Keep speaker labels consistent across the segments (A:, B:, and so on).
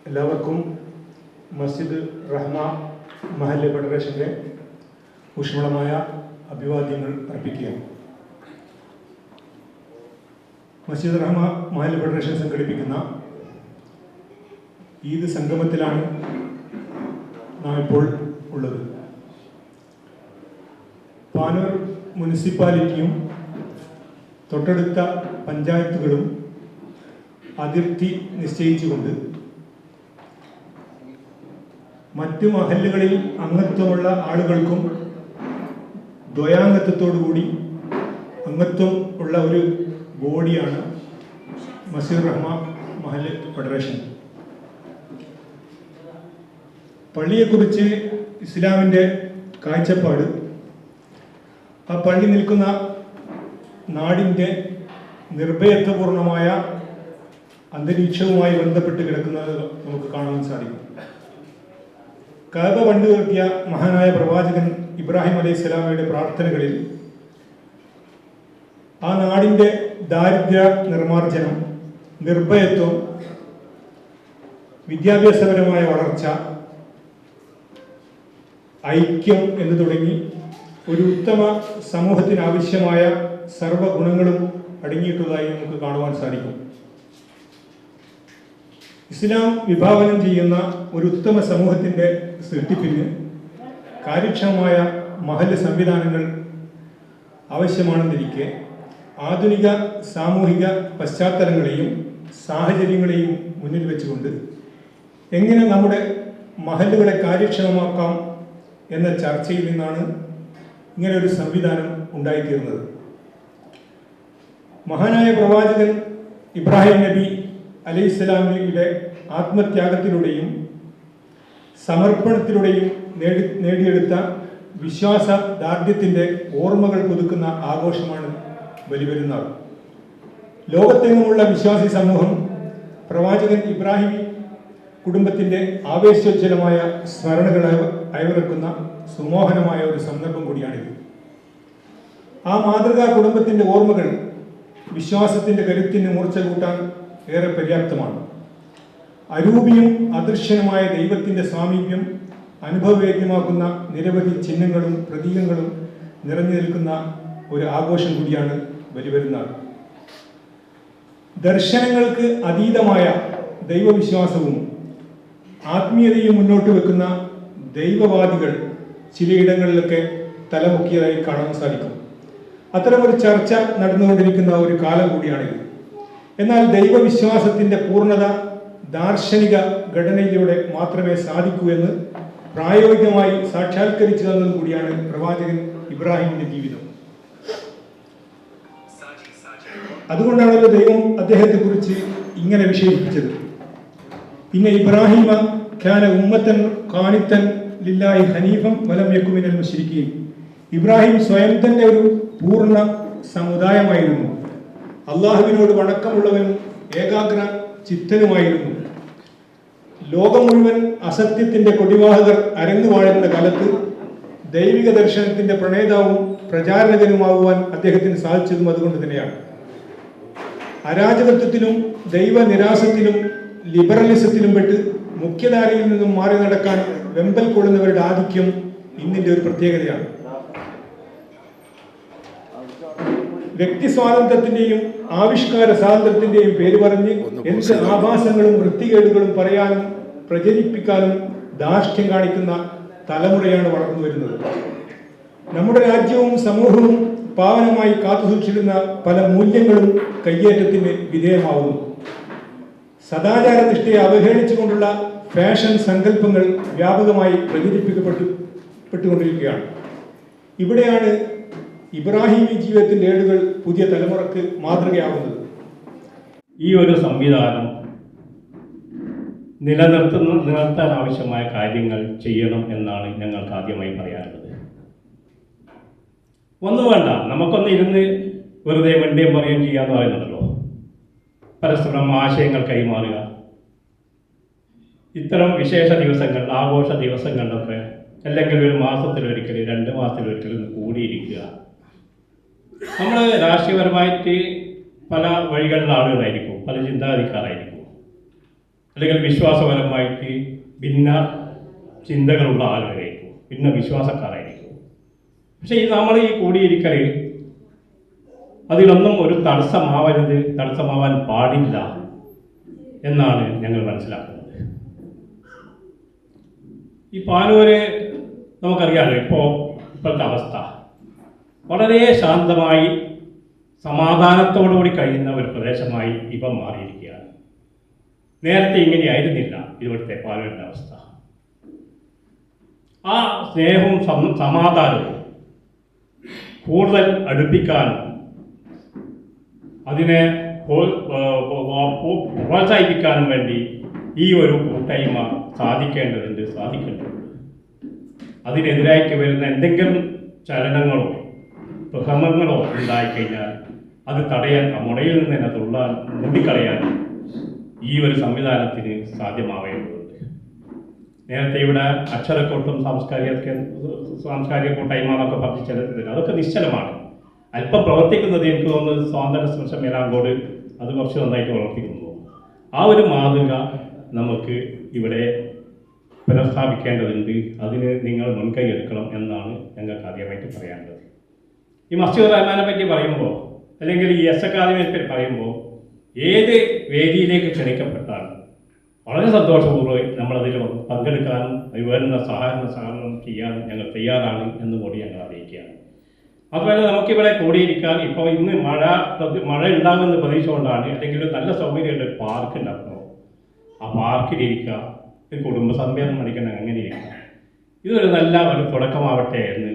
A: എല്ലാവർക്കും മസ്ജിദ് റഹ്മ മഹല്ല് ഫെഡറേഷൻ്റെ ഊഷ്മളമായ അഭിവാദ്യങ്ങൾ അർപ്പിക്കുകയാണ്. മസ്ജിദ് റഹ്മ മഹല്ല് ഫെഡറേഷൻ സംഘടിപ്പിക്കുന്ന ഈദ് സംഗമത്തിലാണ് നാം ഇപ്പോൾ ഉള്ളത്. പാനൂർ മുനിസിപ്പാലിറ്റിയും തൊട്ടടുത്ത പഞ്ചായത്തുകളും അതിർത്തി നിശ്ചയിച്ചുകൊണ്ട് മറ്റു മഹല്ലുകളിൽ അംഗത്വമുള്ള ആളുകൾക്കും ദ്വയാംഗത്വത്തോടുകൂടി അംഗത്വം ഉള്ള ഒരു ബോഡിയാണ് മസ്ജിദ് റഹ്മ മഹല്ല് ഫെഡറേഷൻ. പള്ളിയെക്കുറിച്ച് ഇസ്ലാമിൻ്റെ കാഴ്ചപ്പാട് ആ പള്ളി നിൽക്കുന്ന നാടിൻ്റെ നിർഭയത്വപൂർണമായ അന്തരീക്ഷവുമായി ബന്ധപ്പെട്ട് കിടക്കുന്നത് നമുക്ക് കാണാൻ സാധിക്കും. കഅബ പണ്ടുയർത്തിയ മഹാനായ പ്രവാചകൻ ഇബ്രാഹിം അലൈഹിസ്സലാമയുടെ പ്രാർത്ഥനകളിൽ ആ നാടിൻ്റെ ദാരിദ്ര്യ നിർമ്മാർജ്ജനം, നിർഭയത്വം, വിദ്യാഭ്യാസപരമായ വളർച്ച, ഐക്യം എന്ന് തുടങ്ങി ഒരു ഉത്തമ സമൂഹത്തിന് ആവശ്യമായ സർവ്വഗുണങ്ങളും അടങ്ങിയിട്ടുള്ളതായി നമുക്ക് കാണുവാൻ സാധിക്കും. ഇസ്ലാം വിഭാവനം ചെയ്യുന്ന ഒരു ഉത്തമ സമൂഹത്തിൻ്റെ സൃഷ്ടിപ്പിന് കാര്യക്ഷമമായ മഹല്ല് സംവിധാനങ്ങൾ ആവശ്യമാണെന്നിരിക്കെ ആധുനിക സാമൂഹിക പശ്ചാത്തലങ്ങളെയും സാഹചര്യങ്ങളെയും മുന്നിൽ വെച്ചുകൊണ്ട് എങ്ങനെ നമ്മുടെ മഹല്ലുകളെ കാര്യക്ഷമമാക്കാം എന്ന ചർച്ചയിൽ നിന്നാണ് ഇങ്ങനെ ഒരു സംവിധാനം ഉണ്ടായിത്തീർന്നത്. മഹാനായ പ്രവാചകൻ ഇബ്രാഹിം നബി അലൈഹിസ്സലാമിയുടെ ആത്മത്യാഗത്തിലൂടെയും സമർപ്പണത്തിലൂടെയും നേടിയെടുത്ത വിശ്വാസ ദാർഢ്യത്തിൻ്റെ ഓർമ്മകൾ പുതുക്കുന്ന ആഘോഷമാണ് ബലിപെരുന്നാൾ. ലോകത്തെങ്ങുമുള്ള വിശ്വാസി സമൂഹം പ്രവാചകൻ ഇബ്രാഹിം കുടുംബത്തിൻ്റെ ആവേശോജ്വലമായ സ്മരണകൾ അയവിറക്കുന്ന സുമോഹനമായ ഒരു സന്ദർഭം കൂടിയാണിത്. ആ മാതൃകാ കുടുംബത്തിൻ്റെ ഓർമ്മകൾ വിശ്വാസത്തിൻ്റെ കരുത്തിന് മൂർച്ച കൂട്ടാൻ ഏറെ പര്യാപ്തമാണ്. അരൂപിയും അദൃശ്യനുമായ ദൈവത്തിൻ്റെ സാമീപ്യം അനുഭവവേദ്യമാക്കുന്ന നിരവധി ചിഹ്നങ്ങളും പ്രതീകങ്ങളും നിറഞ്ഞു നിൽക്കുന്ന ഒരു ആഘോഷം കൂടിയാണ് ബലിപെരുന്നാൾ. ദർശനങ്ങൾക്ക് അതീതമായ ദൈവവിശ്വാസവും ആത്മീയതയും മുന്നോട്ട് വെക്കുന്ന ദൈവവാദികൾ ചിലയിടങ്ങളിലൊക്കെ തലമുക്കിയതായി കാണാൻ സാധിക്കും. അത്തരമൊരു ചർച്ച നടന്നുകൊണ്ടിരിക്കുന്ന ഒരു കാലം കൂടിയാണിത്. എന്നാൽ ദൈവവിശ്വാസത്തിൻ്റെ പൂർണ്ണത ദാർശനിക ഘടനയിലൂടെ മാത്രമേ സാധിക്കൂ എന്ന് പ്രായോഗികമായി സാക്ഷാത്കരിച്ചു തന്നതും കൂടിയാണ് പ്രവാചകൻ ഇബ്രാഹിമിന്റെ ജീവിതം. അതുകൊണ്ടാണല്ലോ ദൈവം അദ്ദേഹത്തെ കുറിച്ച് ഇങ്ങനെ വിശേഷിപ്പിച്ചത്. പിന്നെ ഇബ്രാഹിമ ഖാന ഉമ്മത്തൻ ഖാനിത്തൻ ലില്ലാഹി ഹനീഫം വലം യകു മിനൽ മുശ്രിക്കീൻ. ഇബ്രാഹിം സ്വയം തന്നെ ഒരു പൂർണ്ണ സമുദായമായിരുന്നു. അള്ളാഹുവിനോട് വണക്കമുള്ളവനും ഏകാഗ്ര ചിത്തനുമായിരുന്നു. ലോകം മുഴുവൻ അസത്യത്തിന്റെ കൊടിവാഹകർ അരങ്ങുവാഴുന്ന കാലത്ത് ദൈവിക ദർശനത്തിന്റെ പ്രണേതാവും പ്രചാരകനുമാകുവാൻ അദ്ദേഹത്തിന് സാധിച്ചതും അതുകൊണ്ട് തന്നെയാണ്. അരാജകത്വത്തിലും ദൈവനിരാസത്തിലും ലിബറലിസത്തിലും പെട്ട് മുഖ്യധാരയിൽ നിന്നും മാറി നടക്കാൻ വെമ്പൽ കൊള്ളുന്നവരുടെ ആധിക്യം ഇന്നിന്റെ ഒരു പ്രത്യേകതയാണ്. വ്യക്തി സ്വാതന്ത്ര്യത്തിന്റെയും ആവിഷ്കാര സ്വാതന്ത്ര്യത്തിന്റെയും പേര് പറഞ്ഞ് എന്ത് ആഭാസങ്ങളും വൃത്തികേടുകളും പറയാനും പ്രചരിപ്പിക്കാനും ധാർഷ്ട്യം കാണിക്കുന്ന തലമുറയാണ് വളർന്നു വരുന്നത്. നമ്മുടെ രാജ്യവും സമൂഹവും പാവനമായി കാത്തുസൂക്ഷിക്കുന്ന പല മൂല്യങ്ങളും കയ്യേറ്റത്തിന് വിധേയമാവുന്നു. സദാചാരനിഷ്ഠയെ അവഹേളിച്ചുകൊണ്ടുള്ള ഫാഷൻ സങ്കല്പങ്ങൾ വ്യാപകമായി പ്രചരിപ്പിക്കപ്പെട്ടുകൊണ്ടിരിക്കുകയാണ്. ഇവിടെയാണ് ഇബ്രാഹിമി ജീവിതത്തിന്റെ ഏടുകൾ പുതിയ തലമുറക്ക് മാതൃകയാവുന്നത്.
B: ഈ ഒരു സംവിധാനം നിലനിർത്താൻ ആവശ്യമായ കാര്യങ്ങൾ ചെയ്യണം എന്നാണ് ഞങ്ങൾക്ക് ആദ്യമായി പറയാനുള്ളത്. ഒന്നും വേണ്ട, നമുക്കൊന്ന് ഇരുന്ന് വെറുതെ വേണ്ടിയും പറയുകയും ചെയ്യാന്ന് പറയുന്നുണ്ടല്ലോ. പരസ്പരം ആശയങ്ങൾ കൈമാറുക, ഇത്തരം വിശേഷ ദിവസങ്ങൾ, ആഘോഷ ദിവസങ്ങളിലൊക്കെ അല്ലെങ്കിൽ ഒരു മാസത്തിലൊരിക്കൽ 2 മാസത്തിലൊരിക്കൽ കൂടിയിരിക്കുക. നമ്മൾ രാഷ്ട്രീയപരമായിട്ട് പല വഴികളിലുള്ള ആളുകളായിരിക്കും, പല ചിന്താഗതിക്കാരായിരിക്കും. അല്ലെങ്കിൽ വിശ്വാസപരമായിട്ട് ഭിന്ന ചിന്തകളുള്ള ആളുകളായിരിക്കും, ഭിന്ന വിശ്വാസക്കാരായിരിക്കും. പക്ഷേ നമ്മൾ ഈ കൂടിയിരിക്കൽ അതിലൊന്നും ഒരു തടസ്സമാവാൻ പാടില്ല എന്നാണ് ഞങ്ങൾ മനസ്സിലാക്കുന്നത്. ഈ പാനൂര് നമുക്കറിയാമല്ലോ, ഇപ്പോഴത്തെ അവസ്ഥ വളരെ ശാന്തമായി സമാധാനത്തോടുകൂടി കഴിയുന്ന ഒരു പ്രദേശമായി ഇപ്പം മാറിയിരിക്കുകയാണ്. നേരത്തെ ഇങ്ങനെയായിരുന്നില്ല ഇവിടുത്തെ പാനൂരിൻ്റെ അവസ്ഥ. ആ സ്നേഹവും സമാധാനവും കൂടുതൽ അടുപ്പിക്കാനും അതിനെ പ്രോത്സാഹിപ്പിക്കാനും വേണ്ടി ഈ ഒരു കൂട്ടായ്മ സാധിക്കേണ്ടതുണ്ട്. അതിനെതിരായിട്ട് വരുന്ന എന്തെങ്കിലും ചലനങ്ങളോ ഭ്രമങ്ങളോ ഉണ്ടായിക്കഴിഞ്ഞാൽ അത് തടയാൻ, മുടയിൽ നിന്ന് തന്നെ മുടിക്കളയാൻ ഈ ഒരു സംവിധാനത്തിന് സാധ്യമാവേണ്ടതുണ്ട്. നേരത്തെ ഇവിടെ അക്ഷരക്കൂട്ടും സാംസ്കാരിക കൂട്ടായ്മ എന്നൊക്കെ പറഞ്ഞ് ചിലത്തില്ല, അതൊക്കെ നിശ്ചലമാണ്. അല്പം പ്രവർത്തിക്കുന്നത് എനിക്ക് തോന്നുന്നത് സ്വാതന്ത്ര്യ സ്പർശം മേലാങ്കോട് അത് കുറച്ച് നന്നായിട്ട് പ്രവർത്തിക്കുന്നു. ആ ഒരു മാതൃക നമുക്ക് ഇവിടെ പുനഃസ്ഥാപിക്കേണ്ടതുണ്ട്. അതിന് നിങ്ങൾ മുൻകൈ എടുക്കണം എന്നാണ് ഞങ്ങൾക്ക് ആദ്യമായിട്ട് പറയാനുള്ളത്. ഈ മസ്ജിദുർ റഹ്മാനെ പറ്റി പറയുമ്പോൾ, അല്ലെങ്കിൽ ഈ എസ് അക്കാദമിയെ പറ്റി പറയുമ്പോൾ, ഏത് വേദിയിലേക്ക് ക്ഷണിക്കപ്പെട്ടാലും വളരെ സന്തോഷപൂർവ്വം നമ്മളതിൽ പങ്കെടുക്കാനും അതിൽ വേണ്ടുന്ന സഹകരണം ചെയ്യാനും ഞങ്ങൾ തയ്യാറാണ് എന്ന് കൂടി ഞങ്ങൾ അറിയിക്കുകയാണ്. അതുപോലെ നമുക്കിവിടെ കൂടിയിരിക്കാൻ ഇപ്പോൾ ഇന്ന് മഴ ഉണ്ടാകുമെന്ന് പ്രതീക്ഷകൊണ്ടാണ്, അല്ലെങ്കിൽ നല്ല സൗകര്യമുള്ള ഒരു പാർക്ക് ഉണ്ടാക്കണം. ആ പാർക്കിലിരിക്കുക, ഒരു കുടുംബസമ്മേളനം പഠിക്കണം, അങ്ങനെ ഇരിക്കുക. ഇതൊരു നല്ല ഒരു തുടക്കമാവട്ടെ എന്ന്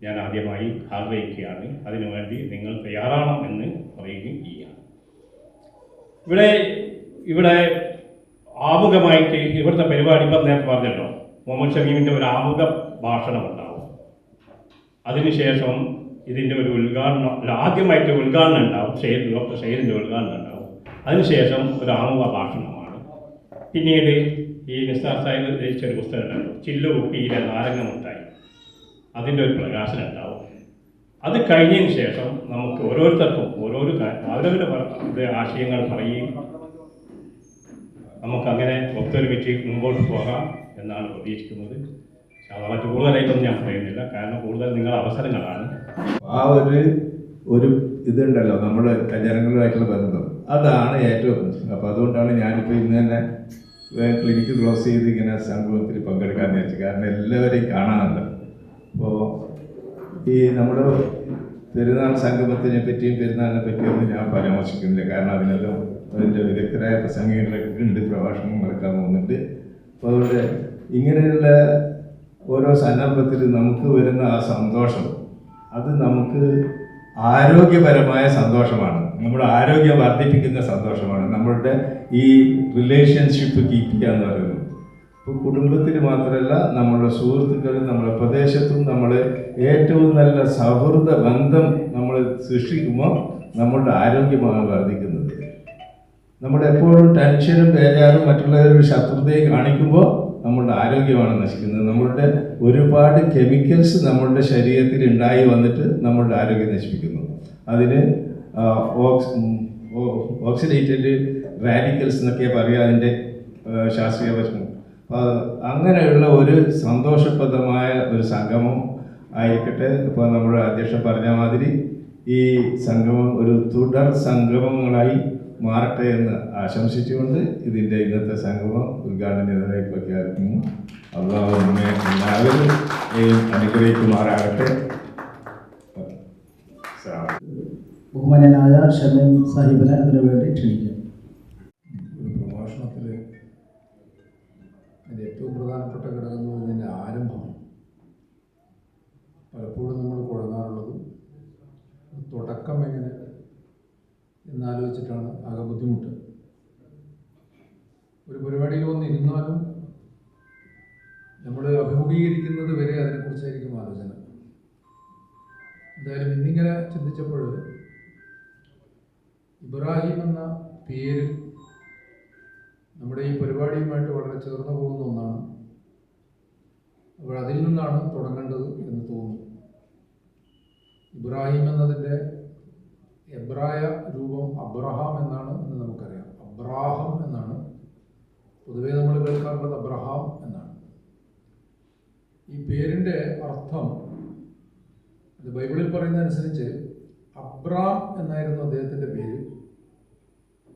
B: ഞാൻ ആദ്യമായി ആഗ്രഹിക്കുകയാണ്. അതിനുവേണ്ടി നിങ്ങൾ തയ്യാറാണം എന്ന് പറയുകയും ചെയ്യുകയാണ്. ഇവിടെ ആമുഖമായിട്ട് ഇവിടുത്തെ പരിപാടി ഇപ്പം നേരത്തെ പറഞ്ഞല്ലോ, മുഹമ്മദ് ഷമീമിൻ്റെ ഒരു ആമുഖ ഭാഷണം ഉണ്ടാവും. അതിനുശേഷം ഇതിൻ്റെ ഒരു ആദ്യമായിട്ട് ഉദ്ഘാടനം ഉണ്ടാവും, ഡോക്ടർ ഷെയ്ദിൻ്റെ ഉദ്ഘാടനം ഉണ്ടാവും. അതിനുശേഷം ഒരു ആമുഖ ഭാഷണമാണ്. പിന്നീട് ഈ നിസാർ സാഹിബ് രചിച്ചൊരു പുസ്തകം ഉണ്ടായിരുന്നു, ചില്ലുകുപ്പിയിലെ നാരങ്ങ മുട്ടായി, അതിൻ്റെ ഒരു പ്രകാശനം ഉണ്ടാവും. അത് കഴിഞ്ഞതിന് ശേഷം നമുക്ക് ഓരോരുത്തർക്കും അവരവരുടെ ആശയങ്ങൾ പറയുകയും നമുക്കങ്ങനെ ഒത്തൊരുമിച്ച് മുമ്പോട്ട് പോകാം എന്നാണ് പ്രതീക്ഷിക്കുന്നത്. മറ്റു കൂടുതലായിട്ടൊന്നും ഞാൻ പറയുന്നില്ല, കാരണം കൂടുതൽ നിങ്ങളുടെ അവസരങ്ങളാണ്.
C: ആ ഒരു ഇതുണ്ടല്ലോ നമ്മുടെ ജനങ്ങളുമായിട്ടുള്ള ബന്ധം, അതാണ് ഏറ്റവും. അപ്പോൾ അതുകൊണ്ടാണ് ഞാനിപ്പോൾ ഇന്ന് തന്നെ ക്ലിനിക്ക് ക്ലോസ് ചെയ്ത് ഇങ്ങനെ സംഗമത്തിൽ പങ്കെടുക്കാൻ വിചാരിച്ചു. കാരണം എല്ലാവരെയും കാണാനല്ലോ. അപ്പോൾ ഈ നമ്മുടെ പെരുന്നാൾ സംഗമത്തിനെ പറ്റിയും പെരുന്നാളിനെ പറ്റിയൊന്നും ഞാൻ പരാമർശിക്കുന്നില്ല. കാരണം അതിനെല്ലാം അതിൻ്റെ വിദഗ്ധരായ പ്രസംഗങ്ങളൊക്കെ ഉണ്ട്, പ്രഭാഷണം നടക്കാൻ പോകുന്നുണ്ട്. അപ്പോൾ അതുകൊണ്ട് ഇങ്ങനെയുള്ള ഓരോ സന്ദർഭത്തിൽ നമുക്ക് വരുന്ന ആ സന്തോഷം, അത് നമുക്ക് ആരോഗ്യപരമായ സന്തോഷമാണ്, നമ്മുടെ ആരോഗ്യം വർദ്ധിപ്പിക്കുന്ന സന്തോഷമാണ്. നമ്മളുടെ ഈ റിലേഷൻഷിപ്പ് കീപ്പ് ചെയ്യുക എന്ന് പറയുന്നത് ഇപ്പോൾ കുടുംബത്തിൽ മാത്രമല്ല, നമ്മളുടെ സുഹൃത്തുക്കളും നമ്മുടെ പ്രദേശത്തും നമ്മൾ ഏറ്റവും നല്ല സൗഹൃദ ബന്ധം നമ്മൾ സൃഷ്ടിക്കുമ്പോൾ നമ്മളുടെ ആരോഗ്യമാണ് വർദ്ധിക്കുന്നത്. നമ്മളെപ്പോഴും ടെൻഷനും ബേജാറും മറ്റുള്ളവരുടെ ശത്രുതയും കാണിക്കുമ്പോൾ നമ്മളുടെ ആരോഗ്യമാണ് നശിക്കുന്നത്. നമ്മളുടെ ഒരുപാട് കെമിക്കൽസ് നമ്മളുടെ ശരീരത്തിൽ ഉണ്ടായി വന്നിട്ട് നമ്മളുടെ ആരോഗ്യം നശിപ്പിക്കുന്നു. അതിന് ഓക്സിഡേറ്റഡ് റാഡിക്കൽസ് എന്നൊക്കെ പറയുക അതിൻ്റെ ശാസ്ത്രീയ വശം. അങ്ങനെയുള്ള ഒരു സന്തോഷപ്രദമായ ഒരു സംഗമം ആയിരിക്കട്ടെ. ഇപ്പോൾ നമ്മുടെ അധ്യക്ഷൻ പറഞ്ഞ മാതിരി ഈ സംഗമം ഒരു തുടർ സംഗമങ്ങളായി മാറട്ടെ എന്ന് ആശംസിച്ചുകൊണ്ട് ഇതിൻ്റെ ഇന്നത്തെ സംഗമം ഉദ്ഘാടനം ചെയ്തതായി പ്രഖ്യാപിക്കുന്നു. അള്ളാഹു നമ്മെ എല്ലാവരും അനുഗ്രഹിക്കുമാറാകട്ടെ.
D: ബഹുമാന്യനായ ഷമീം സാഹിബിനെ അതിനുവേണ്ടി ക്ഷണിക്കാം.
E: ഒരു പ്രഭാഷണത്തിൽ അതിൻ്റെ ഏറ്റവും പ്രധാനപ്പെട്ട ഘടകം എന്ന് പറയുന്നതിൻ്റെ ആരംഭമാണ്. പലപ്പോഴും നമ്മൾ കുഴങ്ങാറുള്ളത് തുടക്കം എങ്ങനെ എന്നാലോചിച്ചിട്ടാണ് ആകെ ബുദ്ധിമുട്ട്. ഒരു പരിപാടിയിൽ വന്നിരുന്നാലും നമ്മൾ അഭിമുഖീകരിക്കുന്നത് വരെ അതിനെക്കുറിച്ചായിരിക്കും ആലോചന. എന്തായാലും ഇന്നിങ്ങനെ ചിന്തിച്ചപ്പോൾ ഇബ്രാഹിം എന്ന പേര് നമ്മുടെ ഈ പരിപാടിയുമായിട്ട് വളരെ ചേർന്ന് പോകുന്ന ഒന്നാണ്. അപ്പോൾ അതിൽ നിന്നാണ് തുടങ്ങേണ്ടത് എന്ന് തോന്നുന്നു. ഇബ്രാഹിം എന്നതിൻ്റെ എബ്രായ രൂപം അബ്രഹാം എന്നാണ് എന്ന് നമുക്കറിയാം. അബ്രാഹം എന്നാണ് പൊതുവേ നമ്മൾ കേൾക്കാറുള്ളത് അബ്രഹാം എന്നാണ്. ഈ പേരിൻ്റെ അർത്ഥം അത് ബൈബിളിൽ പറയുന്നതനുസരിച്ച് അബ്രാം എന്നായിരുന്നു അദ്ദേഹത്തിൻ്റെ പേര്.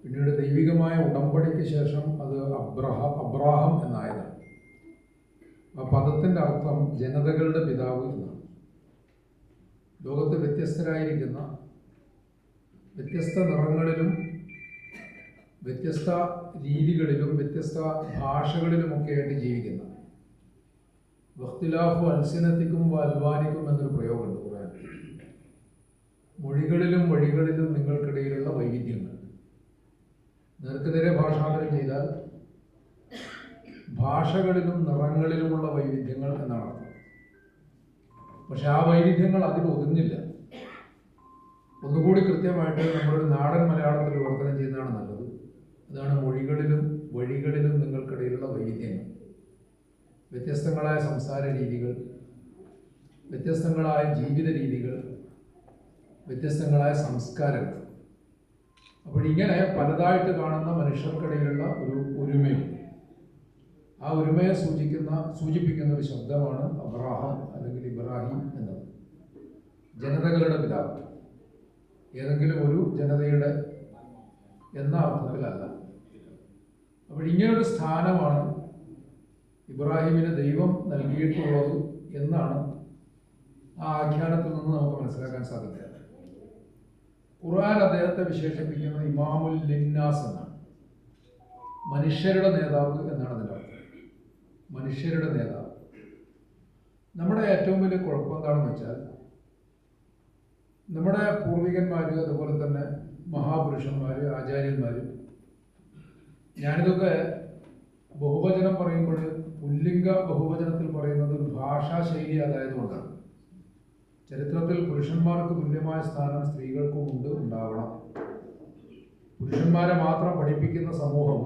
E: പിന്നീട് ദൈവികമായ ഉടമ്പടിക്ക് ശേഷം അത് അബ്രാഹം എന്നായതാണ്. ആ പദത്തിൻ്റെ അർത്ഥം ജനതകളുടെ പിതാവ് എന്നാണ്. ലോകത്ത് വ്യത്യസ്തരായിരിക്കുന്ന, വ്യത്യസ്ത നിറങ്ങളിലും വ്യത്യസ്ത രീതികളിലും വ്യത്യസ്ത ഭാഷകളിലുമൊക്കെ ആയിട്ട് ജീവിക്കുന്ന, വഖ്തിലാഫു അൽസിനത്തിക്കും അൽവാനിക്കും എന്നൊരു പ്രയോഗമുണ്ട് ഖുർആനിൽ. മൊഴികളിലും വഴികളിലും നിങ്ങൾക്കിടയിലുള്ള വൈവിധ്യങ്ങൾ. നേർക്കുനേരെ ഭാഷാന്തരം ചെയ്താൽ ഭാഷകളിലും നിറങ്ങളിലുമുള്ള വൈവിധ്യങ്ങൾ എന്നാണ് അർത്ഥം. പക്ഷെ ആ വൈവിധ്യങ്ങൾ അതിൽ ഒതുങ്ങില്ല. ഒന്നുകൂടി കൃത്യമായിട്ട് നമ്മളൊരു നാടൻ മലയാളത്തിൽ വിവർത്തനം ചെയ്യുന്നതാണ് നല്ലത്. അതാണ് മൊഴികളിലും വഴികളിലും നിങ്ങൾക്കിടയിലുള്ള വൈവിധ്യങ്ങൾ. വ്യത്യസ്തങ്ങളായ സംസാര രീതികൾ, വ്യത്യസ്തങ്ങളായ ജീവിത രീതികൾ, വ്യത്യസ്തങ്ങളായ സംസ്കാരങ്ങൾ. അപ്പോൾ ഇങ്ങനെ പലതായിട്ട് കാണുന്ന മനുഷ്യർക്കിടയിലുള്ള ഒരു ഒരുമയുണ്ട്. ആ ഒരുമയെ സൂചിപ്പിക്കുന്ന ഒരു ശബ്ദമാണ് അബ്രാഹാം അല്ലെങ്കിൽ ഇബ്രാഹിം എന്നത്. ജനതകളുടെ പിതാവ്, ഏതെങ്കിലും ഒരു ജനതയുടെ എന്ന അർത്ഥത്തിലല്ല. അപ്പോൾ ഇങ്ങനൊരു സ്ഥാനമാണ് ഇബ്രാഹിമിന് ദൈവം നൽകിയിട്ടുള്ളത് എന്നാണ് ആ ആഖ്യാനത്തിൽ നിന്ന് നമുക്ക് മനസ്സിലാക്കാൻ സാധിക്കുക. ഖുർആൻ അദ്ദേഹത്തെ വിശേഷിപ്പിക്കുന്നത് ഇമാമുൽ ലിന്നാസ് എന്നാണ്. മനുഷ്യരുടെ നേതാവ് എന്നാണ് അതിൻ്റെ അർത്ഥം. മനുഷ്യരുടെ നേതാവ്. നമ്മുടെ ഏറ്റവും വലിയ കുഴപ്പം എന്താണെന്ന് വെച്ചാൽ, നമ്മുടെ പൂർവികന്മാർ, അതുപോലെ തന്നെ മഹാപുരുഷന്മാർ, ആചാര്യന്മാർ, ഞാനിതൊക്കെ ബഹുവചനം പറയുമ്പോൾ പുല്ലിംഗ ബഹുവചനത്തിൽ പറയുന്നത് ഒരു ഭാഷാശൈലി അതായതുകൊണ്ടാണ്. ചരിത്രത്തിൽ പുരുഷന്മാർക്ക് തുല്യമായ സ്ഥാനം സ്ത്രീകൾക്കും ഉണ്ടാവണം. പുരുഷന്മാരെ മാത്രം പഠിപ്പിക്കുന്ന സമൂഹം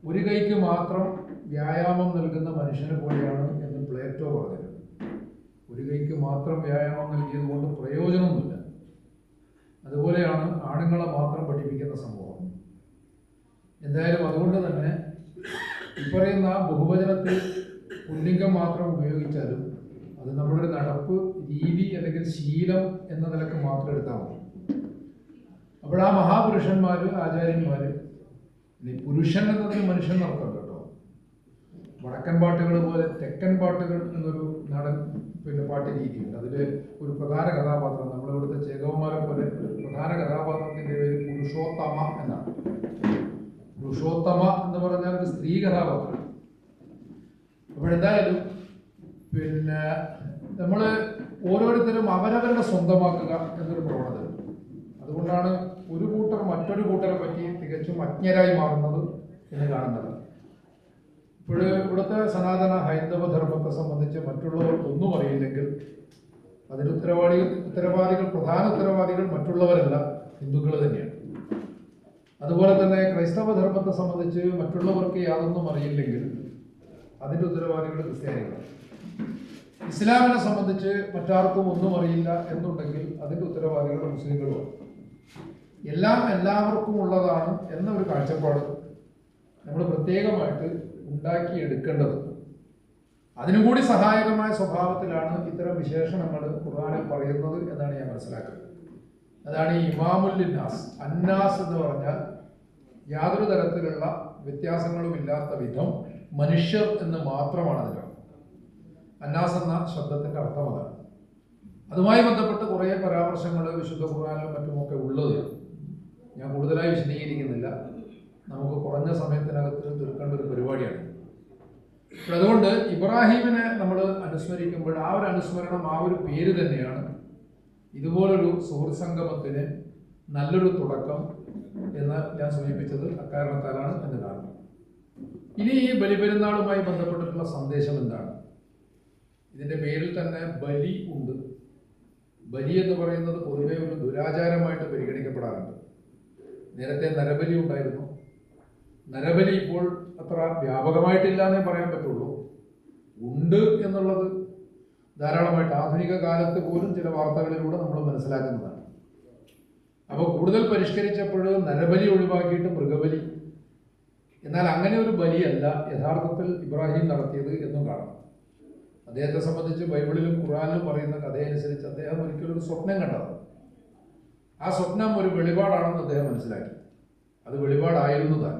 E: ഒരു കൈക്ക് മാത്രം വ്യായാമം നൽകുന്ന മനുഷ്യനെ പോലെയാണ് എന്ന് പ്ലേറ്റോ പറഞ്ഞത്. ഒരു കൈക്ക് മാത്രം വ്യായാമം നൽകിയത് കൊണ്ട് പ്രയോജനമൊന്നുമില്ല. അതുപോലെയാണ് ആണുങ്ങളെ മാത്രം പഠിപ്പിക്കുന്ന സമൂഹം. എന്തായാലും അതുകൊണ്ട് തന്നെ ഇപ്പറയുന്ന ബഹുവചനത്തിൽ പുല്ലിംഗം മാത്രം ഉപയോഗിച്ചാലും അത് നമ്മുടെ ഒരു നടപ്പ് രീതി അല്ലെങ്കിൽ ശീലം എന്ന നിലക്ക് മാത്രം എടുത്താൽ മതി. അപ്പോൾ ആ മഹാപുരുഷന്മാർ, ആചാര്യന്മാർ, പുരുഷൻ എന്നതിന് മനുഷ്യൻ നടത്തണ്ട കേട്ടോ. വടക്കൻ പാട്ടുകൾ പോലെ തെക്കൻ പാട്ടുകൾ എന്നൊരു നാടൻ പാട്ട് രീതിയുണ്ട്. അതിൽ ഒരു പ്രധാന കഥാപാത്രം, നമ്മളിവിടുത്തെ ചേകവന്മാരെ പോലെ പ്രധാന കഥാപാത്രത്തിൻ്റെ പേര് പുരുഷോത്തമ എന്നാണ്. പുരുഷോത്തമ എന്ന് പറഞ്ഞാൽ ഒരു സ്ത്രീ കഥാപാത്രം. അപ്പോഴെന്തായാലും നമ്മൾ ഓരോരുത്തരും അവരവരുടെ സ്വന്തമാക്കുക എന്നൊരു പ്രവണത. അതുകൊണ്ടാണ് ഒരു കൂട്ടർ മറ്റൊരു കൂട്ടരെ പറ്റി തികച്ചും അജ്ഞരായി മാറുന്നത് എന്ന് കാണുന്നത്. ഇവിടുത്തെ സനാതന ഹൈന്ദവ ധർമ്മത്തെ സംബന്ധിച്ച് മറ്റുള്ളവർക്ക് ഒന്നും അറിയില്ലെങ്കിൽ അതിൻ്റെ പ്രധാന ഉത്തരവാദികൾ മറ്റുള്ളവരല്ല, ഹിന്ദുക്കൾ തന്നെയാണ്. അതുപോലെ തന്നെ ക്രൈസ്തവ ധർമ്മത്തെ സംബന്ധിച്ച് മറ്റുള്ളവർക്ക് യാതൊന്നും അറിയില്ലെങ്കിൽ അതിൻ്റെ ഉത്തരവാദികൾ ക്രിസ്ത്യാനികളാണ്. ഇസ്ലാമിനെ സംബന്ധിച്ച് മറ്റാർക്കും ഒന്നും അറിയില്ല എന്നുണ്ടെങ്കിൽ അതിൻ്റെ ഉത്തരവാദികൾ മുസ്ലിങ്ങളുമാണ്. എല്ലാം എല്ലാവർക്കും ഉള്ളതാണ് എന്ന ഒരു കാഴ്ചപ്പാട് നമ്മൾ പ്രത്യേകമായിട്ട് ഉണ്ടാക്കിയെടുക്കേണ്ടത്. അതിനുകൂടി സഹായകമായ സ്വഭാവത്തിലാണ് ഇത്തരം വിശേഷണങ്ങൾ ഖുർആനിൽ പറയുന്നത് എന്നാണ് ഞാൻ മനസ്സിലാക്കുന്നത്. അതാണ് ഈ ഇമാമുൽ ലിന്നാസ്. അന്നാസ് എന്ന് പറഞ്ഞാൽ യാതൊരു തരത്തിലുള്ള വ്യത്യാസങ്ങളും ഇല്ലാത്ത വിധം മനുഷ്യർ എന്ന് മാത്രമാണ് അതിൻ്റെ അർത്ഥം. അന്നാസ് എന്ന ശബ്ദത്തിൻ്റെ അർത്ഥം അതാണ്. അതുമായി ബന്ധപ്പെട്ട് കുറേ പരാമർശങ്ങൾ വിശുദ്ധ ഖുർആനിലും മറ്റുമൊക്കെ ഉള്ളത് ഞാൻ കൂടുതലായി വിശദീകരിക്കുന്നില്ല. നമുക്ക് കുറഞ്ഞ സമയത്തിനകത്ത് തീർക്കേണ്ട ഒരു പരിപാടിയാണ്. അതുകൊണ്ട് ഇബ്രാഹിമിനെ നമ്മൾ അനുസ്മരിക്കുമ്പോൾ ആ ഒരു അനുസ്മരണം, ആ ഒരു പേര് തന്നെയാണ് ഇതുപോലൊരു സുഹൃത്ത് സംഗമത്തിന് നല്ലൊരു തുടക്കം എന്ന് ഞാൻ സൂചിപ്പിച്ചത് അക്കാരണത്താലാണ് എന്ന് കാണുന്നത്. ഇനി ഈ ബലിപെരുന്നാളുമായി ബന്ധപ്പെട്ടിട്ടുള്ള സന്ദേശം എന്താണ്? ഇതിൻ്റെ പേരിൽ തന്നെ ബലി ഉണ്ട്. ബലി എന്ന് പറയുന്നത് പൊതുവെ ഒരു ദുരാചാരമായിട്ട് പരിഗണിക്കപ്പെടാറുണ്ട്. നേരത്തെ നരബലി ഉണ്ടായിരുന്നു. നരബലി ഇപ്പോൾ അത്ര വ്യാപകമായിട്ടില്ല എന്നേ പറയാൻ പറ്റുള്ളൂ. ഉണ്ട് എന്നുള്ളത് ധാരാളമായിട്ട് ആധുനിക കാലത്ത് പോലും ചില വാർത്തകളിലൂടെ നമ്മൾ മനസ്സിലാക്കുന്നതാണ്. അപ്പോൾ കൂടുതൽ പരിഷ്കരിച്ചപ്പോൾ നരബലി ഒഴിവാക്കിയിട്ട് മൃഗബലി എന്നാൽ അങ്ങനെ ഒരു ബലിയല്ല യഥാർത്ഥത്തിൽ ഇബ്രാഹിം നടത്തിയത് എന്നും കാണാം. അദ്ദേഹത്തെ സംബന്ധിച്ച് ബൈബിളിലും ഖുർആനിലും പറയുന്ന കഥയനുസരിച്ച് അദ്ദേഹം ഒരിക്കലൊരു സ്വപ്നം കണ്ടത്. ആ സ്വപ്നം ഒരു വെളിപാടാണെന്ന് അദ്ദേഹം മനസ്സിലാക്കി. അത് വെളിപാടായിരുന്നു താൻ.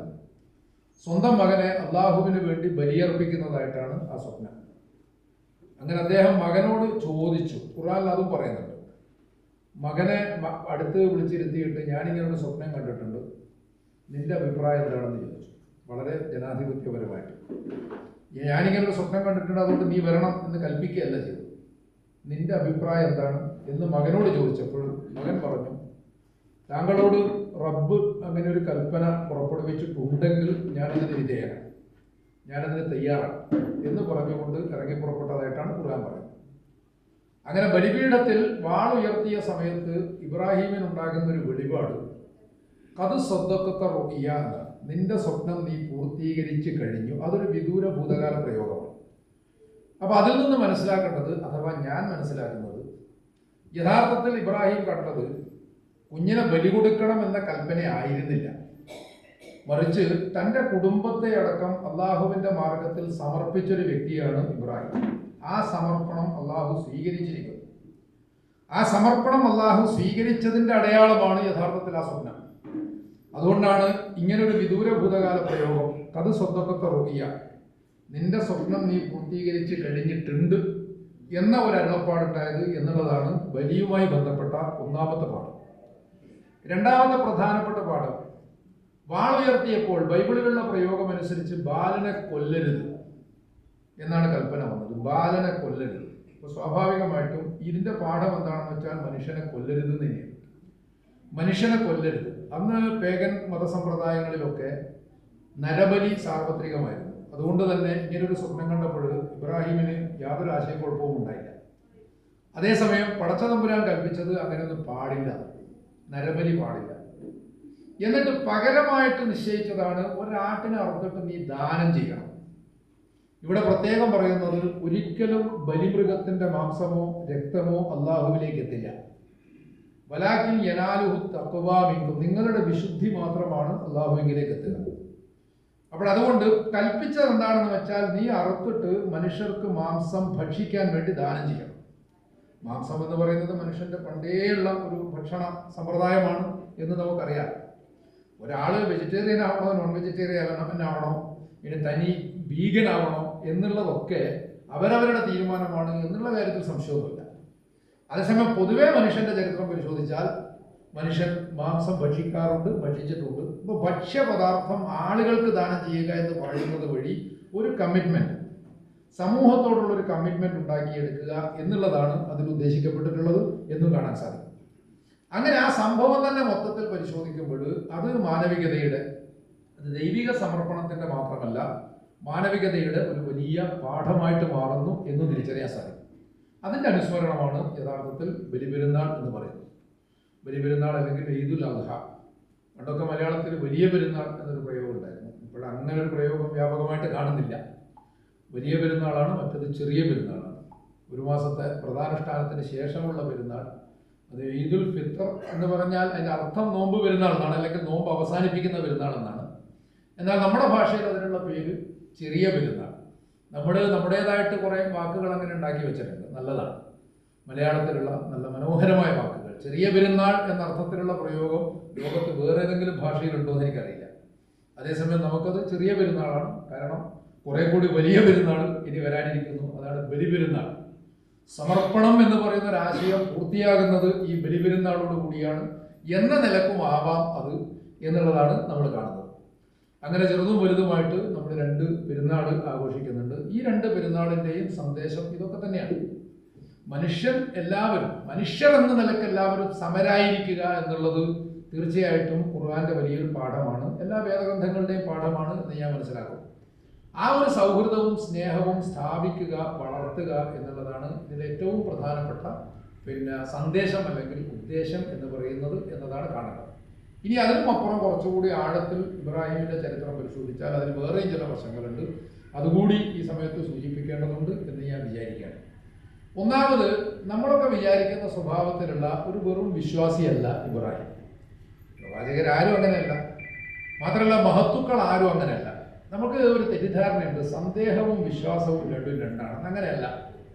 E: സ്വന്തം മകനെ അള്ളാഹുവിന് വേണ്ടി ബലിയർപ്പിക്കുന്നതായിട്ടാണ് ആ സ്വപ്നം. അങ്ങനെ അദ്ദേഹം മകനോട് ചോദിച്ചു. ഖുർആനിൽ അതും പറയുന്നുണ്ട്. മകനെ അടുത്ത് വിളിച്ചിരുത്തിയിട്ട് ഞാനിങ്ങനൊരു സ്വപ്നം കണ്ടിട്ടുണ്ട്, നിന്റെ അഭിപ്രായം എന്താണെന്ന് ചോദിച്ചു. വളരെ ജനാധിപത്യപരമായിട്ട്. ഞാനിങ്ങനൊരു സ്വപ്നം കണ്ടിട്ടുണ്ട്, അതുകൊണ്ട് നീ വരണം എന്ന് കൽപ്പിക്കുകയല്ല ചെയ്തു. നിന്റെ അഭിപ്രായം എന്താണ് എന്ന് മകനോട് ചോദിച്ചപ്പോൾ മകൻ പറഞ്ഞു, താങ്കളോട് റബ്ബ് അങ്ങനെ ഒരു കൽപ്പന പുറപ്പെടുവിച്ചിട്ടുണ്ടെങ്കിൽ ഞാനതിന് വിധേയനാണ്, ഞാനതിന് തയ്യാറാണ് എന്ന് പറഞ്ഞുകൊണ്ട് ഇറങ്ങി പുറപ്പെട്ടതായിട്ടാണ് ഖുർആൻ പറയുന്നത്. അങ്ങനെ ബലിപീഠത്തിൽ വാൾ ഉയർത്തിയ സമയത്ത് ഇബ്രാഹിമിനുണ്ടാകുന്ന ഒരു വെളിപാട് കത് സ്വദ്ദഖത്ത റുഇയ എന്നാണ്. നിന്റെ സ്വപ്നം നീ പൂർത്തീകരിച്ച് കഴിഞ്ഞു. അതൊരു വിദൂര ഭൂതകാല പ്രയോഗമാണ്. അപ്പൊ അതിൽ നിന്ന് മനസ്സിലാക്കേണ്ടത്, അഥവാ ഞാൻ മനസ്സിലാക്കുന്നത്, യഥാർത്ഥത്തിൽ ഇബ്രാഹിം കണ്ടത് കുഞ്ഞിനെ ബലി കൊടുക്കണം എന്ന കൽപ്പന ആയിരുന്നില്ല. മറിച്ച് തൻ്റെ കുടുംബത്തെ അടക്കം അള്ളാഹുവിന്റെ മാർഗത്തിൽ സമർപ്പിച്ചൊരു വ്യക്തിയാണ് ഇബ്രാഹിം. ആ സമർപ്പണം അള്ളാഹു സ്വീകരിച്ചിരിക്കുന്നു. ആ സമർപ്പണം അള്ളാഹു സ്വീകരിച്ചതിന്റെ അടയാളമാണ് യഥാർത്ഥത്തിൽ ആ സ്വപ്നം. അതുകൊണ്ടാണ് ഇങ്ങനൊരു വിദൂര ഭൂതകാല പ്രയോഗം കത് സ്വദ്ദഖത്ത റുഇയ, നിന്റെ സ്വപ്നം നീ പൂർത്തീകരിച്ച് കഴിഞ്ഞിട്ടുണ്ട് എന്ന ഒരു അരുളപ്പാടുണ്ടായത് എന്നുള്ളതാണ് ബലിയുമായി ബന്ധപ്പെട്ട ഒന്നാമത്തെ പാഠം. രണ്ടാമത്തെ പ്രധാനപ്പെട്ട പാഠം, വാളുയർത്തിയപ്പോൾ ബൈബിളിലുള്ള പ്രയോഗം അനുസരിച്ച് ബാലനെ കൊല്ലരുത് എന്നാണ് കൽപ്പന വന്നത്. ബാലനെ കൊല്ലരുത്. അപ്പോൾ സ്വാഭാവികമായിട്ടും ഇതിന്റെ പാഠം എന്താണെന്ന് വെച്ചാൽ മനുഷ്യനെ കൊല്ലരുത് തന്നെയാണ്. മനുഷ്യനെ കൊല്ലരുത്. അന്ന് പേഗൻ മതസമ്പ്രദായങ്ങളിലൊക്കെ നരബലി സാർവത്രികമായിരുന്നു. അതുകൊണ്ട് തന്നെ ഇങ്ങനൊരു സ്വപ്നം കണ്ടപ്പോൾ ഇബ്രാഹിമിന് യാതൊരു ആശയക്കുഴപ്പവും ഉണ്ടായില്ല. അതേസമയം പടച്ച തമ്പുരാൻ കൽപ്പിച്ചത് അങ്ങനെയൊന്നും പാടില്ല, നരബലി പാടില്ല. എന്നിട്ട് പകരമായിട്ട് നിശ്ചയിച്ചതാണ് ഒരാട്ടിനെ അറുത്തിട്ട് നീ ദാനം ചെയ്യണം. ഇവിടെ പ്രത്യേകം പറയുന്നത് ഒരിക്കലും ബലിമൃഗത്തിന്റെ മാംസമോ രക്തമോ അള്ളാഹുവിലേക്ക് എത്തില്ല. വലാകിൻ യനാലുഹു തഖ്വാ മിൻകും, നിങ്ങളുടെ വിശുദ്ധി മാത്രമാണ് അള്ളാഹുവിലേക്ക് എത്തുക. അപ്പോൾ അതുകൊണ്ട് കൽപ്പിച്ചത് എന്താണെന്ന് വെച്ചാൽ നീ അറുത്തിട്ട് മനുഷ്യർക്ക് മാംസം ഭക്ഷിക്കാൻ വേണ്ടി ദാനം ചെയ്യണം. മാംസം എന്ന് പറയുന്നത് മനുഷ്യന്റെ പണ്ടേയുള്ള ഒരു ഭക്ഷണ സമ്പ്രദായമാണ് എന്ന് നമുക്കറിയാം. ഒരാള് വെജിറ്റേറിയൻ ആവണോ നോൺ വെജിറ്റേറിയൻ ആവണോ ഇനി തനി വീഗൻ ആവണോ എന്നുള്ളതൊക്കെ അവരവരുടെ തീരുമാനമാണ് എന്നുള്ള കാര്യത്തിൽ സംശയമൊന്നുമില്ല. അതേസമയം പൊതുവെ മനുഷ്യന്റെ ചരിത്രം പരിശോധിച്ചാൽ മനുഷ്യൻ മാംസം ഭക്ഷിക്കാറുണ്ട്, ഭക്ഷിച്ചിട്ടുണ്ട്. ഇപ്പോൾ ഭക്ഷ്യപദാർത്ഥം ആളുകൾക്ക് ദാനം ചെയ്യുക എന്ന് പറയുന്നത് വഴി ഒരു കമ്മിറ്റ്മെന്റ്, സമൂഹത്തോടുള്ള ഒരു കമ്മിറ്റ്മെന്റ് ഉണ്ടാക്കിയെടുക്കുക എന്നുള്ളതാണ് അതിൽ ഉദ്ദേശിക്കപ്പെട്ടിട്ടുള്ളത് എന്നും കാണാൻ സാധിക്കും. അങ്ങനെ ആ സംഭവം തന്നെ മൊത്തത്തിൽ പരിശോധിക്കുമ്പോൾ അത് മാനവികതയുടെ, അത് ദൈവിക സമർപ്പണത്തിന്റെ മാത്രമല്ല മാനവികതയുടെ ഒരു വലിയ പാഠമായിട്ട് മാറുന്നു എന്ന് തിരിച്ചറിയാൻ സാധിക്കും. അതിന്റെ അനുസ്മരണമാണ് യഥാർത്ഥത്തിൽ ബലിപെരുന്നാൾ എന്ന് പറയുന്നത്. ബലിപെരുന്നാൾ അല്ലെങ്കിൽ ഈദുൽ അദ്ഹ. പണ്ടൊക്കെ മലയാളത്തിൽ വലിയ പെരുന്നാൾ എന്നൊരു പ്രയോഗം ഉണ്ടായിരുന്നു. ഇപ്പോൾ അങ്ങനെ ഒരു പ്രയോഗം വ്യാപകമായിട്ട് കാണുന്നില്ല. വലിയ പെരുന്നാളാണ്, മറ്റത് ചെറിയ പെരുന്നാളാണ്. ഒരു മാസത്തെ പ്രധാനുഷ്ഠാനത്തിന് ശേഷമുള്ള പെരുന്നാൾ, അത് ഈദുൽ ഫിത്തർ എന്ന് പറഞ്ഞാൽ അതിൻ്റെ അർത്ഥം നോമ്പ് പെരുന്നാൾ എന്നാണ്, അല്ലെങ്കിൽ നോമ്പ് അവസാനിപ്പിക്കുന്ന പെരുന്നാൾ എന്നാണ്. എന്നാൽ നമ്മുടെ ഭാഷയിൽ അതിനുള്ള പേര് ചെറിയ പെരുന്നാൾ. നമ്മുടേതായിട്ട് കുറേ വാക്കുകൾ അങ്ങനെ ഉണ്ടാക്കി വെച്ചിട്ടുണ്ട്. നല്ലതാണ്, മലയാളത്തിലുള്ള നല്ല മനോഹരമായ വാക്കുകൾ. ചെറിയ പെരുന്നാൾ എന്ന അർത്ഥത്തിലുള്ള പ്രയോഗം ലോകത്ത് വേറെ ഏതെങ്കിലും ഭാഷയിലുണ്ടോ എന്ന് എനിക്കറിയില്ല. അതേസമയം നമുക്കത് ചെറിയ പെരുന്നാളാണ്. കാരണം കുറെ കൂടി വലിയ പെരുന്നാൾ ഇനി വരാനിരിക്കുന്നു. അതാണ് ബലിപെരുന്നാൾ. സമർപ്പണം എന്ന് പറയുന്ന ഒരു ആശയം പൂർത്തിയാകുന്നത് ഈ ബലിപെരുന്നാളോട് കൂടിയാണ് എന്ന നിലക്കും ആവാം അത് എന്നുള്ളതാണ് നമ്മൾ കാണുന്നത്. അങ്ങനെ ചെറുതും വലുതുമായിട്ട് നമ്മൾ 2 പെരുന്നാൾ ആഘോഷിക്കുന്നുണ്ട്. ഈ 2 പെരുന്നാളിൻ്റെയും സന്ദേശം ഇതൊക്കെ തന്നെയാണ്. മനുഷ്യർ എന്ന നിലക്ക് എല്ലാവരും സമരായിരിക്കുക എന്നുള്ളത് തീർച്ചയായിട്ടും ഖുർആന്റെ വലിയൊരു പാഠമാണ്, എല്ലാ വേദഗ്രന്ഥങ്ങളുടെയും പാഠമാണ് എന്ന് ഞാൻ മനസ്സിലാക്കും. ആ ഒരു സൗഹൃദവും സ്നേഹവും സ്ഥാപിക്കുക, വളർത്തുക എന്നുള്ളതാണ് ഇതിൽ ഏറ്റവും പ്രധാനപ്പെട്ട സന്ദേശം അല്ലെങ്കിൽ ഉദ്ദേശം എന്ന് പറയുന്നത് എന്നതാണ് കാണുന്നത്. ഇനി അതിനും അപ്പുറം കുറച്ചുകൂടി ആഴത്തിൽ ഇബ്രാഹിമിന്റെ ചരിത്രം പരിശോധിച്ചാൽ അതിൽ വേറെയും ചില വശങ്ങളുണ്ട്. അതുകൂടി ഈ സമയത്ത് സൂചിപ്പിക്കേണ്ടതുണ്ട് എന്ന് ഞാൻ വിചാരിക്കുകയാണ്. ഒന്നാമത്, നമ്മളൊക്കെ വിചാരിക്കുന്ന സ്വഭാവത്തിലുള്ള ഒരു വെറും വിശ്വാസിയല്ല ഇബ്രാഹിം. പ്രവാചകരാരും അങ്ങനെയല്ല, മാത്രമല്ല മഹത്തുക്കൾ ആരും അങ്ങനെയല്ല. നമുക്ക് ഒരു തെറ്റിദ്ധാരണയുണ്ട്, സന്ദേഹവും വിശ്വാസവും രണ്ടും രണ്ടാണ്. അങ്ങനെയല്ല.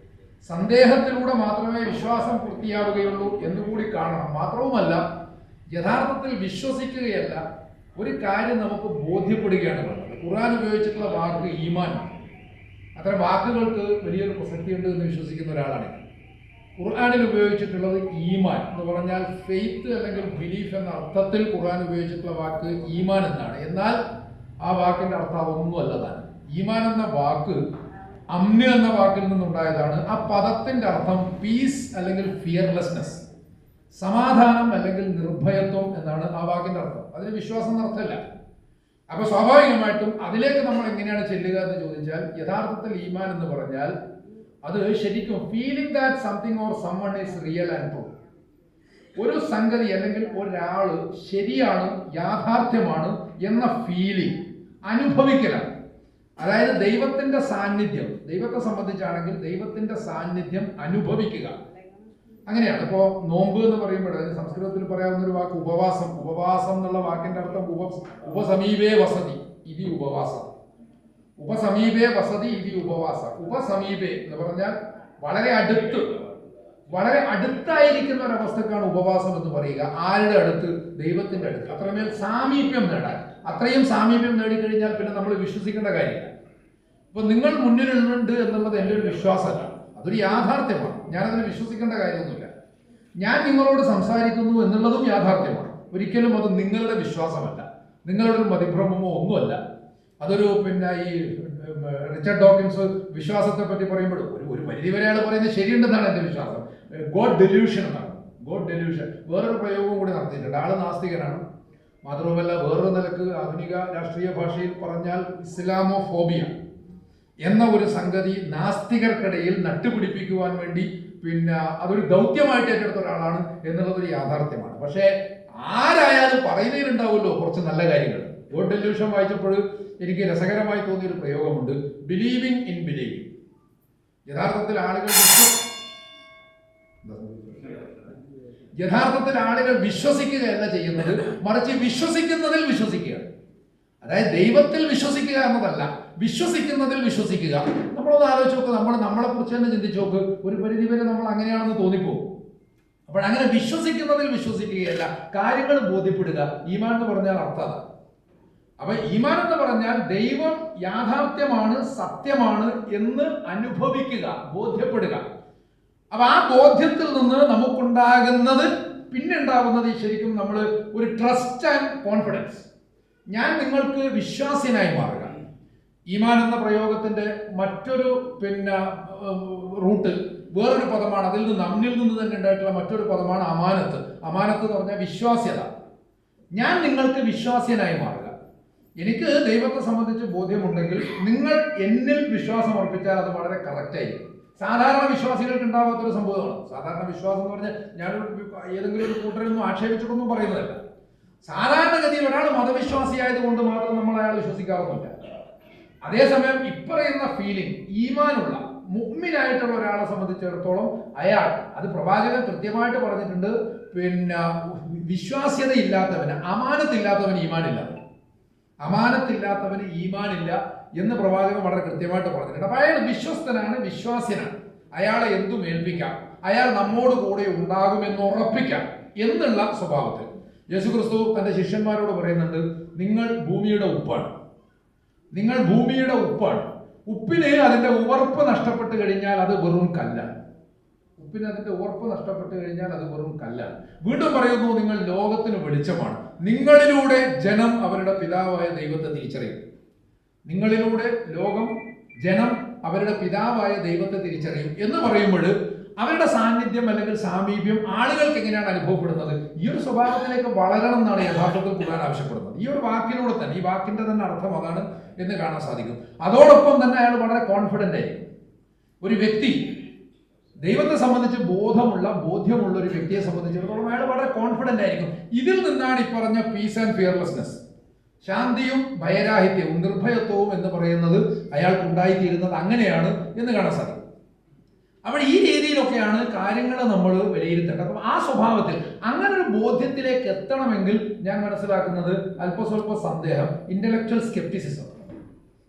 E: സന്ദേഹത്തിലൂടെ മാത്രമേ വിശ്വാസം പൂർത്തിയാവുകയുള്ളൂ എന്നുകൂടി കാണണം. മാത്രവുമല്ല, യഥാർത്ഥത്തിൽ വിശ്വസിക്കുകയല്ല, ഒരു കാര്യം നമുക്ക് ബോധ്യപ്പെടുകയാണ് വേണ്ടത്. ഖുർആൻ ഉപയോഗിച്ചിട്ടുള്ള വാക്ക് ഈമാൻ. അത്തരം വാക്കുകൾക്ക് വലിയൊരു പ്രസക്തിയുണ്ട് എന്ന് വിശ്വസിക്കുന്ന ഒരാളാണ്. ഖുർആനിൽ ഉപയോഗിച്ചിട്ടുള്ളത് ഈമാൻ എന്ന് പറഞ്ഞാൽ ഫെയ്ത്ത് അല്ലെങ്കിൽ ബിലീഫ് എന്ന അർത്ഥത്തിൽ ഖുർആൻ ഉപയോഗിച്ചിട്ടുള്ള വാക്ക് ഈമാൻ എന്നാണ്. എന്നാൽ ആ വാക്കിന്റെ അർത്ഥം ഒന്നുമല്ല താൻ. ഈമാൻ എന്ന വാക്ക് അമ്ന് എന്ന വാക്കിൽ നിന്നുണ്ടായതാണ്. ആ പദത്തിന്റെ അർത്ഥം പീസ് അല്ലെങ്കിൽ ഫിയർലെസ്നെസ്, സമാധാനം അല്ലെങ്കിൽ നിർഭയത്വം എന്നാണ് ആ വാക്കിന്റെ അർത്ഥം. അതിന് വിശ്വാസം എന്നർത്ഥമല്ല. അപ്പൊ സ്വാഭാവികമായിട്ടും അതിലേക്ക് നമ്മൾ എങ്ങനെയാണ് ചെല്ലുക എന്ന് ചോദിച്ചാൽ, യഥാർത്ഥത്തിൽ ഈമാൻ എന്ന് പറഞ്ഞാൽ അത് ശരിക്കും feeling that something or someone is real and true. ഒരു സംഗതി അല്ലെങ്കിൽ ഒരാള് ശരിയാണ്, യാഥാർത്ഥ്യമാണ് എന്ന ഫീലിംഗ് അനുഭവിക്കലാണ്. അതായത് ദൈവത്തിന്റെ സാന്നിധ്യം, ദൈവത്തെ സംബന്ധിച്ചാണെങ്കിൽ ദൈവത്തിന്റെ സാന്നിധ്യം അനുഭവിക്കുക. അങ്ങനെയാണ്. ഇപ്പോ നോമ്പ് എന്ന് പറയുമ്പോൾ അതിന് സംസ്കൃതത്തിൽ പറയാവുന്ന ഒരു വാക്ക് ഉപവാസം. ഉപവാസം എന്നുള്ള വാക്കിന്റെ അർത്ഥം ഉപസമീപേ വസതി ഇതി ഉപവാസം. ഉപസമീപേ വസതി ഇതി ഉപവാസ. ഉപസമീപേ എന്ന് പറഞ്ഞാൽ വളരെ അടുത്ത്, വളരെ അടുത്തായിരിക്കുന്ന ഒരവസ്ഥക്കാണ് ഉപവാസം എന്ന് പറയുക. ആരുടെ അടുത്ത്? ദൈവത്തിന്റെ അടുത്ത്. അത്രമേൽ സാമീപ്യം നേടാൻ. അത്രയും സാമീപ്യം നേടിക്കഴിഞ്ഞാൽ പിന്നെ നമ്മൾ വിശ്വസിക്കേണ്ട കാര്യമില്ല. ഇപ്പൊ നിങ്ങൾ മുന്നിലുണ്ട് എന്നുള്ളത് എൻ്റെ ഒരു വിശ്വാസമല്ല, അതൊരു യാഥാർത്ഥ്യമാണ്. ഞാനതിന് വിശ്വസിക്കേണ്ട കാര്യമൊന്നുമില്ല. ഞാൻ നിങ്ങളോട് സംസാരിക്കുന്നു എന്നുള്ളതും യാഥാർത്ഥ്യമാണ്. ഒരിക്കലും അത് നിങ്ങളുടെ വിശ്വാസമല്ല, നിങ്ങളുടെ ഒരു മതിഭ്രമമോ ഒന്നുമല്ല. അതൊരു ഈ റിച്ചർഡ് ഡോക്കിൻസ് വിശ്വാസത്തെ പറ്റി പറയുമ്പോൾ ഒരു പരിധിവരെ അയാൾ പറയുന്നത് ശരിയുണ്ടെന്നാണ് എൻ്റെ വിശ്വാസം. ഗോഡ് ഡെല്യൂഷൻ എന്നാണ്. ഗോഡ് ഡെല്യൂഷൻ വേറൊരു പ്രയോഗവും കൂടി നടത്തിയിട്ടുണ്ട്. ആള് നാസ്തികനാണ്. മാത്രവുമല്ല, വേറൊരു നിലക്ക് ആധുനിക രാഷ്ട്രീയ ഭാഷയിൽ പറഞ്ഞാൽ ഇസ്ലാമോഫോബിയ എന്ന ഒരു സംഗതി നാസ്തികർക്കിടയിൽ നട്ടുപിടിപ്പിക്കുവാൻ വേണ്ടി അതൊരു ദൗത്യമായിട്ട് ഏറ്റെടുത്ത ഒരാളാണ് എന്നുള്ളതൊരു യാഥാർത്ഥ്യമാണ്. പക്ഷേ ആരായാലും പറയുന്നതിലുണ്ടാവുമല്ലോ കുറച്ച് നല്ല കാര്യങ്ങൾ. ഗോഡ് ഡെല്യൂഷൻ വായിച്ചപ്പോൾ എനിക്ക് രസകരമായി തോന്നിയൊരു പ്രയോഗമുണ്ട്, ബിലീവിങ് ഇൻ ബിലീവിങ്. യഥാർത്ഥത്തിൽ ആളുകൾ വിശ്വസിക്കുകയല്ല ചെയ്യുന്നത്, മറിച്ച് വിശ്വസിക്കുന്നതിൽ വിശ്വസിക്കുക. അതായത് ദൈവത്തിൽ വിശ്വസിക്കുക എന്നതല്ല, വിശ്വസിക്കുന്നതിൽ വിശ്വസിക്കുക. നമ്മളൊന്ന് ആലോചിച്ച് നോക്ക്, നമ്മളെ കുറിച്ച് തന്നെ ചിന്തിച്ച് നോക്ക്. ഒരു പരിധി വരെ നമ്മൾ അങ്ങനെയാണെന്ന് തോന്നിപ്പോകും. അപ്പോൾ അങ്ങനെ വിശ്വസിക്കുന്നതിൽ വിശ്വസിക്കുകയല്ല, കാര്യങ്ങൾ ബോധ്യപ്പെടുക. ഈമാൻ എന്ന് പറഞ്ഞാൽ അർത്ഥം അതാണ്. അപ്പൊ ഈമാൻ എന്ന് പറഞ്ഞാൽ ദൈവം യാഥാർത്ഥ്യമാണ്, സത്യമാണ് എന്ന് അനുഭവിക്കുക, ബോധ്യപ്പെടുക. അപ്പൊ ആ ബോധ്യത്തിൽ നിന്ന് നമുക്കുണ്ടാകുന്നത് പിന്നെ ഉണ്ടാകുന്നത് ശരിക്കും നമ്മൾ ഒരു ട്രസ്റ്റ് ആൻഡ് കോൺഫിഡൻസ്. ഞാൻ നിങ്ങൾക്ക് വിശ്വാസ്യനായി മാറുക. ഈമാൻ എന്ന പ്രയോഗത്തിന്റെ മറ്റൊരു റൂട്ട് വേറൊരു പദമാണ്. നമ്മിൽ നിന്ന് തന്നെ ഉണ്ടായിട്ടുള്ള മറ്റൊരു പദമാണ് അമാനത്ത്. അമാനത്ത് എന്ന് പറഞ്ഞാൽ വിശ്വാസ്യത. ഞാൻ നിങ്ങൾക്ക് വിശ്വാസ്യനായി മാറുക. എനിക്ക് ദൈവത്തെ സംബന്ധിച്ച് ബോധ്യമുണ്ടെങ്കിൽ നിങ്ങൾ എന്നിൽ വിശ്വാസം അർപ്പിച്ചാൽ അത് വളരെ കറക്റ്റായിരിക്കും. സാധാരണ വിശ്വാസികൾക്ക് ഉണ്ടാവാത്തൊരു സംഭവമാണ്. സാധാരണ വിശ്വാസം എന്ന് പറഞ്ഞാൽ ഞാൻ ഏതെങ്കിലും ഒരു കൂട്ടരൊന്നും ആക്ഷേപിച്ചിട്ടൊന്നും പറയുന്നതല്ല. സാധാരണഗതിയിൽ ഒരാൾ മതവിശ്വാസിയായതുകൊണ്ട് മാത്രം നമ്മൾ അയാൾ വിശ്വസിക്കാറുമില്ല. അതേസമയം ഇപ്പറയുന്ന ഫീലിംഗ് ഈമാനുള്ള മുഅ്മിനായിട്ടുള്ള ഒരാളെ സംബന്ധിച്ചിടത്തോളം അയാൾ, അത് പ്രവാചകൻ കൃത്യമായിട്ട് പറഞ്ഞിട്ടുണ്ട്, വിശ്വാസ്യതയില്ലാത്തവന്, അമാനത്തില്ലാത്തവന് ഈമാനില്ല. അമാനത്തില്ലാത്തവന് ഈമാനില്ല എന്ന് പ്രവാചകൻ വളരെ കൃത്യമായിട്ട് പറഞ്ഞിട്ടുണ്ട്. അപ്പൊ അയാൾ വിശ്വസ്തനാണ്, വിശ്വാസ്യനാണ്. അയാളെ എന്തും ഏൽപ്പിക്കാം, അയാൾ നമ്മോട് കൂടെ ഉണ്ടാകുമെന്ന് ഉറപ്പിക്കാം എന്നുള്ള സ്വഭാവത്തിൽ യേശുക്രിസ്തു തന്റെ ശിഷ്യന്മാരോട് പറയുന്നുണ്ട്, നിങ്ങൾ ഭൂമിയുടെ ഉപ്പാണ്. നിങ്ങൾ ഭൂമിയുടെ ഉപ്പാണ്. ഉപ്പിന് അതിന്റെ ഉവർപ്പ് നഷ്ടപ്പെട്ട് കഴിഞ്ഞാൽ അത് വെറും കല്ലാണ്. ഉപ്പിന് അതിന്റെ ഉറപ്പ് നഷ്ടപ്പെട്ട് കഴിഞ്ഞാൽ അത് വെറും കല്ലാണ്. വീണ്ടും പറയുന്നു, നിങ്ങൾ ലോകത്തിന് വെളിച്ചമാണ്. നിങ്ങളിലൂടെ ജനം അവരുടെ പിതാവായ ദൈവത്തെ തിരിച്ചറിയും. നിങ്ങളിലൂടെ ജനം അവരുടെ പിതാവായ ദൈവത്തെ തിരിച്ചറിയും എന്ന് പറയുമ്പോൾ അവരുടെ സാന്നിധ്യം അല്ലെങ്കിൽ സാമീപ്യം ആളുകൾക്ക് എങ്ങനെയാണ് അനുഭവപ്പെടുന്നത്? ഈ ഒരു സ്വഭാവത്തിലേക്ക് വളരണം എന്നാണ് യഥാർത്ഥത്തിൽ ഖുർആൻ ആവശ്യപ്പെടുന്നത്. ഈ ഒരു വാക്കിലൂടെ തന്നെ, ഈ വാക്കിന്റെ തന്നെ അർത്ഥം അതാണ് എന്ന് കാണാൻ സാധിക്കും. അതോടൊപ്പം തന്നെ അയാൾ വളരെ കോൺഫിഡന്റ് ആയിരിക്കും. ഒരു വ്യക്തി ദൈവത്തെ സംബന്ധിച്ച് ബോധ്യമുള്ള ഒരു വ്യക്തിയെ സംബന്ധിച്ചിടത്തോളം അയാൾ വളരെ കോൺഫിഡന്റ് ആയിരിക്കും. ഇതിൽ നിന്നാണ് ഈ പറഞ്ഞ പീസ് ആൻഡ് ഫിയർലെസ്നെസ്, ശാന്തിയും ഭയരാഹിത്യവും നിർഭയത്വവും എന്ന് പറയുന്നത് അയാൾക്ക് ഉണ്ടായിത്തീരുന്നത് അങ്ങനെയാണ് എന്ന് കാണാൻ സാധിക്കും. അപ്പോൾ ഈ രീതിയിലൊക്കെയാണ് കാര്യങ്ങൾ നമ്മൾ വിലയിരുത്തേണ്ടത്. അപ്പം ആ സ്വഭാവത്തിൽ അങ്ങനെ ഒരു ബോധ്യത്തിലേക്ക് എത്തണമെങ്കിൽ ഞാൻ മനസ്സിലാക്കുന്നത് അല്പസ്വല്പ സന്ദേഹം, ഇന്റലക്ച്വൽ സ്കെപ്റ്റിസിസം,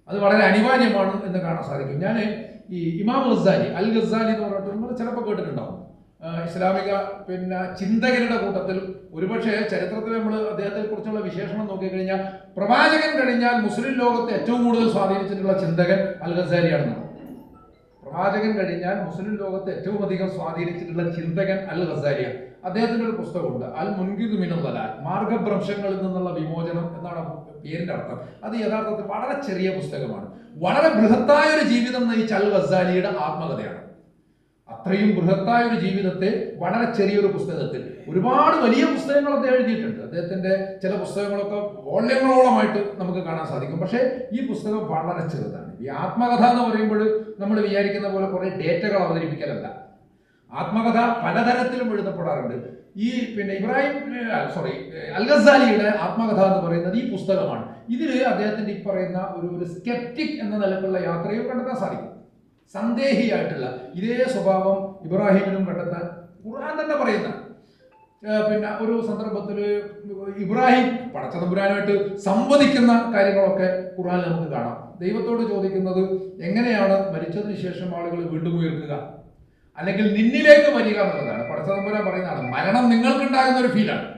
E: അത് വളരെ അനിവാര്യമാണ് എന്ന് കാണാൻ സാധിക്കും. ഞാൻ ഈ ഇമാം ഗസാലി അൽ ഗസാലി എന്ന് പറഞ്ഞിട്ട് നിങ്ങൾ ചിലപ്പോൾ കേട്ടിട്ടുണ്ടാവും. ഇസ്ലാമിക ചിന്തകരുടെ കൂട്ടത്തിൽ ഒരുപക്ഷെ ചരിത്രത്തിൽ നമ്മൾ അദ്ദേഹത്തെ കുറിച്ചുള്ള വിശേഷണം നോക്കിക്കഴിഞ്ഞാൽ പ്രവാചകൻ കഴിഞ്ഞാൽ മുസ്ലിം ലോകത്തെ ഏറ്റവും കൂടുതൽ സ്വാധീനിച്ചിട്ടുള്ള ചിന്തകൻ അൽ ഗസാലിയാണെന്നാണ്. പ്രവാചകൻ കഴിഞ്ഞാൽ മുസ്ലിം ലോകത്തെ ഏറ്റവും അധികം സ്വാധീനിച്ചിട്ടുള്ള ചിന്തകൻ അൽ ഗസാലിയാണ്. അദ്ദേഹത്തിന്റെ ഒരു പുസ്തകമുണ്ട്, അൽ മുൻകിദ് മിനൽ ദലാൽ, മാർഗഭ്രംശങ്ങളിൽ നിന്നുള്ള വിമോചനം എന്നാണ് പേരിന്റെ അർത്ഥം. അത് യഥാർത്ഥത്തിൽ വളരെ ചെറിയ പുസ്തകമാണ്. വളരെ ബൃഹത്തായ ഒരു ജീവിതം നയിച്ച അൽ ഗസാലിയുടെ ആത്മകഥയാണ്. അത്രയും ബൃഹത്തായ ഒരു ജീവിതത്തെ വളരെ ചെറിയൊരു പുസ്തകത്തിൽ, ഒരുപാട് വലിയ പുസ്തകങ്ങൾ അദ്ദേഹം എഴുതിയിട്ടുണ്ട്. അദ്ദേഹത്തിന്റെ ചില പുസ്തകങ്ങളൊക്കെ വോള്യങ്ങളോളമായിട്ട് നമുക്ക് കാണാൻ സാധിക്കും. പക്ഷേ ഈ പുസ്തകം വളരെ ചെറുതാണ്. ഈ ആത്മകഥ എന്ന് പറയുമ്പോൾ നമ്മൾ വിചാരിക്കുന്ന പോലെ കുറെ ഡേറ്റകൾ അവതരിപ്പിക്കലല്ല. ആത്മകഥ പലതരത്തിലും എഴുതപ്പെടാറുണ്ട്. ഈ അൽ ഗസാലിയുടെ ആത്മകഥ എന്ന് പറയുന്നത് ഈ പുസ്തകമാണ്. ഇതിൽ അദ്ദേഹത്തിന്റെ ഈ പറയുന്ന ഒരു സ്കെപ്റ്റിക് എന്ന നിലക്കുള്ള യാത്രയും കണ്ടെത്താൻ സാധിക്കും. സന്ദേഹിയായിട്ടുള്ള ഇതേ സ്വഭാവം ഇബ്രാഹിമിനും കണ്ടെത്താൻ ഖുർആൻ തന്നെ പറയുന്ന ഒരു സന്ദർഭത്തിൽ ഇബ്രാഹിം പടച്ചതമ്പുരാനുമായിട്ട് സംവദിക്കുന്ന കാര്യങ്ങളൊക്കെ ഖുർആനിൽ നമുക്ക് കാണാം. ദൈവത്തോട് ചോദിക്കുന്നത് എങ്ങനെയാണ് മരിച്ചതിന് ശേഷം ആളുകൾ വീണ്ടും ഉയർക്കുക, അല്ലെങ്കിൽ നിന്നിലേക്ക് വരിക എന്നുള്ളതാണ്. പടച്ചതമ്പുരാൻ പറയുന്നതാണ് മരണം നിങ്ങൾക്കുണ്ടാകുന്ന ഒരു ഫീലാണ്.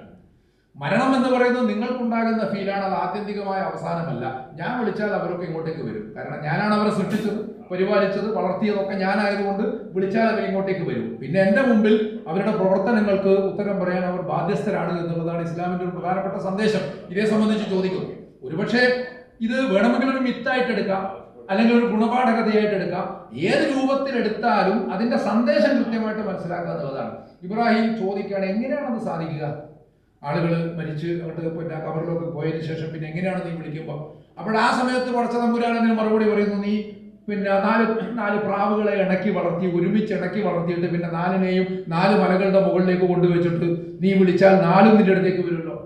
E: മരണം എന്ന് പറയുന്നത് നിങ്ങൾക്കുണ്ടാകുന്ന ഫീലാണ്, അത് ആത്യന്തികമായ അവസാനമല്ല. ഞാൻ വിളിച്ചാൽ അവരൊക്കെ ഇങ്ങോട്ടേക്ക് വരും. കാരണം ഞാനാണ് അവരെ സൃഷ്ടിച്ചത്, പരിപാലിച്ചത്, വളർത്തിയതൊക്കെ ഞാനായതുകൊണ്ട് വിളിച്ചാൽ അവർ ഇങ്ങോട്ടേക്ക് വരും. പിന്നെ എൻ്റെ മുമ്പിൽ അവരുടെ പ്രവർത്തനങ്ങൾക്ക് ഉത്തരം പറയാൻ അവർ ബാധ്യസ്ഥരാണ് എന്നുള്ളതാണ് ഇസ്ലാമിന്റെ ഒരു പ്രധാനപ്പെട്ട സന്ദേശം. ഇതേ സംബന്ധിച്ച് ചോദിക്കുന്നു. ഒരുപക്ഷെ ഇത് വേണമെങ്കിൽ ഒരു മിത്തായിട്ട് എടുക്കാം, അല്ലെങ്കിൽ ഒരു ഗുണപാഠകഥയായിട്ട് എടുക്കാം. ഏത് രൂപത്തിലെടുത്താലും അതിന്റെ സന്ദേശം കൃത്യമായിട്ട് മനസ്സിലാക്കുക എന്നുള്ളതാണ്. ഇബ്രാഹിം ചോദിക്കുകയാണ്, എങ്ങനെയാണ് അത് സാധിക്കുക? ആളുകൾ മരിച്ച് അങ്ങോട്ട് കബറിലൊക്കെ പോയതിനു ശേഷം പിന്നെ എങ്ങനെയാണ് നീ വിളിക്കുമ്പോൾ? അപ്പോൾ ആ സമയത്ത് പടച്ചതമ്പുരാൻ അതിന് മറുപടി പറയുന്നു, നീ നാല് പ്രാവുകളെ ഒരുമിച്ച് ഇണക്കി വളർത്തിയിട്ട് പിന്നെ 4നെയും 4 മലകളുടെ മുകളിലേക്ക് കൊണ്ടുവച്ചിട്ട് നീ വിളിച്ചാൽ 4 നിന്റെ അടുത്തേക്ക് വരുമല്ലോ.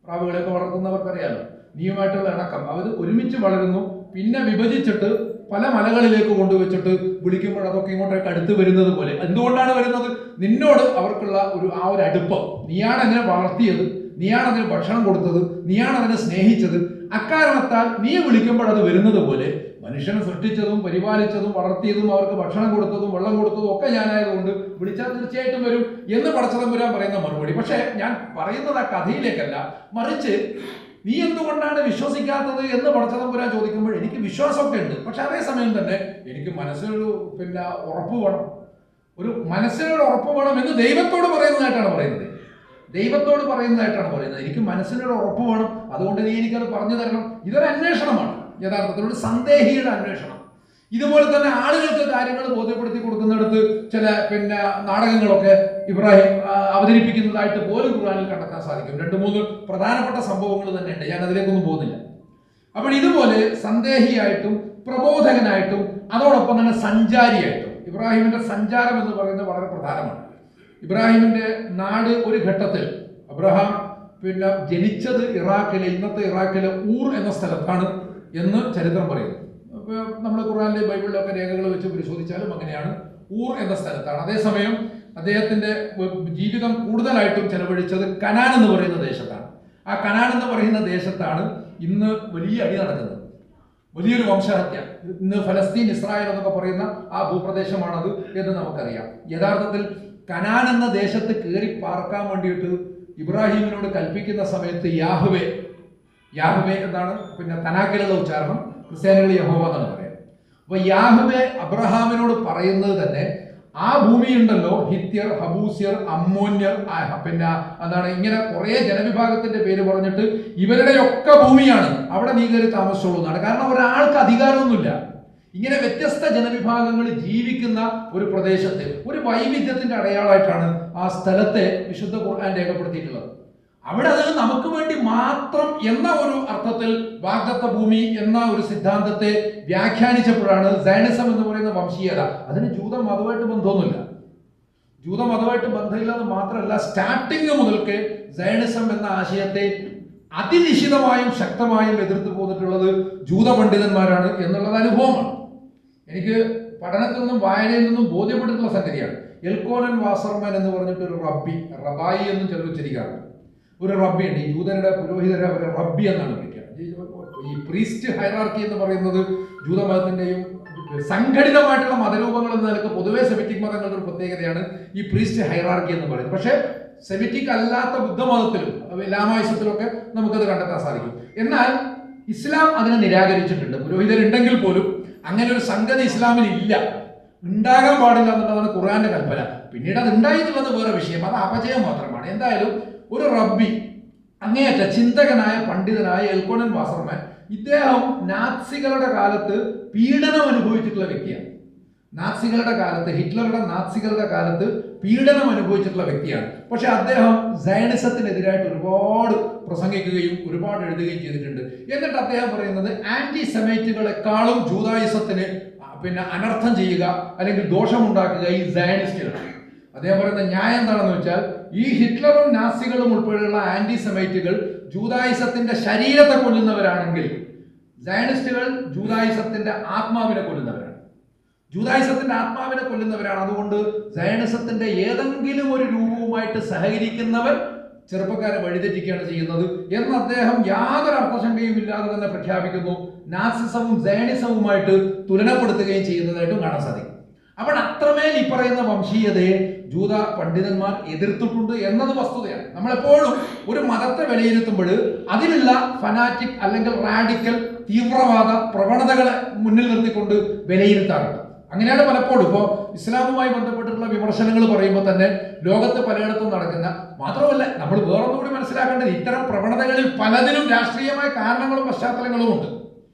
E: പ്രാവുകളെയൊക്കെ വളർത്തുന്നവർക്കറിയാലോ നീയുമായിട്ടുള്ള ഇണക്കം. അവർ ഒരുമിച്ച് വളരുന്നു, പിന്നെ വിഭജിച്ചിട്ട് പല മലകളിലേക്ക് കൊണ്ടുവച്ചിട്ട് വിളിക്കുമ്പോൾ അതൊക്കെ ഇങ്ങോട്ടേക്ക് അടുത്ത് വരുന്നത് പോലെ. എന്തുകൊണ്ടാണ് വരുന്നത്? നിന്നോട് അവർക്കുള്ള ആ ഒരു അടുപ്പം. നീയാണ് അതിനെ വളർത്തിയത്, നീയാണ് അതിന് ഭക്ഷണം കൊടുത്തത്, നീയാണ് അതിനെ സ്നേഹിച്ചത്. അക്കാരണത്താൽ നീ വിളിക്കുമ്പോൾ അത് വരുന്നത് പോലെ മനുഷ്യനെ സൃഷ്ടിച്ചതും പരിപാലിച്ചതും വളർത്തിയതും അവർക്ക് ഭക്ഷണം കൊടുത്തതും വെള്ളം കൊടുത്തതും ഒക്കെ ഞാനായതുകൊണ്ട് വിളിച്ചാൽ തീർച്ചയായിട്ടും വരും എന്ന് പടച്ചതമ്പുരാൻ പറയുന്ന മറുപടി. പക്ഷെ ഞാൻ പറയുന്നത് ആ കഥയിലേക്കല്ല, മറിച്ച് നീ എന്തുകൊണ്ടാണ് വിശ്വസിക്കാത്തത് എന്ന് പടച്ചതമ്പുരാൻ ചോദിക്കുമ്പോൾ എനിക്ക് വിശ്വാസമൊക്കെ ഉണ്ട്. പക്ഷെ അതേസമയം തന്നെ എനിക്ക് മനസ്സിലൊരു ഉറപ്പ് വേണം, ഒരു മനസ്സിനൊരു ഉറപ്പ് വേണം എന്ന് ദൈവത്തോട് പറയുന്നതായിട്ടാണ് പറയുന്നത്. എനിക്ക് മനസ്സിനൊരു ഉറപ്പ് വേണം, അതുകൊണ്ട് നീ എനിക്കത് പറഞ്ഞു തരണം. ഇതൊരു അന്വേഷണമാണ്, യഥാർത്ഥത്തിൽ ഒരു സന്ദേഹിയുടെ അന്വേഷണം. ഇതുപോലെ തന്നെ ആളുകൾക്ക് കാര്യങ്ങൾ ബോധ്യപ്പെടുത്തി കൊടുക്കുന്നിടത്ത് ചില നാടകങ്ങളൊക്കെ ഇബ്രാഹിം അവതരിപ്പിക്കുന്നതായിട്ട് പോലും ഖുർആനിൽ കണ്ടെത്താൻ സാധിക്കും. 2-3 പ്രധാനപ്പെട്ട സംഭവങ്ങൾ തന്നെയുണ്ട്, ഞാൻ അതിലേക്കൊന്നും പോകുന്നില്ല. അപ്പോൾ ഇതുപോലെ സന്ദേഹിയായിട്ടും പ്രബോധകനായിട്ടും അതോടൊപ്പം തന്നെ സഞ്ചാരിയായിട്ടും ഇബ്രാഹിമിന്റെ സഞ്ചാരം എന്ന് പറയുന്നത് വളരെ പ്രധാനമാണ്. ഇബ്രാഹിമിന്റെ നാട് ഒരു ഘട്ടത്തിൽ അബ്രഹാം ജനിച്ചത് ഇന്നത്തെ ഇറാഖിലെ ഊർ എന്ന സ്ഥലത്താണ് എന്ന് ചരിത്രം പറയുന്നു. നമ്മൾ ഖുർആനിലെ ബൈബിളിലൊക്കെ രേഖകൾ വെച്ച് പരിശോധിച്ചാലും അങ്ങനെയാണ്, ഊർ എന്ന സ്ഥലത്താണ്. അതേസമയം അദ്ദേഹത്തിന്റെ ജീവിതം കൂടുതലായിട്ടും ചെലവഴിച്ചത് കനാൻ എന്ന് പറയുന്ന ദേശത്താണ്. ആ കനാൻ എന്ന് പറയുന്ന ദേശത്താണ് ഇന്ന് വലിയ അടി നടക്കുന്നത്, വലിയൊരു വംശഹത്യ. ഇന്ന് ഫലസ്തീൻ, ഇസ്രായേൽ എന്നൊക്കെ പറയുന്ന ആ ഭൂപ്രദേശമാണത് എന്ന് നമുക്കറിയാം. യഥാർത്ഥത്തിൽ കനാൻ എന്ന ദേശത്ത് കയറി പാർക്കാൻ വേണ്ടിയിട്ട് ഇബ്രാഹിമിനോട് കൽപ്പിക്കുന്ന സമയത്ത് യാഹ്വേ എന്നാണ് തനാക്കിലുള്ള ഉച്ചാരണം, ക്രിസ്ത്യാനികൾ യഹോവ എന്നാണ് പറയുന്നത്. അപ്പൊ യാഹ്വേ അബ്രഹാമിനോട് പറയുന്നത് തന്നെ ആ ഭൂമിയുണ്ടല്ലോ, ഹിത്യർ, ഹബൂസ്യർ, അമ്മോന്യർ, ഇങ്ങനെ കുറെ ജനവിഭാഗത്തിന്റെ പേര് പറഞ്ഞിട്ട് ഇവരുടെയൊക്കെ ഭൂമിയാണ്, അവിടെ നീ കയറി താമസിച്ചോളൂ എന്നാണ്. കാരണം ഒരാൾക്ക് അധികാരമൊന്നുമില്ല. ഇങ്ങനെ വ്യത്യസ്ത ജനവിഭാഗങ്ങൾ ജീവിക്കുന്ന ഒരു പ്രദേശത്തെ ഒരു വൈവിധ്യത്തിന്റെ അടയാളമായിട്ടാണ് ആ സ്ഥലത്തെ വിശുദ്ധ ഖുർആൻ രേഖപ്പെടുത്തിയിട്ടുള്ളത്. അവിടെ അത് നമുക്ക് വേണ്ടി മാത്രം എന്ന ഒരു അർത്ഥത്തിൽ വാഗ്ദത്ത ഭൂമി എന്ന ഒരു സിദ്ധാന്തത്തെ വ്യാഖ്യാനിച്ചപ്പോഴാണ് സയനിസം എന്ന് പറയുന്ന വംശീയത. അതിന് ജൂതമതമായിട്ട് ബന്ധമൊന്നുമില്ല. ജൂതമതമായിട്ട് ബന്ധമില്ലെന്ന് മാത്രമല്ല, സ്റ്റാർട്ടിങ് മുതൽക്ക് സയനിസം എന്ന ആശയത്തെ അതിനിശ്ചിതമായും ശക്തമായും എതിർത്ത് പോന്നിട്ടുള്ളത് ജൂതപണ്ഡിതന്മാരാണ് എന്നുള്ളത് അനുഭവമാണ്. എനിക്ക് പഠനത്തിൽ നിന്നും വായനയിൽ നിന്നും ബോധ്യപ്പെട്ടിട്ടുള്ള സംഗതിയാണ്. എൽക്കോനൻ വാസർമാൻ എന്ന് പറഞ്ഞിട്ട് ഒരു റബായി എന്നും ചിലർ ഉച്ചരിക്കാറുണ്ട്. ഒരു റബ്ബി ഉണ്ട്. ഈ ജൂതരുടെ പുരോഹിതരെ അവരെ റബ്ബി എന്നാണ് വിളിക്കുക. ഈ പ്രീസ്റ്റ് ഹൈറാർക്കി എന്ന് പറയുന്നത് ജൂതമതത്തിന്റെയും സംഘടിതമായിട്ടുള്ള മതരൂപങ്ങൾ എന്ന നിലക്ക് പൊതുവെ സെമിറ്റിക് മതങ്ങളുടെ ഒരു പ്രത്യേകതയാണ് ഈ പ്രീസ്റ്റ് ഹൈറാർക്കി എന്ന് പറയുന്നത്. പക്ഷേ സെമിറ്റിക് അല്ലാത്ത ബുദ്ധമതത്തിലും ലാമായിസത്തിലും ഒക്കെ നമുക്കത് കണ്ടെത്താൻ സാധിക്കും. എന്നാൽ ഇസ്ലാം അതിനെ നിരാകരിച്ചിട്ടുണ്ട്. പുരോഹിതരുണ്ടെങ്കിൽ പോലും അങ്ങനെ ഒരു സംഗതി ഇസ്ലാമിൽ ഇല്ല, ഉണ്ടാകാൻ പാടില്ല എന്നുള്ളതാണ് ഖുർആന്റെ കൽപ്പന. പിന്നീട് അത് ഉണ്ടായി എന്നുള്ളത് വേറെ വിഷയം, അത് അപജയം മാത്രമാണ്. എന്തായാലും ഒരു റബ്ബി, അങ്ങേയറ്റ ചിന്തകനായ പണ്ഡിതനായ എൽക്കോണൻ വാസർമാൻ, ഇദ്ദേഹം നാത്സികളുടെ കാലത്ത് പീഡനം അനുഭവിച്ചിട്ടുള്ള വ്യക്തിയാണ്. നാത്സികളുടെ കാലത്ത്, ഹിറ്റ്ലറുടെ നാത്സികളുടെ കാലത്ത് പീഡനം അനുഭവിച്ചിട്ടുള്ള വ്യക്തിയാണ്. പക്ഷെ അദ്ദേഹം സയണിസത്തിനെതിരായിട്ട് ഒരുപാട് പ്രസംഗിക്കുകയും ഒരുപാട് എഴുതുകയും ചെയ്തിട്ടുണ്ട്. എന്നിട്ട് അദ്ദേഹം പറയുന്നത് ആന്റി സെമൈറ്റുകളെക്കാളും ജൂതായിസത്തിന് അനർത്ഥം ചെയ്യുക അല്ലെങ്കിൽ ദോഷമുണ്ടാക്കുക ഈ സയണിസ്റ്റുകളാണ്. അദ്ദേഹം പറയുന്ന ന്യായം എന്താണെന്ന് വെച്ചാൽ, ഈ ഹിറ്റ്ലറും നാസികളും ഉൾപ്പെടെയുള്ള ആന്റി സെമൈറ്റുകൾ ജൂതായിസത്തിന്റെ ശരീരത്തെ കൊല്ലുന്നവരാണെങ്കിൽ സയണിസ്റ്റുകൾ ജൂതായിസത്തിന്റെ ആത്മാവിനെ കൊല്ലുന്നവരാണ്. ജൂതായിസത്തിന്റെ ആത്മാവിനെ കൊല്ലുന്നവരാണ്. അതുകൊണ്ട് സയണിസത്തിന്റെ ഏതെങ്കിലും ഒരു രൂപവുമായിട്ട് സഹകരിക്കുന്നവർ ചെറുപ്പക്കാരെ വഴിതെറ്റിക്കുകയാണ് ചെയ്യുന്നത് എന്ന് അദ്ദേഹം യാതൊരു അർത്ഥശങ്കയും ഇല്ലാതെ തന്നെ പ്രഖ്യാപിക്കുന്നു. നാസിസവും സയണിസവുമായിട്ട് തുലനപ്പെടുത്തുകയും ചെയ്യുന്നതായിട്ടും കാണാൻ സാധിക്കും. അപ്പോൾ അത്രമേൽ ഈ പറയുന്ന വംശീയതയെ ജൂത പണ്ഡിതന്മാർ എതിർത്തിട്ടുണ്ട് എന്നത് വസ്തുതയാണ്. നമ്മളെപ്പോഴും ഒരു മതത്തെ വിലയിരുത്തുമ്പോൾ അതിലുള്ള ഫനാറ്റിക് അല്ലെങ്കിൽ റാഡിക്കൽ തീവ്രവാദ പ്രവണതകളെ മുന്നിൽ നിർത്തിക്കൊണ്ട് വിലയിരുത്താറുണ്ട്. അങ്ങനെയാണ് പലപ്പോഴും ഇപ്പോൾ ഇസ്ലാമുമായി ബന്ധപ്പെട്ടിട്ടുള്ള വിമർശനങ്ങൾ പറയുമ്പോൾ തന്നെ ലോകത്ത് പലയിടത്തും നടക്കുന്ന, മാത്രമല്ല നമ്മൾ വേറൊന്നുകൂടി മനസ്സിലാക്കേണ്ടത്, ഇത്തരം പ്രവണതകളിൽ പലതിനും രാഷ്ട്രീയമായ കാരണങ്ങളും പശ്ചാത്തലങ്ങളും ഉണ്ട്.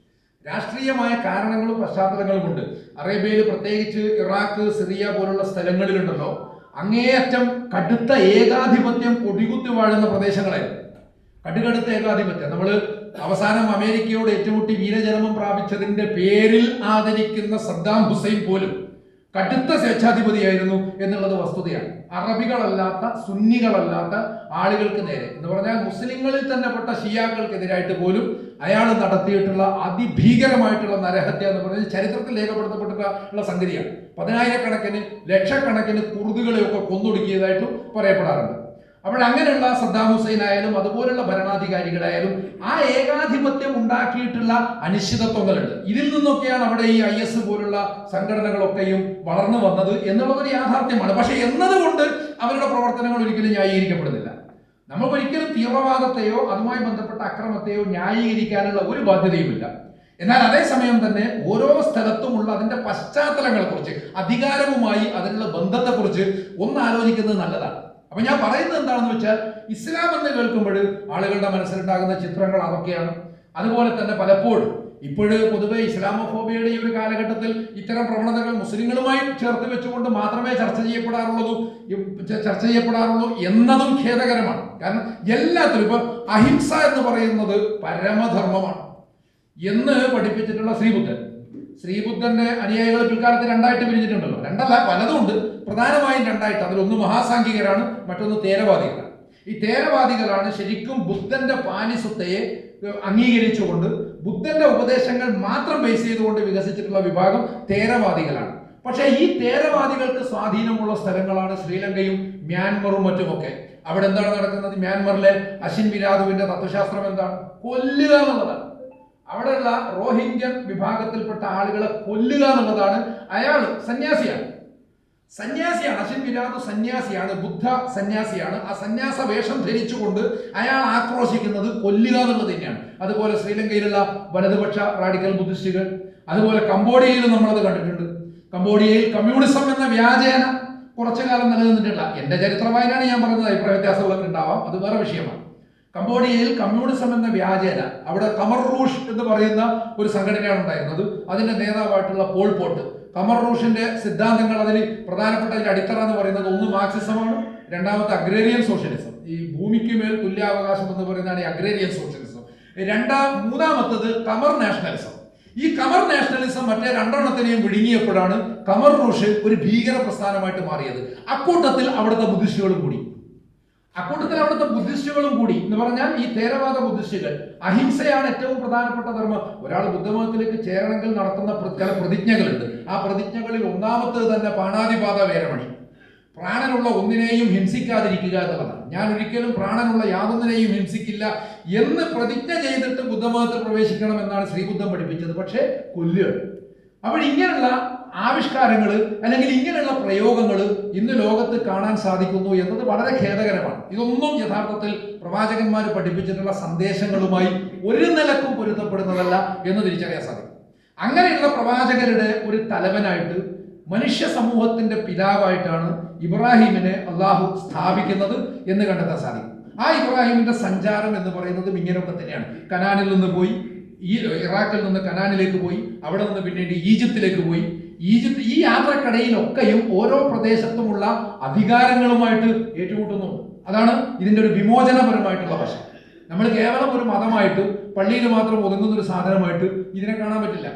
E: രാഷ്ട്രീയമായ കാരണങ്ങളും പശ്ചാത്തലങ്ങളുമുണ്ട്. അറേബ്യയിൽ പ്രത്യേകിച്ച് ഇറാഖ്, സിറിയ പോലുള്ള സ്ഥലങ്ങളിലുണ്ടല്ലോ, അങ്ങേയറ്റം കടുത്ത ഏകാധിപത്യം കൊടികുത്തി വാഴുന്ന പ്രദേശങ്ങളായിരുന്നു. കടുകടുത്ത ഏകാധിപത്യം. നമ്മൾ അവസാനം അമേരിക്കയോട് ഏറ്റുമുട്ടി വീരജന്മം പ്രാപിച്ചതിന്റെ പേരിൽ ആദരിക്കുന്ന സദ്ദാം ഹുസൈൻ പോലും കടുത്ത സ്വേച്ഛാധിപതിയായിരുന്നു എന്നുള്ളത് വസ്തുതയാണ്. അറബികളല്ലാത്ത, സുന്നികളല്ലാത്ത ആളുകൾക്ക് നേരെ എന്ന് പറഞ്ഞാൽ മുസ്ലിങ്ങളിൽ തന്നെ പെട്ട ഷിയാക്കൾക്കെതിരായിട്ട് പോലും അയാൾ നടത്തിയിട്ടുള്ള അതിഭീകരമായിട്ടുള്ള നരഹത്യ എന്ന് പറയുന്നത് ചരിത്രത്തിൽ രേഖപ്പെടുത്തപ്പെട്ടിട്ടുള്ള സംഗതിയാണ്. 10,000-കണക്കിന് ലക്ഷക്കണക്കിന് കുർദുകളെയൊക്കെ കൊന്നൊടുക്കിയതായിട്ടും പറയപ്പെടാറുണ്ട്. അപ്പോൾ അങ്ങനെയുള്ള സദ്ദാം ഹുസൈൻ ആയാലും അതുപോലുള്ള ഭരണാധികാരികളായാലും ആ ഏകാധിപത്യം ഉണ്ടാക്കിയിട്ടുള്ള അനിശ്ചിതത്വങ്ങളുണ്ട്. ഇതിൽ നിന്നൊക്കെയാണ് അവിടെ ഈ IS പോലുള്ള സംഘടനകളൊക്കെയും വളർന്നു വന്നത് എന്നുള്ളതൊരു യാഥാർത്ഥ്യമാണ്. പക്ഷെ എന്നതുകൊണ്ട് അവരുടെ പ്രവർത്തനങ്ങൾ ഒരിക്കലും ന്യായീകരിക്കപ്പെടുന്നില്ല. നമുക്കൊരിക്കലും തീവ്രവാദത്തെയോ അതുമായി ബന്ധപ്പെട്ട അക്രമത്തെയോ ന്യായീകരിക്കാനുള്ള ഒരു ബാധ്യതയുമില്ല. എന്നാൽ അതേസമയം തന്നെ ഓരോ സ്ഥലത്തുമുള്ള അതിന്റെ പശ്ചാത്തലങ്ങളെക്കുറിച്ച്, അധികാരവുമായി അതിനുള്ള ബന്ധത്തെക്കുറിച്ച് ഒന്ന് ആലോചിക്കുന്നത് നല്ലതാണ്. അപ്പൊ ഞാൻ പറയുന്നത് എന്താണെന്ന് വെച്ചാൽ, ഇസ്ലാം എന്ന് കേൾക്കുമ്പോൾ ആളുകളുടെ മനസ്സിലുണ്ടാകുന്ന ചിത്രങ്ങൾ അതൊക്കെയാണ്. അതുപോലെ തന്നെ പലപ്പോഴും ഇപ്പോഴ് പൊതുവെ ഇസ്ലാമോഫോബിയയുടെ ഈ ഒരു കാലഘട്ടത്തിൽ ഇത്തരം പ്രവണതകൾ മുസ്ലിങ്ങളുമായി ചേർത്ത് വെച്ചുകൊണ്ട് മാത്രമേ ചർച്ച ചെയ്യപ്പെടാറുള്ളൂ എന്നതും ഖേദകരമാണ്. കാരണം എല്ലാത്തിലും ഇപ്പൊ അഹിംസ എന്ന് പറയുന്നത് പരമധർമ്മമാണ് എന്ന് പഠിപ്പിച്ചിട്ടുള്ള ശ്രീബുദ്ധന്റെ അനുയായികൾ പിൽക്കാലത്ത് രണ്ടായിട്ട് പിരിഞ്ഞിട്ടുണ്ടല്ലോ. രണ്ടല്ല, പലതും ഉണ്ട്. പ്രധാനമായും രണ്ടായിട്ട്. അതിലൊന്ന് മഹാസാംഘികരാണ്, മറ്റൊന്ന് തേരവാദികളാണ്. ഈ തേരവാദികളാണ് ശരിക്കും ബുദ്ധന്റെ പാലിസത്തയെ അംഗീകരിച്ചുകൊണ്ട് ബുദ്ധന്റെ ഉപദേശങ്ങൾ മാത്രം ബേസ് ചെയ്തുകൊണ്ട് വികസിച്ചിട്ടുള്ള വിഭാഗം തേരവാദികളാണ്. പക്ഷേ ഈ തേരവാദികൾക്ക് സ്വാധീനമുള്ള സ്ഥലങ്ങളാണ് ശ്രീലങ്കയും മ്യാൻമറും മറ്റുമൊക്കെ. അവിടെ എന്താണ് നടക്കുന്നത്? മ്യാൻമറിലെ അശ്വിൻ വിരാതുവിന്റെ തത്വശാസ്ത്രം എന്താണ്? കൊല്ലുക എന്നുള്ളതാണ്. അവിടെയുള്ള റോഹിംഗ്യൻ വിഭാഗത്തിൽപ്പെട്ട ആളുകളെ കൊല്ലുക എന്നുള്ളതാണ്. അയാൾ സന്യാസിയാണ്. അശ്വിൻ വിരാതു സന്യാസിയാണ്, ബുദ്ധ സന്യാസിയാണ്. ആ സന്യാസ വേഷം ധരിച്ചുകൊണ്ട് അയാൾ ആക്രോശിക്കുന്നത് കൊല്ലുക എന്നുള്ളത് തന്നെയാണ്. അതുപോലെ ശ്രീലങ്കയിലുള്ള വലതുപക്ഷ റാഡിക്കൽ ബുദ്ധിസ്റ്റുകൾ, അതുപോലെ കംബോഡിയയിലും നമ്മളത് കണ്ടിട്ടുണ്ട്. കംബോഡിയയിൽ കമ്മ്യൂണിസം എന്ന വ്യാജേന കുറച്ചു കാലം നിലനിന്നിട്ടില്ല. എന്റെ ചരിത്ര വായനയാണ് ഞാൻ പറയുന്നത്, അഭിപ്രായ വ്യത്യാസങ്ങളൊക്കെ ഉണ്ടാവാം, അത് വേറെ വിഷയമാണ്. കംബോഡിയയിൽ കമ്മ്യൂണിസം എന്ന വ്യാജേന അവിടെ കമർ റൂഷ് എന്ന് പറയുന്ന ഒരു സംഘടനയാണ് ഉണ്ടായിരുന്നത്. അതിന്റെ നേതാവായിട്ടുള്ള പോൾ പോട്ട്. കമർ റൂഷിന്റെ സിദ്ധാന്തങ്ങൾ, അതിൽ പ്രധാനപ്പെട്ട അതിന്റെ അടിത്തറ എന്ന് പറയുന്നത് ഒന്ന് മാർക്സിസമാണ്, രണ്ടാമത്തെ അഗ്രേറിയൻ സോഷ്യലിസം. ഈ ഭൂമിക്ക് മേൽ തുല്യാവകാശം എന്ന് പറയുന്നതാണ് ഈ അഗ്രേറിയൻ സോഷ്യലിസം. മൂന്നാമത്തത് കമർ നാഷണലിസം. ഈ കമർ നാഷണലിസം മറ്റേ രണ്ടെണ്ണത്തിനെയും വിഴുങ്ങിയപ്പോഴാണ് കമർ റൂഷ് ഒരു ഭീകര പ്രസ്ഥാനമായിട്ട് മാറിയത്. അക്കൂട്ടത്തിൽ അവിടുത്തെ ബുദ്ധിസ്റ്റുകളും കൂടി എന്ന് പറഞ്ഞാൽ ഈ തേരവാദ ബുദ്ധിസ്റ്റുകൾ അഹിംസയാണ് ഏറ്റവും പ്രധാനപ്പെട്ട ധർമ്മം. ഒരാൾ ബുദ്ധമതത്തിലേക്ക് ചേരണമെങ്കിൽ നടത്തുന്ന ചില പ്രതിജ്ഞകളുണ്ട്. ആ പ്രതിജ്ഞകളിൽ ഒന്നാമത്തേത് തന്നെ പാണാതിപാത വേരമണി. പ്രാണനുള്ള ഒന്നിനെയും ഹിംസിക്കാതിരിക്കുക എന്നുള്ളതാണ്. ഞാൻ ഒരിക്കലും പ്രാണനുള്ള യാതൊന്നിനെയും ഹിംസിക്കില്ല എന്ന് പ്രതിജ്ഞ ചെയ്തിട്ട് ബുദ്ധമതത്തിൽ പ്രവേശിക്കണം എന്നാണ് ശ്രീബുദ്ധൻ പഠിപ്പിച്ചത്. പക്ഷേ കൊല്ലുക. അപ്പോൾ ഇങ്ങനെയുള്ള ആവിഷ്കാരങ്ങൾ അല്ലെങ്കിൽ ഇങ്ങനെയുള്ള പ്രയോഗങ്ങൾ ഇന്ന് ലോകത്ത് കാണാൻ സാധിക്കുന്നു എന്നത് വളരെ ഖേദകരമാണ്. ഇതൊന്നും യഥാർത്ഥത്തിൽ പ്രവാചകന്മാർ പഠിപ്പിച്ചിട്ടുള്ള സന്ദേശങ്ങളുമായി ഒരു നിലക്കും പൊരുത്തപ്പെടുന്നതല്ല എന്ന് തിരിച്ചറിയാൻ സാധിക്കും. അങ്ങനെയുള്ള പ്രവാചകരുടെ ഒരു തലവനായിട്ട് മനുഷ്യ സമൂഹത്തിന്റെ പിതാവായിട്ടാണ് ഇബ്രാഹിമിനെ അള്ളാഹു സ്ഥാപിക്കുന്നത് എന്ന് കണ്ടെത്താൻ സാധിക്കും. ആ ഇബ്രാഹിമിന്റെ സഞ്ചാരം എന്ന് പറയുന്നതും ഇങ്ങനെയൊക്കെ തന്നെയാണ്. കനാനിൽ നിന്ന് പോയി, ഇറാഖിൽ നിന്ന് കനാനിലേക്ക് പോയി, അവിടെ നിന്ന് പിന്നീട് ഈജിപ്തിലേക്ക് പോയി. ഈ യാത്രക്കിടയിലൊക്കെയും ഓരോ പ്രദേശത്തുമുള്ള അധികാരങ്ങളുമായിട്ട് ഏറ്റുമുട്ടുന്നുണ്ട്. അതാണ് ഇതിന്റെ ഒരു വിമോചനപരമായിട്ടുള്ള വശം. നമ്മൾ കേവലം ഒരു മതമായിട്ട് പള്ളിയിൽ മാത്രം ഒതുങ്ങുന്ന ഒരു സാധനമായിട്ട് ഇതിനെ കാണാൻ പറ്റില്ല.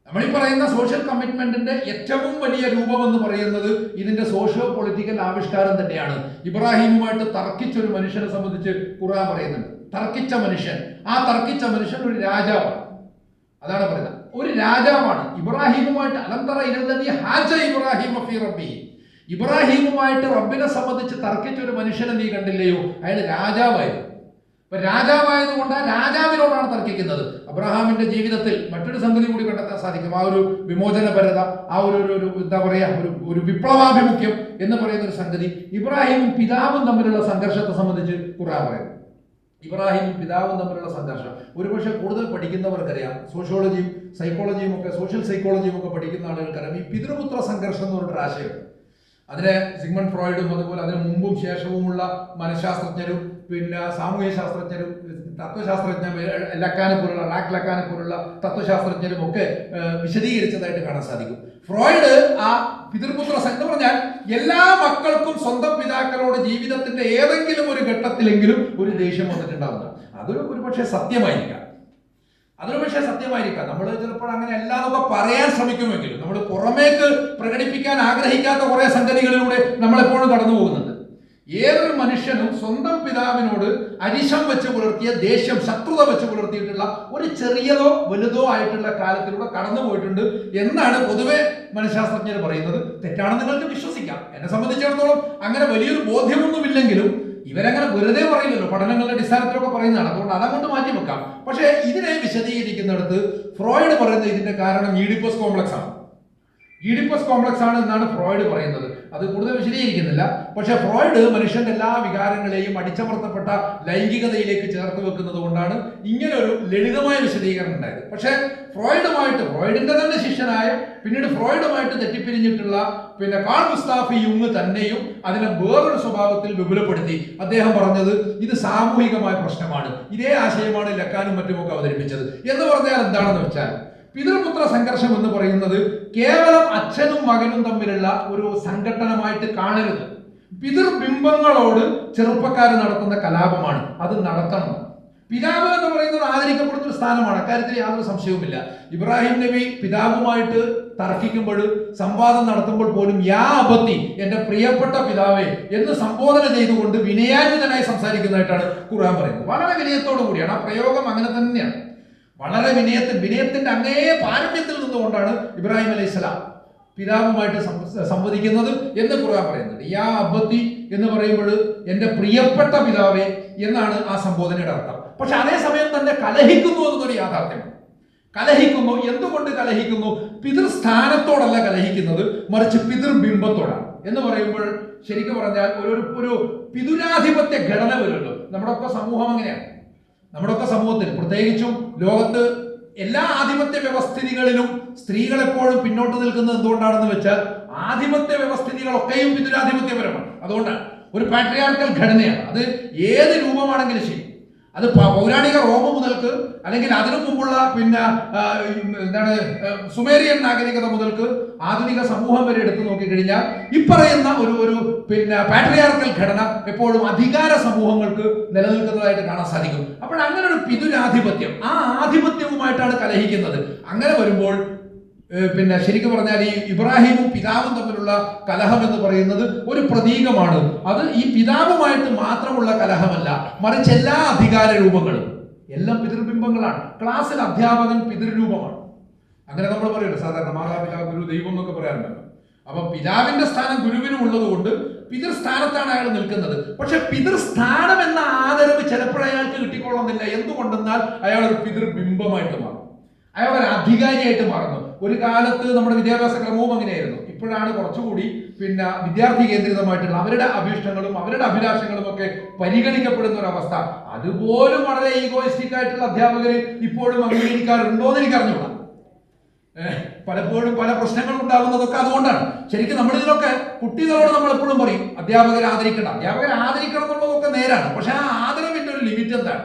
E: നമ്മൾ ഈ പറയുന്ന സോഷ്യൽ കമ്മിറ്റ്മെന്റിന്റെ ഏറ്റവും വലിയ രൂപം എന്ന് പറയുന്നത് ഇതിന്റെ സോഷ്യോ പൊളിറ്റിക്കൽ ആവിഷ്കാരം തന്നെയാണ്. ഇബ്രാഹിമുമായിട്ട് തർക്കിച്ചൊരു മനുഷ്യനെ സംബന്ധിച്ച് ഖുർആൻ പറയുന്നുണ്ട്. തർക്കിച്ച മനുഷ്യൻ, ആ തർക്കിച്ച മനുഷ്യൻ ഒരു രാജാവാണ്. അതാണ് പറയുന്നത്, ഒരു രാജാവാണ്. ഇബ്രാഹിമുമായിട്ട് അലന്തറ ഇലല്ലദീ ഹാജ ഇബ്രാഹിമ ഫീ റബ്ബിഹി, ഇബ്രാഹിമുമായിട്ട് റബ്ബിനെ സംബന്ധിച്ച് തർക്കിച്ച ഒരു മനുഷ്യനെ നീ കണ്ടില്ലയോ? അയാൾ രാജാവായിരുന്നു. അപ്പൊ രാജാവായതുകൊണ്ട് ആ രാജാവിനോടാണ് തർക്കിക്കുന്നത്. അബ്രഹാമിന്റെ ജീവിതത്തിൽ മറ്റൊരു സംഗതി കൂടി കണ്ടെത്താൻ സാധിക്കും. ആ ഒരു വിമോചനപരത, ആ ഒരു എന്താ പറയാ, ഒരു വിപ്ലവാഭിമുഖ്യം എന്ന് പറയുന്ന ഒരു സംഗതി ഇബ്രാഹിമും പിതാവും തമ്മിലുള്ള സംഘർഷത്തെ സംബന്ധിച്ച് ഖുർആൻ പറയുന്നു. ഇബ്രാഹിമും പിതാവും തമ്മിലുള്ള സംഘർഷം ഒരുപക്ഷെ കൂടുതൽ പഠിക്കുന്നവർക്കറിയാം. സോഷ്യോളജിയും സൈക്കോളജിയും ഒക്കെ, സോഷ്യൽ സൈക്കോളജിയും ഒക്കെ പഠിക്കുന്ന ആളുകൾക്കറിയാം ഈ പിതൃപുത്ര സംഘർഷം എന്ന് പറഞ്ഞൊരു ആശയമുണ്ട്. അതിനെ സിഗ്മണ്ട് ഫ്രോയിഡും അതുപോലെ അതിന് മുമ്പും ശേഷവുമുള്ള മനഃശാസ്ത്രജ്ഞരും പിന്നെ സാമൂഹ്യ ശാസ്ത്രജ്ഞരും തത്വശാസ്ത്രജ്ഞ ലക്കാനെ പോലുള്ള തത്വശാസ്ത്രജ്ഞരും ഒക്കെ വിശദീകരിച്ചതായിട്ട് കാണാൻ സാധിക്കും. ഫ്രോയിഡ് ആ പിതൃപുത്ര എന്ന് പറഞ്ഞാൽ എല്ലാ മക്കൾക്കും സ്വന്തം പിതാക്കളോട് ജീവിതത്തിന്റെ ഏതെങ്കിലും ഒരു ഘട്ടത്തിലെങ്കിലും ഒരു ദേഷ്യം വന്നിട്ടുണ്ടാവുന്നതാണ്. അതൊരു ഒരുപക്ഷെ സത്യമായിരിക്കാം. നമ്മൾ ചിലപ്പോൾ അങ്ങനെ അല്ലാതൊക്കെ പറയാൻ ശ്രമിക്കുമെങ്കിലും നമ്മൾ പുറമേക്ക് പ്രകടിപ്പിക്കാൻ ആഗ്രഹിക്കാത്ത കുറെ സംഗതികളിലൂടെ നമ്മളെപ്പോഴും കടന്നു പോകുന്നുണ്ട്. ഏതൊരു മനുഷ്യനും സ്വന്തം പിതാവിനോട് അരിശം വെച്ച് പുലർത്തിയ ദേഷ്യം, ശത്രുത വെച്ച് പുലർത്തിയിട്ടുള്ള ഒരു ചെറിയതോ വലുതോ ആയിട്ടുള്ള കാലത്തിലൂടെ കടന്നു പോയിട്ടുണ്ട് എന്നാണ് പൊതുവെ മനഃശാസ്ത്രജ്ഞർ പറയുന്നത്. തെറ്റാണെന്ന് നിങ്ങൾക്ക് വിശ്വസിക്കാം. എന്നെ സംബന്ധിച്ചിടത്തോളം അങ്ങനെ വലിയൊരു ബോധ്യമൊന്നുമില്ലെങ്കിലും ഇവരങ്ങനെ വെറുതെ പറയില്ലല്ലോ, പഠനങ്ങളുടെ അടിസ്ഥാനത്തിലൊക്കെ പറയുന്നതാണ്. അതുകൊണ്ട് അതങ്ങോട്ട് മാറ്റി വെക്കാം. പക്ഷേ ഇതിനെ വിശദീകരിക്കുന്നിടത്ത് ഫ്രോയിഡ് പറയുന്നത് ഇതിന്റെ കാരണം ഈഡിപ്പസ് കോംപ്ലക്സ് ആണ്. ഈഡിപ്പസ് കോംപ്ലക്സ് ആണ് എന്നാണ് ഫ്രോയിഡ് പറയുന്നത്. അത് കൂടുതൽ വിശദീകരിക്കുന്നില്ല. പക്ഷെ ഫ്രോയിഡ് മനുഷ്യന്റെ എല്ലാ വികാരങ്ങളെയും അടിച്ചമർത്തപ്പെട്ട ലൈംഗികതയിലേക്ക് ചേർത്ത് വെക്കുന്നത് കൊണ്ടാണ് ഇങ്ങനെ ഒരു ലളിതമായ വിശദീകരണം ഉണ്ടായത്. പക്ഷെ ഫ്രോയിഡിന്റെ തന്നെ ശിഷ്യനായ പിന്നീട് ഫ്രോയിഡുമായിട്ട് തെറ്റിപ്പിരിഞ്ഞിട്ടുള്ള കാൾ ഗുസ്താഫ് യുങ് തന്നെയും അതിനെ വേറൊരു സ്വഭാവത്തിൽ വിപുലപ്പെടുത്തി. അദ്ദേഹം പറഞ്ഞത് ഇത് സാമൂഹികമായ പ്രശ്നമാണ്. ഇതേ ആശയമാണ് ലക്കാനും മറ്റുമൊക്കെ അവതരിപ്പിച്ചത്. എന്ന് പറഞ്ഞാൽ എന്താണെന്ന് വെച്ചാൽ പിതൃപുത്ര സംഘർഷം എന്ന് പറയുന്നത് കേവലം അച്ഛനും മകനും തമ്മിലുള്ള ഒരു സംഘട്ടനമായിട്ട് കാണരുത്. പിതൃബിംബങ്ങളോട് ചെറുപ്പക്കാർ നടത്തുന്ന കലാപമാണ്. അത് നടത്തണം. പിതാവ് എന്ന് പറയുന്നത് ആദരിക്കപ്പെടുന്ന ഒരു സ്ഥാനമാണ്. അക്കാര്യത്തിൽ യാതൊരു സംശയവുമില്ല. ഇബ്രാഹിം നബി പിതാവുമായിട്ട് തർക്കിക്കുമ്പോൾ, സംവാദം നടത്തുമ്പോൾ പോലും യാ അബത്തി, എന്റെ പ്രിയപ്പെട്ട പിതാവേ എന്ന് സംബോധന ചെയ്തുകൊണ്ട് വിനയാന്വിതനായി സംസാരിക്കുന്നതായിട്ടാണ് ഖുർആൻ പറയുന്നത്. വളരെ വിനയത്തോടു കൂടിയാണ്. ആ പ്രയോഗം അങ്ങനെ തന്നെയാണ്. വളരെ വിനയത്തിന്റെ അങ്ങേ പാരമ്യത്തിൽ നിന്നുകൊണ്ടാണ് ഇബ്രാഹിം അലൈഹിസ്സലാം പിതാവുമായിട്ട് സംവദിക്കുന്നത് എന്ന് ഖുർആൻ പറയുന്നത്. യാ അബ്ബത്തി എന്ന് പറയുമ്പോൾ എന്റെ പ്രിയപ്പെട്ട പിതാവേ എന്നാണ് ആ സംബോധനയുടെ അർത്ഥം. പക്ഷെ അതേസമയം തന്നെ കലഹിക്കുന്നു എന്നൊരു യാഥാർത്ഥ്യമാണ്. കലഹിക്കുന്നു. എന്തുകൊണ്ട് കലഹിക്കുന്നു? പിതൃസ്ഥാനത്തോടല്ല കലഹിക്കുന്നത്, മറിച്ച് പിതൃബിംബത്തോടാണ്. എന്ന് പറയുമ്പോൾ ശരിക്കും പറഞ്ഞാൽ ഒരു പിതുരാധിപത്യ ഘടന വരുമല്ലോ. നമ്മുടെ ഒക്കെ സമൂഹം അങ്ങനെയാണ്. നമ്മുടെയൊക്കെ സമൂഹത്തിൽ, പ്രത്യേകിച്ചും ലോകത്ത് എല്ലാ ആധിപത്യ വ്യവസ്ഥിതികളിലും സ്ത്രീകൾ എപ്പോഴും പിന്നോട്ട് നിൽക്കുന്നത് എന്തുകൊണ്ടാണെന്ന് വെച്ചാൽ ആധിപത്യ വ്യവസ്ഥിതികളൊക്കെയും പിതൃരാധിപത്യപരമാണ്. അതുകൊണ്ടാണ് ഒരു പാട്രിയാർക്കൽ ഘടനയാണ്. അത് ഏത് രൂപമാണെങ്കിലും ശരി, അത് പൗരാണിക റോം മുതൽക്ക് അല്ലെങ്കിൽ അതിനു മുമ്പുള്ള സുമേറിയൻ നാഗരികത മുതൽക്ക് ആധുനിക സമൂഹം വരെ എടുത്തു നോക്കിക്കഴിഞ്ഞാൽ ഇപ്പറയുന്ന ഒരു പാട്രിയാർക്കൽ ഘടന എപ്പോഴും അധികാര സമൂഹങ്ങൾക്ക് നിലനിൽക്കുന്നതായിട്ട് കാണാൻ സാധിക്കും. അപ്പോൾ അങ്ങനെ ഒരു പിതുരാധിപത്യം, ആ ആധിപത്യവുമായിട്ടാണ് കലഹിക്കുന്നത്. അങ്ങനെ വരുമ്പോൾ ശരിക്കും പറഞ്ഞാൽ ഈ ഇബ്രാഹിമും പിതാവും തമ്മിലുള്ള കലഹം എന്ന് പറയുന്നത് ഒരു പ്രതീകമാണ്. അത് ഈ പിതാവുമായിട്ട് മാത്രമുള്ള കലഹമല്ല, മറിച്ച് എല്ലാ അധികാര രൂപങ്ങളും എല്ലാം പിതൃബിംബങ്ങളാണ്. ക്ലാസ്സിൽ അധ്യാപകൻ പിതൃരൂപമാണ്. അങ്ങനെ നമ്മൾ പറയുന്നത് സാധാരണ മാതാപിതാ ഗുരു ദൈവം എന്നൊക്കെ പറയാറുണ്ടല്ലോ. അപ്പൊ പിതാവിന്റെ സ്ഥാനം ഗുരുവിനും ഉള്ളത് കൊണ്ട് പിതൃസ്ഥാനത്താണ് അയാൾ നിൽക്കുന്നത്. പക്ഷെ പിതൃസ്ഥാനം എന്ന ആദരവ് ചിലപ്പോൾ അയാൾക്ക് കിട്ടിക്കൊള്ളുന്നില്ല. എന്തുകൊണ്ടെന്നാൽ അയാൾ ഒരു പിതൃബിംബമായിട്ട് മാറും, അയാൾ ഒരു അധികാരിയായിട്ട് മാറുന്നു. ഒരു കാലത്ത് നമ്മുടെ വിദ്യാഭ്യാസ ക്രമവും അങ്ങനെയായിരുന്നു. ഇപ്പോഴാണ് കുറച്ചുകൂടി വിദ്യാർത്ഥി കേന്ദ്രിതമായിട്ടുള്ള അവരുടെ അഭീഷ്ടങ്ങളും അവരുടെ അഭിലാഷങ്ങളും ഒക്കെ പരിഗണിക്കപ്പെടുന്ന ഒരു അവസ്ഥ. അതുപോലും വളരെ ഈഗോയിസ്റ്റിക് ആയിട്ടുള്ള അധ്യാപകർ ഇപ്പോഴും അംഗീകരിക്കാറുണ്ടോ എന്ന് എനിക്ക് അറിഞ്ഞുകൂടാ. പലപ്പോഴും പല പ്രശ്നങ്ങളും ഉണ്ടാകുന്നതൊക്കെ അതുകൊണ്ടാണ്. ശരിക്കും നമ്മളിതിലൊക്കെ കുട്ടികളോട് നമ്മൾ എപ്പോഴും പറയും അധ്യാപകരെ ആദരിക്കണം എന്നുള്ളതൊക്കെ നേരാണ്. പക്ഷെ ആ ആദരവിന്റെ ഒരു ലിമിറ്റ് എന്താണ്?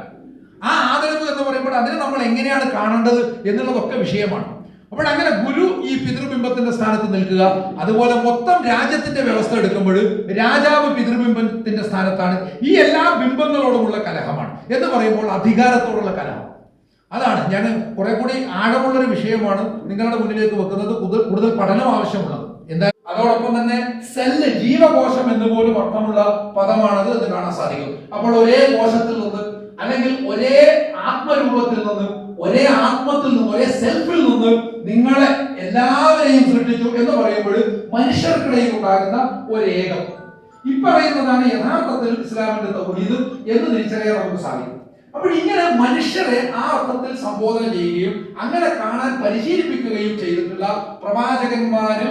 E: ആ ആദരവ് എന്ന് പറയുമ്പോൾ അതിനെ നമ്മൾ എങ്ങനെയാണ് കാണേണ്ടത് എന്നുള്ളതൊക്കെ വിഷയമാണ്. അപ്പോൾ അങ്ങനെ ഗുരു ഈ പിതൃബിംബത്തിന്റെ സ്ഥാനത്ത് നിൽക്കുക. അതുപോലെ മൊത്തം രാജ്യത്തിന്റെ വ്യവസ്ഥ എടുക്കുമ്പോൾ രാജാവ് പിതൃബിംബത്തിന്റെ സ്ഥാനത്താണ്. ഈ എല്ലാ ബിംബങ്ങളോടുമുള്ള കലഹമാണ് എന്ന് പറയുമ്പോൾ അധികാരത്തോടുള്ള കലഹം. അതാണ് ഞാൻ കുറെ കൂടി ആഴമുള്ളൊരു വിഷയമാണ് നിങ്ങളുടെ മുന്നിലേക്ക് വെക്കുന്നത്. കൂടുതൽ പഠനം ആവശ്യമുള്ളത് എന്താ. അതോടൊപ്പം തന്നെ സെല്ല്, ജീവകോശം എന്ന് പോലും അർത്ഥമുള്ള പദമാണത് എന്ന് കാണാൻ സാധിക്കും. അപ്പോൾ ഒരേ കോശത്തിൽ നിന്ന് അല്ലെങ്കിൽ ഒരേ ആത്മരൂപത്തിൽ നിന്ന് ഒരേ ആത്മത്തിൽ നിന്ന് ഒരേ സെൽഫിൽ നിന്ന് നിങ്ങളെ എല്ലാവരെയും സൃഷ്ടിച്ചു എന്ന് പറയുമ്പോൾ മനുഷ്യർക്കിടയിൽ ഉണ്ടാകുന്ന ഒരു ഏകം ഇപ്പറയുന്നതാണ് യഥാർത്ഥത്തിൽ ഇസ്ലാമിന്റെ തൗഹീദ് എന്ന് തിരിച്ചറിയാൻ നമുക്ക് സാധിക്കും. അപ്പോൾ ഇങ്ങനെ മനുഷ്യരെ ആ അർത്ഥത്തിൽ സംബോധന ചെയ്യുകയും അങ്ങനെ കാണാൻ പരിശീലിപ്പിക്കുകയും ചെയ്തിട്ടുള്ള പ്രവാചകന്മാരുടെ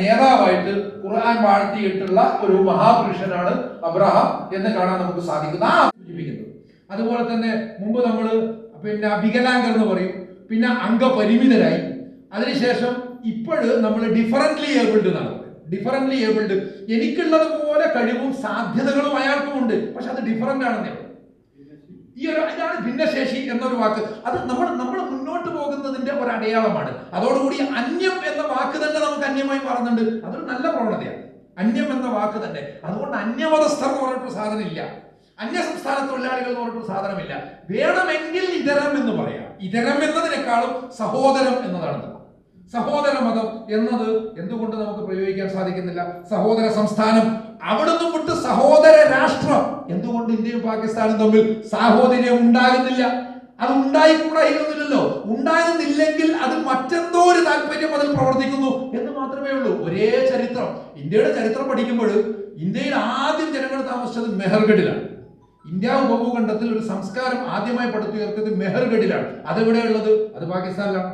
E: നേതാവായിട്ട് ഖുർആൻ വാഴ്ത്തിയിട്ടുള്ള ഒരു മഹാപുരുഷനാണ് അബ്രഹാം എന്ന് കാണാൻ നമുക്ക് സാധിക്കുന്നത്. അതുപോലെ തന്നെ മുമ്പ് നമ്മൾ വികലാംഗർ എന്ന് പറയും, പിന്നെ അംഗപരിമിതരായി, അതിനുശേഷം ഇപ്പോഴ് നമ്മൾ ഡിഫറൻ്റ്ലി ഏബിൾഡ് എന്നാണ്. ഡിഫറൻ്റ്ലി ഏബിൾഡ്, എനിക്കുള്ളത് പോലെ കഴിവും സാധ്യതകളും അയാൾക്കും ഉണ്ട്, പക്ഷെ അത് ഡിഫറൻ്റ് ആണെന്നേ. ഇതാണ് ഭിന്നശേഷി എന്നൊരു വാക്ക്. അത് നമ്മൾ മുന്നോട്ട് പോകുന്നതിന്റെ ഒരു അടയാളമാണ്. അതോടുകൂടി അന്യം എന്ന വാക്ക് തന്നെ നമുക്ക് അന്യമായി മാറുന്നുണ്ട്. അതൊരു നല്ല പ്രവണതയാണ്, അന്യം എന്ന വാക്ക് തന്നെ. അതുകൊണ്ട് അന്യമതസ്ഥർ എന്ന് പറഞ്ഞിട്ട് സാധനം ഇല്ല, അന്യ സംസ്ഥാന തൊഴിലാളികൾ എന്ന് പറഞ്ഞിട്ട് സാധനമില്ല. വേണമെങ്കിൽ ഇതരം എന്ന് പറയാം. ഇതരം എന്നതിനേക്കാളും സഹോദരം എന്നതാണ്. സഹോദര മതം എന്നത് എന്തുകൊണ്ട് നമുക്ക് പ്രയോഗിക്കാൻ സാധിക്കുന്നില്ല? സഹോദര സംസ്ഥാനം, അവിടുന്ന് വിട്ട് സഹോദര രാഷ്ട്രം. എന്തുകൊണ്ട് ഇന്ത്യയും പാകിസ്ഥാനും തമ്മിൽ സാഹോദര്യം ഉണ്ടാകുന്നില്ല? അത് ഉണ്ടായിക്കൂടായിരുന്നില്ലല്ലോ. ഉണ്ടാകുന്നില്ലെങ്കിൽ അത് മറ്റെന്തോ ഒരു താല്പര്യം അതിൽ പ്രവർത്തിക്കുന്നു എന്ന് മാത്രമേ ഉള്ളൂ. ഒരേ ചരിത്രം. ഇന്ത്യയുടെ ചരിത്രം പഠിക്കുമ്പോൾ ഇന്ത്യയിൽ ആദ്യം ജനങ്ങൾ താമസിച്ചത് മെഹർഗഡിലാണ്. ഇന്ത്യ ഉപഭൂഖണ്ഡത്തിൽ ഒരു സംസ്കാരം ആദ്യമായി പടുത്തുയർത്തിയത് മെഹർഗഡിലാണ്. അതെവിടെയുള്ളത്? അത് പാകിസ്ഥാനിലാണ്.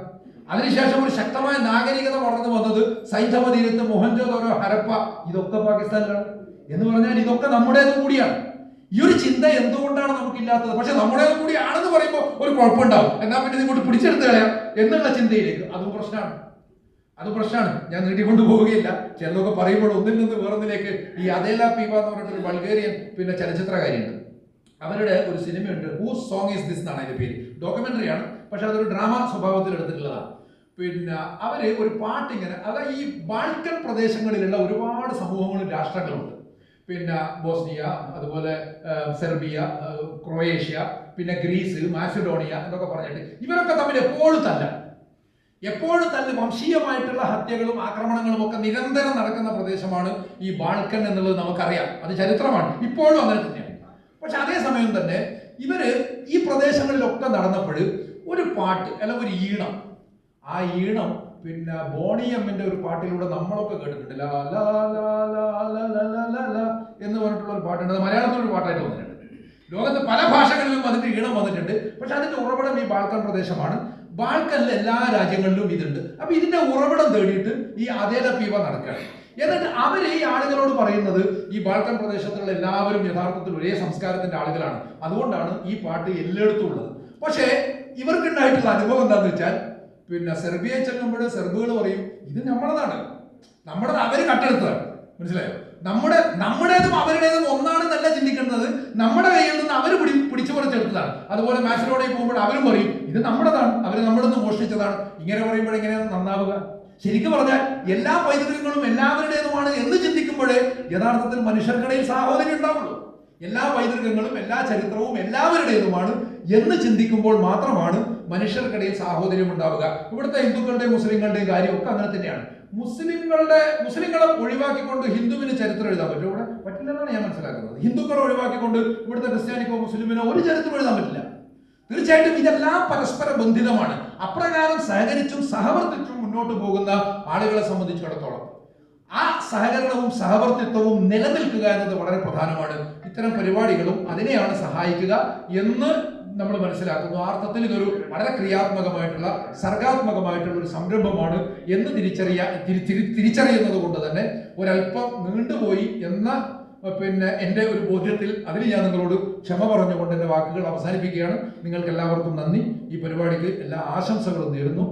E: അതിനുശേഷം ഒരു ശക്തമായ നാഗരികത വളർന്നു വന്നത് സൈന്ധവ തീരത്ത്, മൊഹൻജോദാരോ, ഹരപ്പ, ഇതൊക്കെ പാകിസ്ഥാനിലാണ്. എന്ന് പറഞ്ഞാൽ ഇതൊക്കെ നമ്മുടേതും കൂടിയാണ്. ഈ ഒരു ചിന്ത എന്തുകൊണ്ടാണ് നമുക്കില്ലാത്തത്? പക്ഷെ നമ്മുടേതും കൂടിയാണെന്ന് പറയുമ്പോൾ ഒരു കുഴപ്പമുണ്ടാവും. എന്നാൽ പിന്നെ ഇങ്ങോട്ട് പിടിച്ചെടുത്ത് കളയാം എന്നുള്ള ചിന്തയിലേക്ക് അതും പ്രശ്നമാണ്. ഞാൻ നീട്ടിക്കൊണ്ടു പോവുകയില്ല. ചിലതൊക്കെ പറയുമ്പോൾ ഒന്നിൽ നിന്ന് വേറൊന്നിലേക്ക്. ഈ അദേല പീവ എന്ന് പറഞ്ഞിട്ടൊരു ബൾഗേറിയൻ ചലച്ചിത്രകാരിയുണ്ട്. അവരുടെ ഒരു സിനിമയുണ്ട്, ഹൂസ് സോങ് ഈസ് ദിസ് എന്നാണ് അതിന്റെ പേര്. ഡോക്യുമെന്ററിയാണ്, പക്ഷെ അതൊരു ഡ്രാമ സ്വഭാവത്തിൽ എടുത്തിട്ടുള്ളതാണ്. അവര് ഒരു പാട്ടിങ്ങനെ, അതായത് ഈ ബാൾക്കൻ പ്രദേശങ്ങളിലുള്ള ഒരുപാട് സമൂഹങ്ങളും രാഷ്ട്രങ്ങളുണ്ട്. ബോസ്നിയ, അതുപോലെ സെർബിയ, ക്രൊയേഷ്യ, പിന്നെ ഗ്രീസ്, മാസിഡോണിയ എന്നൊക്കെ പറഞ്ഞിട്ട് ഇവരൊക്കെ തമ്മിൽ എപ്പോഴും തല്ല്, വംശീയമായിട്ടുള്ള ഹത്യകളും ആക്രമണങ്ങളും ഒക്കെ നിരന്തരം നടക്കുന്ന പ്രദേശമാണ് ഈ ബാൾക്കൻ എന്നുള്ളത് നമുക്കറിയാം. അത് ചരിത്രമാണ്, ഇപ്പോഴും അങ്ങനെ തന്നെയാണ്. പക്ഷെ അതേസമയം തന്നെ ഇവര് ഈ പ്രദേശങ്ങളിലൊക്കെ നടന്നപ്പോൾ ഒരു പാട്ട് അല്ലെങ്കിൽ ഒരു ഈണം, ആ ഈണം ബോണിയമ്മിന്റെ ഒരു പാട്ടിലൂടെ നമ്മളൊക്കെ കേട്ടിട്ടുണ്ട്. ലാ ലാ ലാ ലാ ലാ ലാ ലാ എന്ന് പറഞ്ഞിട്ടുള്ള ഒരു പാട്ടുണ്ട്. മലയാളത്തിലൊരു പാട്ടായിട്ട് വന്നിട്ടുണ്ട്. ലോകത്ത് പല ഭാഷകളിലും അതിന്റെ ഈണം വന്നിട്ടുണ്ട്. പക്ഷെ അതിന്റെ ഉറവിടം ഈ ബാൾക്കൻ പ്രദേശമാണ്. ബാൾക്കനിലെ എല്ലാ രാജ്യങ്ങളിലും ഇതുണ്ട്. അപ്പൊ ഇതിന്റെ ഉറവിടം തേടിയിട്ട് ഈ അദേല പീവ നടക്കുകയാണ്. എന്നിട്ട് അവര് ഈ ആളുകളോട് പറയുന്നത് ഈ ബാൾക്കൻ പ്രദേശത്തുള്ള എല്ലാവരും യഥാർത്ഥത്തിൽ ഒരേ സംസ്കാരത്തിന്റെ ആളുകളാണ്, അതുകൊണ്ടാണ് ഈ പാട്ട് എല്ലായിടത്തും ഉള്ളത്. പക്ഷേ ഇവർക്കുണ്ടായിട്ടുള്ള അനുഭവം എന്താണെന്ന് വെച്ചാൽ സെർബിയയിൽ ചെല്ലുമ്പോൾ സെർബുകൾ പറയും ഇത് നമ്മുടേതാണ്, അവര് കട്ടെടുത്തതാണ്. മനസ്സിലായോ? നമ്മുടേതും അവരുടേതും ഒന്നാണെന്നല്ല ചിന്തിക്കുന്നത്, നമ്മുടെ കയ്യിൽ നിന്ന് അവർ പിടിച്ചു പറിച്ചെടുത്തതാണ്. അതുപോലെ മാസിഡോണിയയിൽ പോകുമ്പോൾ അവരും പറയും ഇത് നമ്മുടേതാണ്, അവർ നമ്മുടെ നിന്ന് മോഷ്ടിച്ചതാണ്. ഇങ്ങനെ പറയുമ്പോൾ എങ്ങനെയാണ് നന്നാവുക? ശരിക്കും പറഞ്ഞാൽ എല്ലാ പൈതൃകങ്ങളും എല്ലാവരുടേതുമാണ് എന്ന് ചിന്തിക്കുമ്പോഴേ യഥാർത്ഥത്തിൽ മനുഷ്യർക്കിടയിൽ സാഹോദര്യം ഉണ്ടാവുള്ളൂ. എല്ലാ പൈതൃകങ്ങളും എല്ലാ ചരിത്രവും എല്ലാവരുടേതുമാണ് എന്ന് ചിന്തിക്കുമ്പോൾ മാത്രമാണ് മനുഷ്യർക്കിടയിൽ സാഹോദര്യം ഉണ്ടാവുക. ഇവിടുത്തെ ഹിന്ദുക്കളുടെയും മുസ്ലിങ്ങളുടെയും കാര്യമൊക്കെ അങ്ങനെ തന്നെയാണ്. മുസ്ലിങ്ങളെ ഒഴിവാക്കിക്കൊണ്ട് ഹിന്ദുവിന് ചരിത്രം എഴുതാൻ പറ്റും? ഇവിടെ പറ്റില്ലെന്നാണ് ഞാൻ മനസ്സിലാക്കുന്നത്. ഹിന്ദുക്കളെ ഒഴിവാക്കിക്കൊണ്ട് ഇവിടുത്തെ ക്രിസ്ത്യാനിക്കോ മുസ്ലിമിനോ ഒരു ചരിത്രം എഴുതാൻ പറ്റില്ല. തീർച്ചയായിട്ടും ഇതെല്ലാം പരസ്പര ബന്ധിതമാണ്. അപ്രകാരം സഹകരിച്ചും സഹവർത്തിച്ചും മുന്നോട്ട് പോകുന്ന ആളുകളെ സംബന്ധിച്ചിടത്തോളം ആ സഹകരണവും സഹവർത്തിത്വവും നിലനിൽക്കുക എന്നത് വളരെ പ്രധാനമാണ്. ഇത്തരം പരിപാടികളും അതിനെയാണ് സഹായിക്കുക എന്ന് നമ്മൾ മനസ്സിലാക്കുന്നു. ആ അർത്ഥത്തിൽ ഇതൊരു വളരെ ക്രിയാത്മകമായിട്ടുള്ള സർഗാത്മകമായിട്ടുള്ള ഒരു സംരംഭമാണ് എന്ന് തിരിച്ചറിയുന്നത് കൊണ്ട് തന്നെ ഒരല്പം നീണ്ടുപോയി എന്ന എൻ്റെ ഒരു ബോധ്യത്തിൽ അതിൽ ഞാൻ നിങ്ങളോട് ക്ഷമ പറഞ്ഞുകൊണ്ട് എൻ്റെ വാക്കുകൾ അവസാനിപ്പിക്കുകയാണ്. നിങ്ങൾക്ക് എല്ലാവർക്കും നന്ദി. ഈ പരിപാടിക്ക് എല്ലാ ആശംസകളും നേരുന്നു.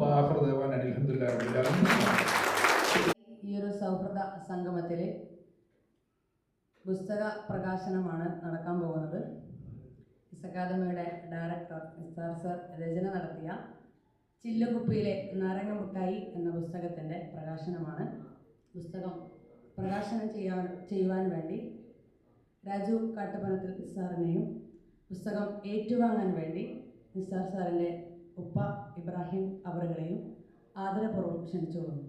F: ഈ ഒരു സൗഹൃദ സംഗമത്തിൽ പുസ്തക പ്രകാശനമാണ് നടക്കാൻ പോകുന്നത്. എസ് അക്കാദമിയുടെ ഡയറക്ടർ നിസാർ സർ രചന നടത്തിയ ചില്ലുകുപ്പിയിലെ നാരങ്ങ മുട്ടായി എന്ന പുസ്തകത്തിൻ്റെ പ്രകാശനമാണ്. പുസ്തകം പ്രകാശനം ചെയ്യുവാൻ വേണ്ടി രാജു കാട്ടുപനത്തിൽ സാറിനെയും പുസ്തകം ഏറ്റുവാങ്ങാൻ വേണ്ടി നിസാർ സാറിൻ്റെ ഉപ്പ ഇബ്രാഹിം അവറുകളെയും ആദരപൂർവ്വം ക്ഷണിച്ചുകൊള്ളുന്നു.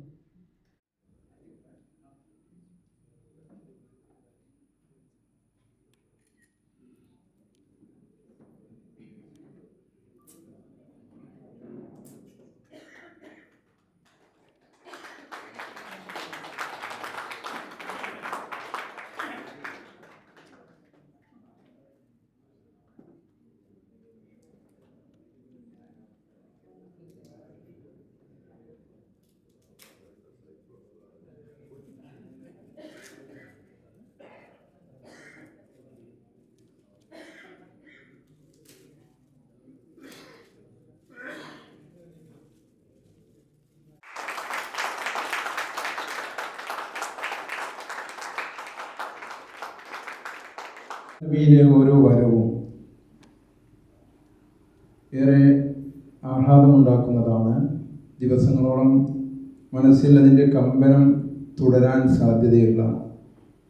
G: നബിയിലെ ഓരോ വരവും ഏറെ ആഹ്ലാദമുണ്ടാക്കുന്നതാണ്. ദിവസങ്ങളോളം മനസ്സിൽ അതിൻ്റെ കമ്പനം തുടരാൻ സാധ്യതയുള്ള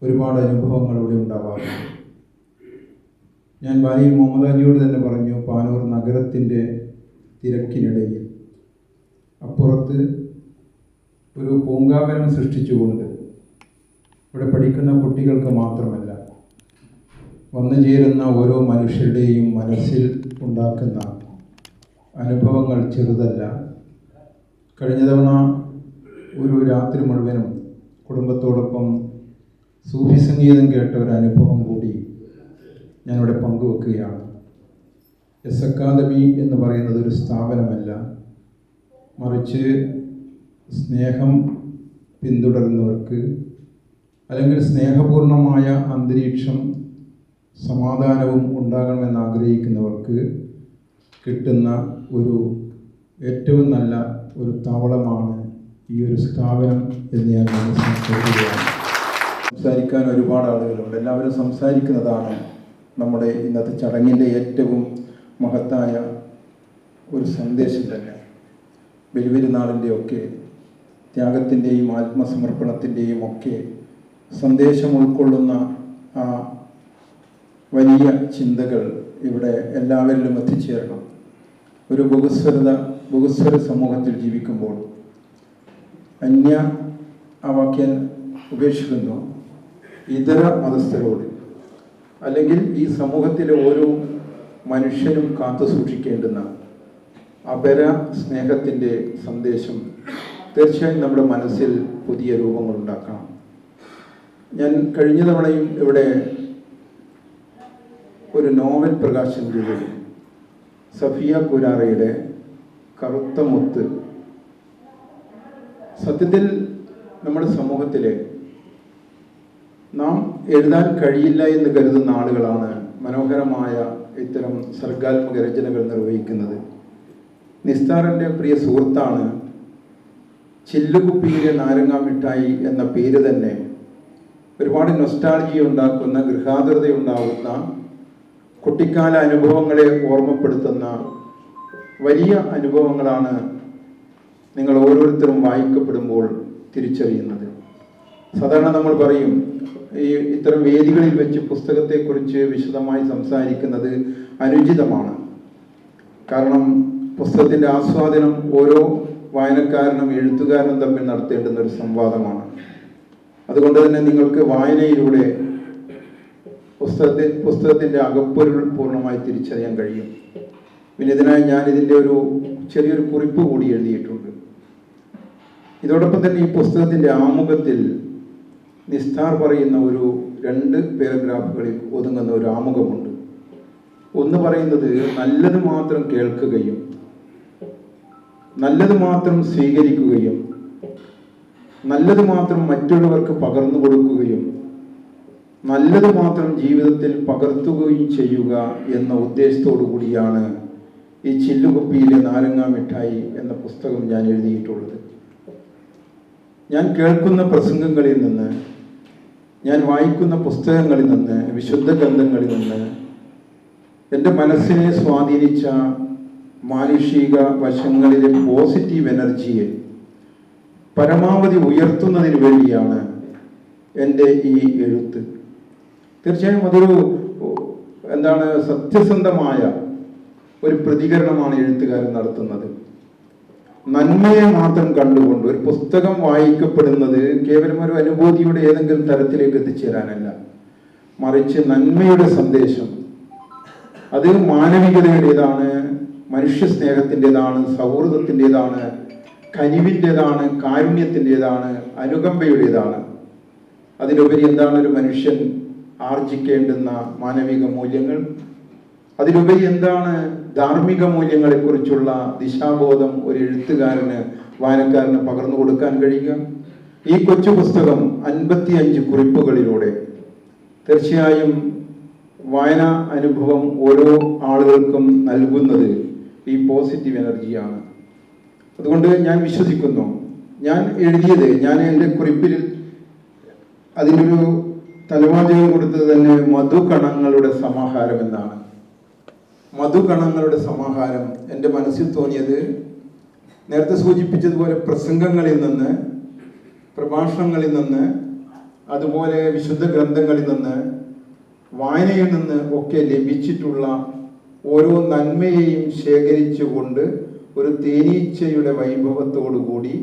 G: ഒരുപാട് അനുഭവങ്ങൾ ഇവിടെ ഉണ്ടാവാറുണ്ട്. ഞാൻ ബാലി മുഹമ്മദ് അലിയോട് തന്നെ പറഞ്ഞു, പാനൂർ നഗരത്തിൻ്റെ തിരക്കിനിടയിൽ അപ്പുറത്ത് ഒരു പൂങ്കാവനം സൃഷ്ടിച്ചുകൊണ്ട് ഇവിടെ പഠിക്കുന്ന കുട്ടികൾക്ക് മാത്രമല്ല, വന്നു ചേരുന്ന ഓരോ മനുഷ്യരുടെയും മനസ്സിൽ ഉണ്ടാക്കുന്ന അനുഭവങ്ങൾ ചെറുതല്ല. കഴിഞ്ഞ തവണ ഒരു രാത്രി മുഴുവനും കുടുംബത്തോടൊപ്പം സൂഫി സംഗീതം കേട്ട ഒരു അനുഭവം കൂടി ഞാനിവിടെ പങ്കുവെക്കുകയാണ്. എസ് അക്കാദമി എന്ന് പറയുന്നത് ഒരു സ്ഥാപനമല്ല, മറിച്ച് സ്നേഹം പിന്തുടരുന്നവർക്ക് അല്ലെങ്കിൽ സ്നേഹപൂർണമായ അന്തരീക്ഷം സമാധാനവും ഉണ്ടാകണമെന്ന് ആഗ്രഹിക്കുന്നവർക്ക് കിട്ടുന്ന ഒരു ഏറ്റവും നല്ല ഒരു താവളമാണ് ഈ ഒരു സ്ഥാപനം എന്ന് ഞാൻ മനസ്സിലാക്കുകയാണ്. സംസാരിക്കാൻ ഒരുപാട് ആളുകളുണ്ട്, എല്ലാവരും സംസാരിക്കുന്നതാണ് നമ്മുടെ ഇന്നത്തെ ചടങ്ങിൻ്റെ ഏറ്റവും മഹത്തായ ഒരു സന്ദേശം തന്നെ. ബലിപെരുന്നാളിൻ്റെയൊക്കെ ത്യാഗത്തിൻ്റെയും ആത്മസമർപ്പണത്തിൻ്റെയും ഒക്കെ സന്ദേശം ഉൾക്കൊള്ളുന്ന ആ വലിയ ചിന്തകൾ ഇവിടെ എല്ലാവരിലും എത്തിച്ചേരണം. ഒരു ബഹുസ്വര സമൂഹത്തിൽ ജീവിക്കുമ്പോൾ അന്യ ആ വാക്യം ഉപേക്ഷിക്കുന്നു, ഇതര മതസ്ഥരോട് അല്ലെങ്കിൽ ഈ സമൂഹത്തിലെ ഓരോ മനുഷ്യരും കാത്തു സൂക്ഷിക്കേണ്ടുന്ന അപര സ്നേഹത്തിൻ്റെ സന്ദേശം തീർച്ചയായും നമ്മുടെ മനസ്സിൽ പുതിയ രൂപങ്ങൾ ഉണ്ടാക്കണം. ഞാൻ കഴിഞ്ഞ തവണയും ഇവിടെ ഒരു നോവൽ പ്രകാശനം ചെയ്തത് സഫിയ കുരാറയുടെ കറുത്ത മുത്ത്. സത്യത്തിൽ നമ്മുടെ സമൂഹത്തിലെ നാം എഴുതാൻ കഴിയില്ല എന്ന് കരുതുന്ന ആളുകളാണ് മനോഹരമായ ഇത്തരം സർഗാത്മക രചനകൾ നിർവഹിക്കുന്നത്. നിസ്താറിൻ്റെ പ്രിയ സുഹൃത്താണ് ചില്ലുകുപ്പിയിലെ നാരങ്ങ മിഠായി എന്ന പേര് തന്നെ ഒരുപാട് നൊസ്റ്റാൾജിയ ഉണ്ടാക്കുന്ന, ഗൃഹാതുരതയുണ്ടാകുന്ന, കുട്ടിക്കാല അനുഭവങ്ങളെ ഓർമ്മപ്പെടുത്തുന്ന വലിയ അനുഭവങ്ങളാണ് നിങ്ങൾ ഓരോരുത്തരും വായിക്കപ്പെടുമ്പോൾ തിരിച്ചറിയുന്നത്. സാധാരണ നമ്മൾ പറയും, ഈ ഇത്തരം വേദികളിൽ വെച്ച് പുസ്തകത്തെക്കുറിച്ച് വിശദമായി സംസാരിക്കുന്നത് അനുചിതമാണ്. കാരണം പുസ്തകത്തിൻ്റെ ആസ്വാദനം ഓരോ വായനക്കാരനും എഴുത്തുകാരനും തമ്മിൽ നടത്തേണ്ടുന്ന ഒരു സംവാദമാണ്. അതുകൊണ്ട് തന്നെ നിങ്ങൾക്ക് വായനയിലൂടെ പുസ്തകത്തിൻ്റെ അകപ്പൊരുൾ പൂർണ്ണമായി തിരിച്ചറിയാൻ കഴിയും. പിന്നെ ഇതിനായി ഞാൻ ഇതിൻ്റെ ഒരു ചെറിയൊരു കുറിപ്പ് കൂടി എഴുതിയിട്ടുണ്ട്. ഇതോടൊപ്പം തന്നെ ഈ പുസ്തകത്തിൻ്റെ ആമുഖത്തിൽ നിസ്താർ പറയുന്ന ഒരു 2 പാരഗ്രാഫുകളിൽ ഒതുങ്ങുന്ന ഒരു ആമുഖമുണ്ട്. ഒന്ന് പറയുന്നത് നല്ലത് മാത്രം കേൾക്കുകയും നല്ലത് മാത്രം സ്വീകരിക്കുകയും നല്ലത് മാത്രം മറ്റുള്ളവർക്ക് പകർന്നു കൊടുക്കുകയും നല്ലത് മാത്രം ജീവിതത്തിൽ പകർത്തുകയും ചെയ്യുക എന്ന ഉദ്ദേശത്തോടു കൂടിയാണ് ഈ ചില്ലുകുപ്പിയിലെ നാരങ്ങാ മിഠായി എന്ന പുസ്തകം ഞാൻ എഴുതിയിട്ടുള്ളത്. ഞാൻ കേൾക്കുന്ന പ്രസംഗങ്ങളിൽ നിന്ന്, ഞാൻ വായിക്കുന്ന പുസ്തകങ്ങളിൽ നിന്ന്, വിശുദ്ധ ഗ്രന്ഥങ്ങളിൽ നിന്ന് എൻ്റെ മനസ്സിനെ സ്വാധീനിച്ച മാനുഷിക വശങ്ങളിലെ പോസിറ്റീവ് എനർജിയെ പരമാവധി ഉയർത്തുന്നതിന് വേണ്ടിയാണ് എൻ്റെ ഈ എഴുത്ത്. തീർച്ചയായും അതൊരു സത്യസന്ധമായ ഒരു പ്രതികരണമാണ് എഴുത്തുകാരൻ നടത്തുന്നത്. നന്മയെ മാത്രം കണ്ടുകൊണ്ട് ഒരു പുസ്തകം വായിക്കപ്പെടുന്നത് കേവലം ഒരു അനുഭൂതിയുടെ ഏതെങ്കിലും തരത്തിലേക്ക് എത്തിച്ചേരാനല്ല, മറിച്ച് നന്മയുടെ സന്ദേശം, അത് മാനവികതയുടേതാണ്, മനുഷ്യ സ്നേഹത്തിൻ്റെതാണ്, സൗഹൃദത്തിൻ്റെതാണ്, കനിവിൻ്റെതാണ്, കാരുണ്യത്തിൻ്റെതാണ്, അനുകമ്പയുടേതാണ്. അതിലുപരി എന്താണ് ഒരു മനുഷ്യൻ ആർജിക്കേണ്ടുന്ന മാനവിക മൂല്യങ്ങൾ, അതിലുപരി എന്താണ് ധാർമ്മിക മൂല്യങ്ങളെക്കുറിച്ചുള്ള ദിശാബോധം ഒരു എഴുത്തുകാരന്, വായനക്കാരന് പകർന്നു കൊടുക്കാൻ കഴിയുക. ഈ കൊച്ചു പുസ്തകം 55 കുറിപ്പുകളിലൂടെ തീർച്ചയായും വായനാ അനുഭവം ഓരോ ആളുകൾക്കും നൽകുന്നത് ഈ പോസിറ്റീവ് എനർജിയാണ്. അതുകൊണ്ട് ഞാൻ വിശ്വസിക്കുന്നു, ഞാൻ എഴുതിയത്, ഞാൻ എൻ്റെ കുറിപ്പിൽ അതിനൊരു തലവാചകം കൊടുത്തത് തന്നെ മധുകണങ്ങളുടെ സമാഹാരം എന്നാണ്. മധുകണങ്ങളുടെ സമാഹാരം എൻ്റെ മനസ്സിൽ തോന്നിയത് നേരത്തെ സൂചിപ്പിച്ചതുപോലെ പ്രസംഗങ്ങളിൽ നിന്ന്, പ്രഭാഷണങ്ങളിൽ നിന്ന്, അതുപോലെ വിശുദ്ധ ഗ്രന്ഥങ്ങളിൽ നിന്ന്, വായനയിൽ നിന്ന് ഒക്കെ ലഭിച്ചിട്ടുള്ള ഓരോ നന്മയെയും ശേഖരിച്ചുകൊണ്ട് ഒരു തേനീച്ചയുടെ വൈഭവത്തോടു കൂടി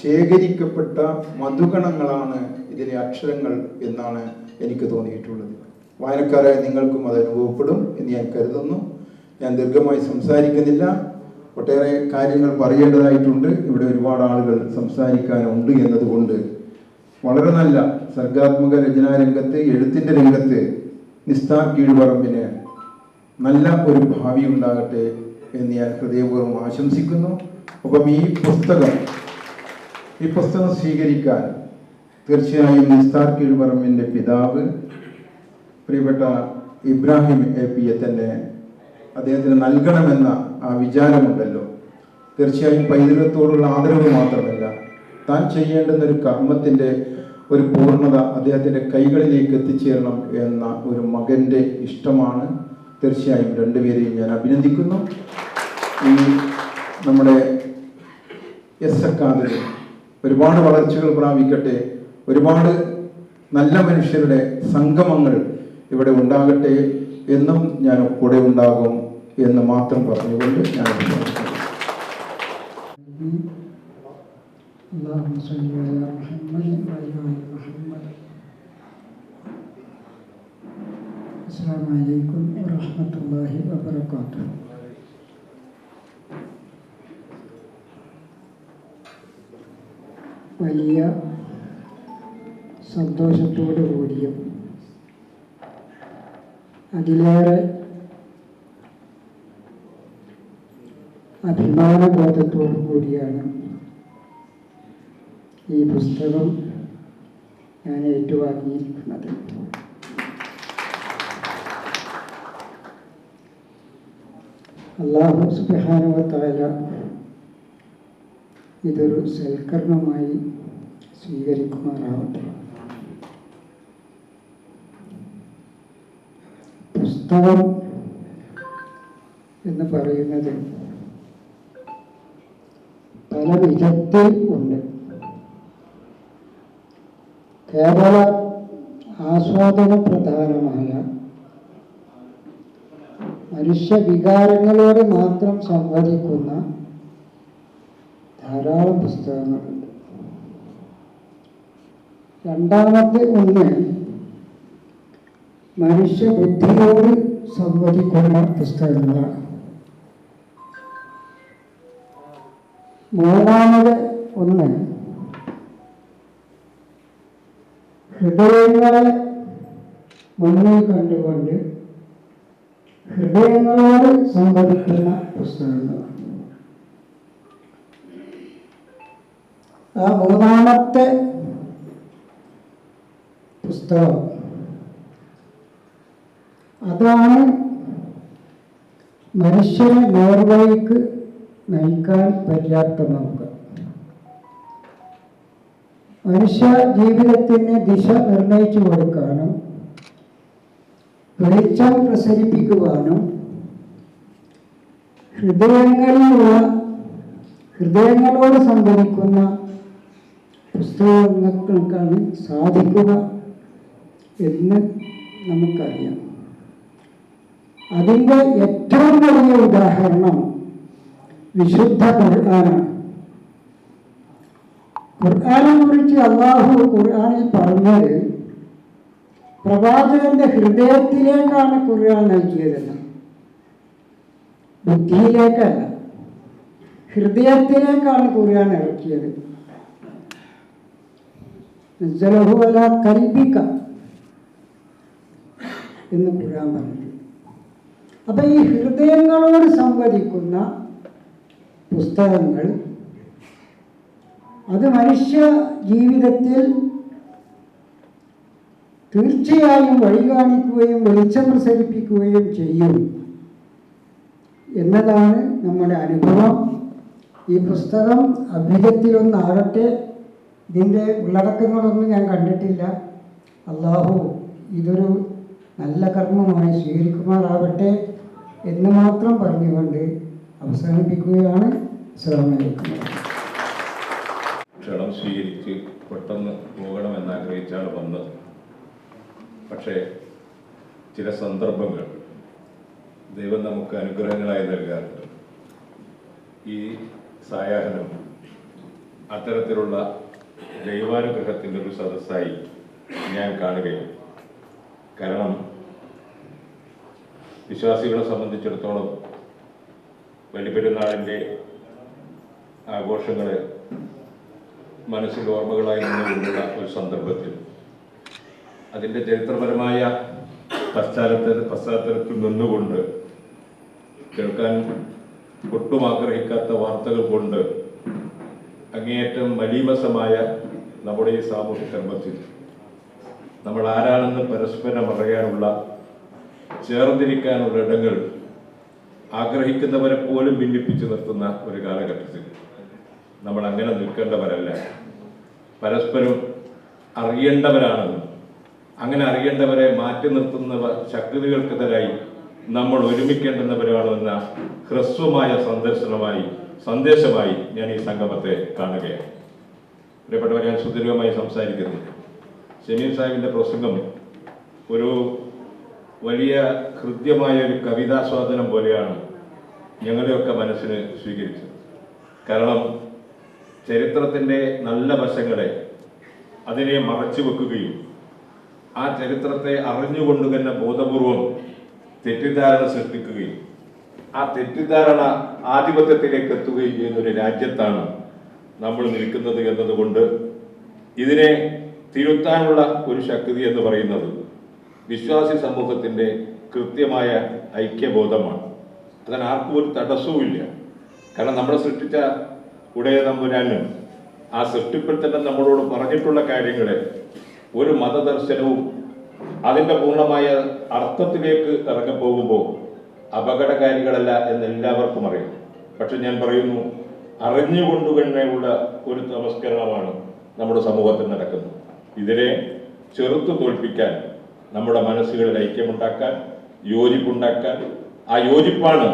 G: ശേഖരിക്കപ്പെട്ട മധുകണങ്ങളാണ് ഇതിലെ അക്ഷരങ്ങൾ എന്നാണ് എനിക്ക് തോന്നിയിട്ടുള്ളത്. വായനക്കാരായ നിങ്ങൾക്കും അത് അനുഭവപ്പെടും എന്ന് ഞാൻ കരുതുന്നു. ഞാൻ ദീർഘമായി സംസാരിക്കുന്നില്ല. ഒട്ടേറെ കാര്യങ്ങൾ പറയേണ്ടതായിട്ടുണ്ട്. ഇവിടെ ഒരുപാട് ആളുകൾ സംസാരിക്കാനുണ്ട് എന്നതുകൊണ്ട് വളരെ നല്ല സർഗാത്മക രചനാരംഗത്ത്, എഴുത്തിൻ്റെ രംഗത്ത് നിസ്താർ കീഴ്പറമ്പിന് നല്ല ഒരു ഭാവി ഉണ്ടാകട്ടെ എന്ന് ഞാൻ ഹൃദയപൂർവ്വം ആശംസിക്കുന്നു. അപ്പം ഈ പുസ്തകം സ്വീകരിക്കാൻ തീർച്ചയായും നിസ്താർ കീഴ്പറമ്പിൻ്റെ പിതാവ് പ്രിയപ്പെട്ട ഇബ്രാഹിം APയെ തന്നെ അദ്ദേഹത്തിന് നൽകണമെന്ന ആ വിചാരമുണ്ടല്ലോ. തീർച്ചയായും പൈതൃകത്തോടുള്ള ആദരവ് മാത്രമല്ല, താൻ ചെയ്യേണ്ടുന്ന ഒരു കർമ്മത്തിൻ്റെ ഒരു പൂർണ്ണത അദ്ദേഹത്തിൻ്റെ കൈകളിലേക്ക് എത്തിച്ചേരണം എന്ന ഒരു മകൻ്റെ ഇഷ്ടമാണ്. തീർച്ചയായും രണ്ടുപേരെയും ഞാൻ അഭിനന്ദിക്കുന്നു. ഈ നമ്മുടെ എസ് അക്കാദമി ഒരുപാട് വളർച്ചകൾ പ്രാപിക്കട്ടെ, ഒരുപാട് നല്ല മനുഷ്യരുടെ സംഗമങ്ങൾ ഇവിടെ ഉണ്ടാകട്ടെ എന്നും ഞാൻ കൂടെ ഉണ്ടാകും എന്ന് മാത്രം പറഞ്ഞുകൊണ്ട് ഞാൻ
H: അസ്സലാമു അലൈക്കും വറഹ്മത്തുള്ളാഹി വബറകാതുഹു. വലിയ സന്തോഷത്തോടു കൂടിയും അതിലേറെ അഭിമാനബോധത്തോടു കൂടിയാണ് ഈ പുസ്തകം ഞാൻ ഏറ്റുവാങ്ങിയിരിക്കുന്നത്. അല്ലാഹു സുബ്ഹാനഹു വ തആല ഇതൊരു സൽക്കർമ്മമായി സ്വീകരിക്കുമാറാവട്ടെ. പുസ്തകം എന്ന് പറയുന്നത് പല വിധത്തിൽ ഉണ്ട്. കേവല ആസ്വാദന പ്രധാനമായ മനുഷ്യ വികാരങ്ങളോട് മാത്രം സംവദിക്കുന്ന ധാരാളം പുസ്തകങ്ങളുണ്ട്. രണ്ടാമത്തെ ഒന്ന് മനുഷ്യ ബുദ്ധിയോട് സംവദിക്കുന്ന പുസ്തകങ്ങളാണ്. മൂന്നാമത് ഒന്ന്, ഹൃദയങ്ങളെ മുന്നിൽ കണ്ടുകൊണ്ട് ഹൃദയങ്ങളോട് സംവദിക്കുന്ന പുസ്തകങ്ങൾ. ആ മൂന്നാമത്തെ പുസ്തകം അതാണ് മനുഷ്യനെ നേർവഴിക്ക് നയിക്കാൻ പര്യാപ്തമാവുക. മനുഷ്യ ജീവിതത്തിന് ദിശ നിർണയിച്ചു കൊടുക്കാനും വെളിച്ചം പ്രസരിപ്പിക്കുവാനും ഹൃദയങ്ങളോട് സംവദിക്കുന്ന പുസ്തകങ്ങൾക്കാണ് സാധിക്കുക എന്ന് നമുക്കറിയാം. അതിൻ്റെ ഏറ്റവും വലിയ ഉദാഹരണം വിശുദ്ധ ഖുർആനാണ്. ഖുർആനെ കുറിച്ച് അള്ളാഹു ഖുർആനിൽ പറഞ്ഞത് പ്രവാചകന്റെ ഹൃദയത്തിലേക്കാണ് ഖുർആൻ നൽകിയതെന്ന്, ബുദ്ധിയിലേക്കല്ല, ഹൃദയത്തിലേക്കാണ് ഖുർആൻ ഇറക്കിയത്. നസ്സലഹു അലാ ഖൽബിക എന്ന് ഖുർആൻ പറഞ്ഞു. അപ്പം ഈ ഹൃദയങ്ങളോട് സംവദിക്കുന്ന പുസ്തകങ്ങൾ അത് മനുഷ്യ ജീവിതത്തിൽ തീർച്ചയായും വഴി കാണിക്കുകയും വെളിച്ചം പ്രസരിപ്പിക്കുകയും ചെയ്യും എന്നതാണ് നമ്മുടെ അനുഭവം. ഈ പുസ്തകം അഭ്യുദയത്തിലൊന്നാകട്ടെ. ഇതിൻ്റെ ഉള്ളടക്കങ്ങളൊന്നും ഞാൻ കണ്ടിട്ടില്ല. അള്ളാഹു ഇതൊരു നല്ല കർമ്മമായി സ്വീകരിക്കുമാറാവട്ടെ എന്ന് മാത്രം പറഞ്ഞുകൊണ്ട് അവസാനിപ്പിക്കുകയാണ്. അസ്സലാമു അലൈക്കും.
C: ക്ഷണം സ്വീകരിച്ച് പെട്ടെന്ന് പോകണമെന്നാഗ്രഹിച്ചാണ് വന്നത്. പക്ഷേ ചില സന്ദർഭങ്ങൾ ദൈവം നമുക്ക് അനുഗ്രഹങ്ങളായി നൽകാറുണ്ട്. ഈ സായാഹ്നം അത്തരത്തിലുള്ള ദൈവാനുഗ്രഹത്തിൻ്റെ ഒരു സദസ്സായി ഞാൻ കാണുകയാണ്. കാരണം വിശ്വാസികളെ സംബന്ധിച്ചിടത്തോളം ബലിപെരുന്നാളിൻ്റെ ആഘോഷങ്ങൾ മനസ്സിൽ ഓർമ്മകളായി നിന്നുകൊണ്ടുള്ള ഒരു സന്ദർഭത്തിൽ അതിൻ്റെ ചരിത്രപരമായ പശ്ചാത്തലത്തിൽ നിന്നുകൊണ്ട് കേൾക്കാൻ ഒട്ടും ആഗ്രഹിക്കാത്ത വാർത്തകൾ കൊണ്ട് അങ്ങേയറ്റം മലീമസമായ നമ്മുടെ ഈ സാമൂഹ്യ കർമ്മത്തിൽ നമ്മൾ ആരാണെന്ന് പരസ്പരം അറിയാനുള്ള, ചേർന്നിരിക്കാനുള്ള ഇടങ്ങൾ ആഗ്രഹിക്കുന്നവരെ പോലും ഭിന്നിപ്പിച്ചു നിർത്തുന്ന ഒരു കാലഘട്ടത്തിൽ നമ്മൾ അങ്ങനെ നിൽക്കേണ്ടവരല്ല, പരസ്പരം അറിയേണ്ടവരാണെന്നും അങ്ങനെ അറിയേണ്ടവരെ മാറ്റി നിർത്തുന്ന ശക്തികൾക്കെതിരായി നമ്മൾ ഒരുമിക്കേണ്ടുന്നവരാണെന്ന ഹ്രസ്വമായ സന്ദേശമായി ഞാൻ ഈ സംഗമത്തെ കാണുകയാണ്. പ്രിയപ്പെട്ടവർ, ഞാൻ സുദീർഘമായി സംസാരിക്കുന്നു. ഷമീം സാഹിബിൻ്റെ പ്രസംഗം ഒരു വലിയ ഹൃദ്യമായ ഒരു കവിതാസ്വാദനം പോലെയാണ് ഞങ്ങളുടെയൊക്കെ മനസ്സിന് സ്വീകരിച്ചത്. കാരണം ചരിത്രത്തിൻ്റെ നല്ല വശങ്ങളെ അതിനെ മറച്ചു വെക്കുകയും ആ ചരിത്രത്തെ അറിഞ്ഞുകൊണ്ട് തന്നെ ബോധപൂർവം തെറ്റിദ്ധാരണ സൃഷ്ടിക്കുകയും ആ തെറ്റിദ്ധാരണ ആധിപത്യത്തിലേക്ക് എത്തുകയും ചെയ്യുന്ന ഒരു രാജ്യത്താണ് നമ്മൾ നിൽക്കുന്നത് എന്നതുകൊണ്ട് ഇതിനെ തിരുത്താനുള്ള ഒരു ശക്തി എന്ന് പറയുന്നത് വിശ്വാസി സമൂഹത്തിൻ്റെ കൃത്യമായ ഐക്യബോധമാണ്. അതിന് ആർക്കും ഒരു തടസ്സവുമില്ല. കാരണം നമ്മളെ സൃഷ്ടിച്ച ഉടയ തമ്പുരാനും ആ സൃഷ്ടിപ്പിൽ തന്നെ നമ്മളോട് പറഞ്ഞിട്ടുള്ള കാര്യങ്ങളെ ഒരു മതദർശനവും അതിൻ്റെ പൂർണ്ണമായ അർത്ഥത്തിലേക്ക് ഇറങ്ങിപ്പോകുമ്പോൾ അപകടകാരികളല്ല എന്ന് എല്ലാവർക്കും അറിയാം. പക്ഷെ ഞാൻ പറയുന്നു, അറിഞ്ഞുകൊണ്ട് തന്നെയുള്ള ഒരു നമസ്കരണമാണ് നമ്മുടെ സമൂഹത്തിൽ നടക്കുന്നത്. ഇതിനെ ചെറുത്തു തോൽപ്പിക്കാൻ, നമ്മുടെ മനസ്സുകളിൽ ഐക്യമുണ്ടാക്കാൻ, യോജിപ്പുണ്ടാക്കാൻ, ആ യോജിപ്പാണ്